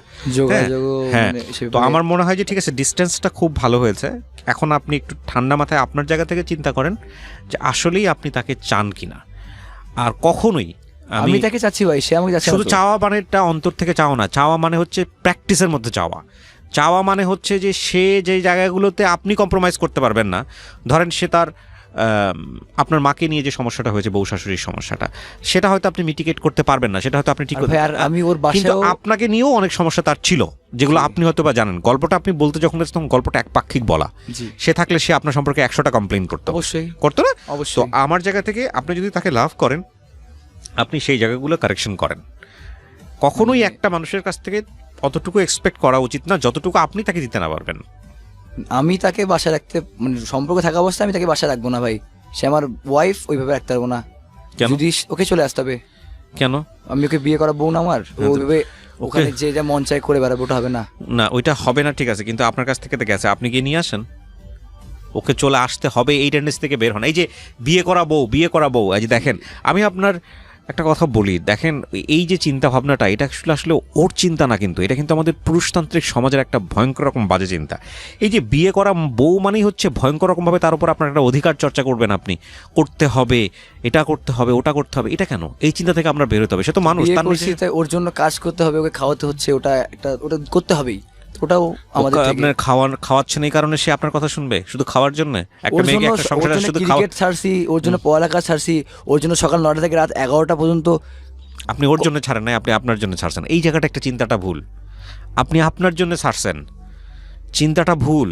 হ্যাঁ, তো আমার মনে হয় যে ঠিক আছে, ডিস্টেন্সটা খুব ভালো হয়েছে। এখন আপনি একটু ঠান্ডা মাথায় আপনার জায়গা থেকে চিন্তা করেন যে আসলেই আপনি তাকে চান কিনা। আর কখনোই আমি তাকে চাচ্ছি ভাই, সে আমাকে চাচ্ছে। শুধু চাওয়া মানেটা অন্তর থেকে চাওয়া না, চাওয়া মানে হচ্ছে প্র্যাকটিসের মধ্যে চাওয়া মানে হচ্ছে যে সে যে জায়গাগুলোতে আপনি কম্প্রোমাইজ করতে পারবেন না, ধরেন সে তার আপনার মাকে নিয়ে যে সমস্যাটা হয়েছে, বউ শাশুড়ির সমস্যাটা, সেটা হয়তো আপনি মিটিগেট করতে পারবেন না, সেটা হয়তো আপনি ঠিক করতে পারবেন। আমি ওর বাসায়, কিন্তু আপনাকে নিয়েও অনেক সমস্যা তার ছিল, যেগুলো আপনি হয়তো বা জানেন। গল্পটা আপনি বলতে যখন গেছেন তখন গল্পটা একপাক্ষিক বলা, সে থাকলে সে আপনার সম্পর্কে 100টা কমপ্লেইন করতো, অবশ্যই করতো না? অবশ্যই। তো আমার জায়গা থেকে আপনি যদি তাকে লাভ করেন, আপনি সেই জায়গাগুলো কারেকশন করেন। কখনোই একটা মানুষের কাছ থেকে অতটুকু এক্সপেক্ট করা উচিত না যতটুকু আপনি তাকে দিতে না পারবেন। আমি তাকে বাসায় রাখতে, মানে সম্পর্ক থাকা অবস্থায় আমি তাকে বাসায় রাখবো না ভাই, সে আমার ওয়াইফ, ওইভাবে রাখতে পারবো না। যদি ওকে চলে আসতে হবে। কেন? আমি ওকে বিয়ে করা বউ না আমার, ওইভাবে ওখানে যে যা মন চাই করে বেড়াবো, ওটা হবে না। না, ওইটা হবে না, ঠিক আছে, কিন্তু আপনার কাছ থেকে তো গেছে, আপনি গিয়ে নিয়ে আসেন, ওকে চলে আসতে হবে, এই টেন্ডেন্সি থেকে বের হন। এই যে বিয়ে করা বউ, এই যে দেখেন, আমি আপনার একটা কথা বলি, দেখেন এই যে চিন্তা ভাবনাটা, এটা আসলে ওর চিন্তা না, কিন্তু এটা কিন্তু আমাদের পুরুষতান্ত্রিক সমাজের একটা ভয়ঙ্কর রকম বাজে চিন্তা। এই যে বিয়ে করা বউ মানেই হচ্ছে ভয়ঙ্কর রকমভাবে তার উপর আপনার একটা অধিকার চর্চা করবেন, আপনি করতে হবে, এটা করতে হবে, ওটা করতে হবে, এটা কেন? এই চিন্তা থেকে আমরা বেরোতে হবে। সে তো মানুষ, ওর জন্য কাজ করতে হবে, ওকে খাওয়াতে হচ্ছে, ওটা করতে হবেই, ওটাও আমাদের। আপনার খাওয়াচ্ছেন এই কারণে সে আপনার কথা শুনবে শুধু খাওয়ার জন্য? একটা মেয়েকে একটা সংসারে শুধু ক্রিকেট ছাড়ছি, ওর জন্য পড়ালেখা ছাড়ছি, ওর জন্য সকাল 9টা থেকে রাত 11টা পর্যন্ত। আপনি ওর জন্য ছাড়েন নাই, আপনি আপনার জন্য ছাড়ছেন। এই জায়গাটা একটা চিন্তাটা ভুল। আপনি আপনার জন্য ছাড়ছেন, চিন্তাটা ভুল।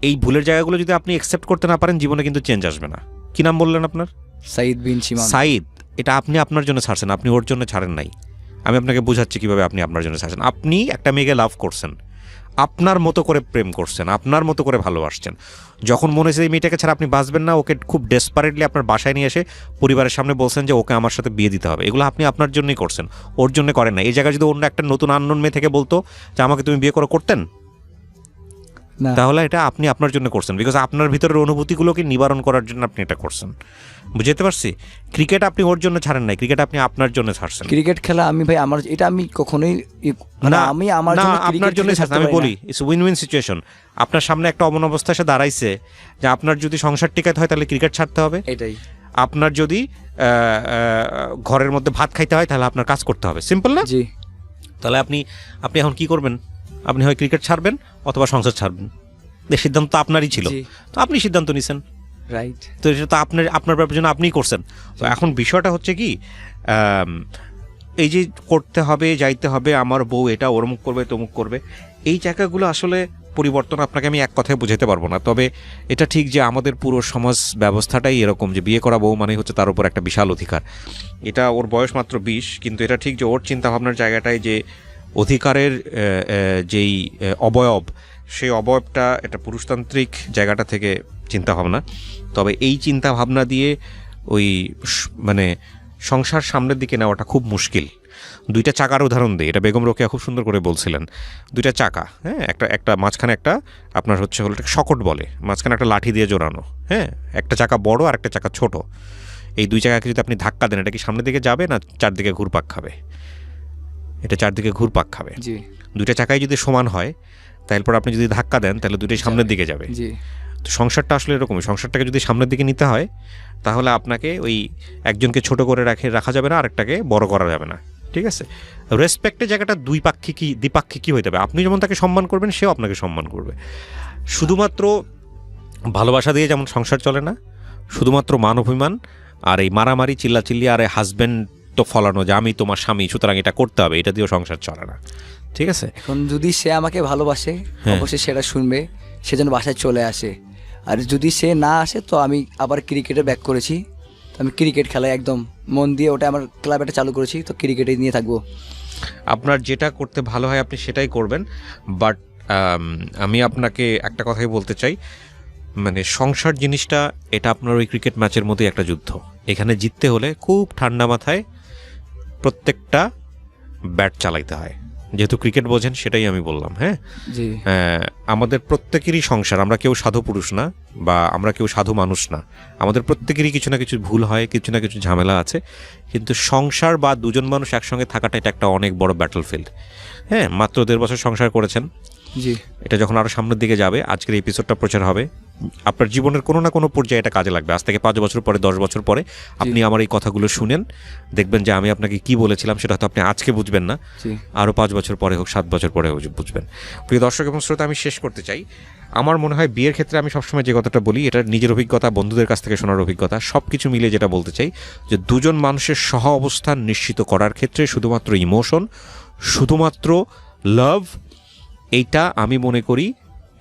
এই ভুলের জায়গাগুলো যদি আপনি অ্যাকসেপ্ট করতে না পারেন, জীবনে কিন্তু চেঞ্জ আসবে না। কি নাম বললেন আপনার? সাইদ বিন সিমান। সাইদ, এটা আপনি আপনার জন্য ছাড়ছেন, আপনি ওর জন্য ছাড়েন নাই। আমি আপনাকে বোঝাচ্ছি কিভাবে আপনি আপনার জন্য ছাড়ছেন। আপনি একটা মেয়েকে লাভ করছেন, আপনার মতো করে প্রেম করছেন, আপনার মতো করে ভালোবাসছেন। যখন মনে হয়েছে এই মেয়েটাকে ছাড়া আপনি বাঁচবেন না, ওকে খুব ডেসপারেটলি আপনার বাসায় নিয়ে এসে পরিবারের সামনে বলছেন যে ওকে আমার সাথে বিয়ে দিতে হবে। এগুলো আপনি আপনার জন্যই করছেন, ওর জন্য করেন না। এই জায়গায় যদি অন্য একটা নতুন আননোন মেয়ে থেকে বলতো যে আমাকে তুমি বিয়ে করতেন? না। তাহলে এটা আপনি আপনার জন্য করছেন, বিকজ আপনার ভিতরের অনুভূতিগুলোকে নিবারণ করার জন্য আপনি এটা করছেন। বুঝতে পারছি? ক্রিকেট আপনি ওর জন্য ছাড়েন নাই, ক্রিকেট আপনি আপনার জন্য ছাড়ছেন। ক্রিকেট খেলা আমি ভাই আমার এটা আমি কখনোই না আমি আমার না, জন্য আপনার ক্রিকেট জন্য খেলতে ছাড়তে আমি পারি বলি না। It's win win situation. আপনার সামনে একটা অমন অবস্থা এসে দাঁড়াইছে যে আপনার যদি সংসার টিকাতে হয় তাহলে ক্রিকেট ছাড়তে হবে, এটাই আপনার যদি ঘরের মধ্যে ভাত খাইতে হয় তাহলে আপনার কাজ করতে হবে। সিম্পল না? জি তাহলে আপনি এখন কি করবেন? আপনি হয় ক্রিকেট ছাড়বেন অথবা সংসার ছাড়বেন। এই সিদ্ধান্ত তো আপনারই ছিল, জি তো আপনি সিদ্ধান্ত নিছেন, রাইট তো এটা তো আপনার ব্যাপার জন্য আপনিই করছেন। তো এখন বিষয়টা হচ্ছে কি, এই যে করতে হবে, যাইতে হবে, আমার বউ এটা ওরমুখ করবে তমুক করবে, এই জায়গাগুলো আসলে পরিবর্তন আপনাকে আমি এক কথায় বোঝাতে পারবো না। তবে এটা ঠিক যে আমাদের পুরো সমাজ ব্যবস্থাটাই এরকম যে বিয়ে করা বউ মানে হচ্ছে তার উপর একটা বিশাল অধিকার। এটা ওর বয়স মাত্র 20, কিন্তু এটা ঠিক যে ওর চিন্তাভাবনার জায়গাটায় যে অধিকারের যেই অবয়ব, সেই অবয়বটা এটা পুরুষতান্ত্রিক জায়গাটা থেকে চিন্তাভাবনা। তবে এই চিন্তাভাবনা দিয়ে ওই মানে সংসার সামনের দিকে নেওয়াটা খুব মুশকিল। দুইটা চাকার উদাহরণ দিই, এটা বেগম রোকেয়া খুব সুন্দর করে বলছিলেন। দুইটা চাকা, হ্যাঁ, একটা মাঝখানে একটা আপনার হলো একটা শকট বলে, মাঝখানে একটা লাঠি দিয়ে জোড়ানো, হ্যাঁ, একটা চাকা বড় আর একটা চাকা ছোট। এই দুই চাকাকে যদি আপনি ধাক্কা দেন, এটা কি সামনের দিকে যাবে না চারদিকে ঘুরপাক খাবে? এটা চারদিকে ঘুরপাক খাবে। জি দুইটা চাকাই যদি সমান হয় তারপর আপনি যদি ধাক্কা দেন তাহলে দুইটাই সামনের দিকে যাবে। জি তো সংসারটা আসলে এরকমই, সংসারটাকে যদি সামনের দিকে নিতে হয় তাহলে আপনাকে ওই একজনকে ছোট করে রাখা যাবে না, আরেকটাকে বড় করা যাবে না। ঠিক আছে? রেসপেক্টের জায়গাটা দ্বিপাক্ষিকই হইতে হবে। আপনি যেমন তাকে সম্মান করবেন, সেও আপনাকে সম্মান করবে। শুধুমাত্র ভালোবাসা দিয়ে যেমন সংসার চলে না, শুধুমাত্র মান অভিমান আর এই মারামারি চিল্লাচিল্লি আর এই হাজব্যান্ড তো ফলানো যে আমি তোমার স্বামী সুতরাং এটা করতে হবে, এটা দিয়েও সংসার চলে না। ঠিক আছে? এখন যদি সে আমাকে ভালোবাসে হ্যাঁ। অবশ্যই সেটা শুনবে, সে যেন বাসায় চলে আসে। আর যদি সে না আসে তো আমি আবার ক্রিকেটে ব্যাক করেছি, তো আমি ক্রিকেট খেলায় একদম মন দিয়ে ওটা আমার ক্লাব এটা চালু করেছি, তো ক্রিকেটে নিয়ে থাকবো। আপনার যেটা করতে ভালো হয় আপনি সেটাই করবেন। বাট আমি আপনাকে একটা কথাই বলতে চাই, মানে সংসার জিনিসটা এটা আপনার ওই ক্রিকেট ম্যাচের মতোই একটা যুদ্ধ। এখানে জিততে হলে খুব ঠান্ডা মাথায় প্রত্যেকটা ব্যাট চালাইতে হয়। যেহেতু ক্রিকেট বোঝেন সেটাই আমি বললাম। হ্যাঁ, জি আমাদের প্রত্যেকেরই সংসার, আমরা কেউ সাধু পুরুষ না বা আমরা কেউ সাধু মানুষ না, আমাদের প্রত্যেকেরই কিছু না কিছু ভুল হয়, কিছু না কিছু ঝামেলা আছে। কিন্তু সংসার বা দুজন মানুষ একসঙ্গে থাকাটা এটা একটা অনেক বড় ব্যাটলফিল্ড। হ্যাঁ, মাত্র 1.5 বছর সংসার করেছেন, জি এটা যখন আরও সামনের দিকে যাবে, আজকের এপিসোডটা প্রচার হবে, আপনার জীবনের কোনো না কোনো পর্যায়ে এটা কাজে লাগবে। আজ থেকে 5 বছর পরে, 10 বছর পরে আপনি আমার এই কথাগুলো শুনেন, দেখবেন যে আমি আপনাকে কি বলেছিলাম সেটা হয়তো আপনি আজকে বুঝবেন না, জি আরও 5 বছর পরে হোক, 7 বছর পরে হোক বুঝবেন। প্রিয় দর্শক এবং শ্রোতা, আমি শেষ করতে চাই, আমার মনে হয় বিয়ের ক্ষেত্রে আমি সবসময় যে কথাটা বলি, এটা নিজের অভিজ্ঞতা, বন্ধুদের কাছ থেকে শোনার অভিজ্ঞতা, সব কিছু মিলিয়ে যেটা বলতে চাই যে দুজন মানুষের সহ অবস্থান নিশ্চিত করার ক্ষেত্রে শুধুমাত্র ইমোশন, শুধুমাত্র লাভ, এইটা আমি মনে করি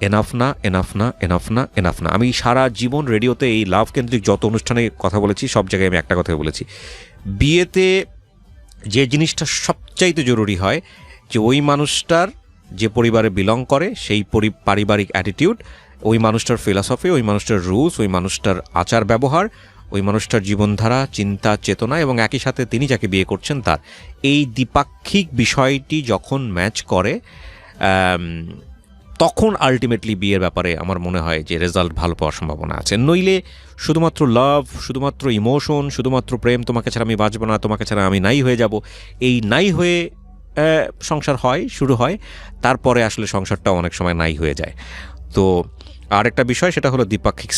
এনাফ না, এনাফ না, এনাফ না, এনাফ না। আমি সারা জীবন রেডিওতে এই লাভ কেন্দ্রিক যত অনুষ্ঠানে কথা বলেছি, সব জায়গায় আমি একটা কথাই বলেছি, বিয়েতে যে জিনিসটা সবচাইতে জরুরি হয় যে ওই মানুষটার যে পরিবারে বিলং করে সেই পারিবারিক অ্যাটিটিউড, ওই মানুষটার ফিলসফি, ওই মানুষটার রুলস, ওই মানুষটার আচার ব্যবহার, ওই মানুষটার জীবনধারা, চিন্তা, চেতনা এবং একই সাথে তিনি যাকে বিয়ে করছেন তার এই দ্বিপাক্ষিক বিষয়টি যখন ম্যাচ করে, তখন আলটিমেটলি বিয়ের ব্যাপারে আমার মনে হয় যে রেজাল্ট ভালো পাওয়ার সম্ভাবনা আছে। নইলে শুধুমাত্র লাভ, শুধুমাত্র ইমোশন, শুধুমাত্র প্রেম, তোমাকে ছাড়া আমি বাঁচব না, তোমাকে ছাড়া আমি নাই হয়ে যাব, এই নাই হয়ে সংসার হয়, শুরু হয়, তারপরে আসলে সংসারটাও অনেক সময় নাই হয়ে যায়। তো আরেকটা বিষয় সেটা হলো দ্বিপাক্ষিক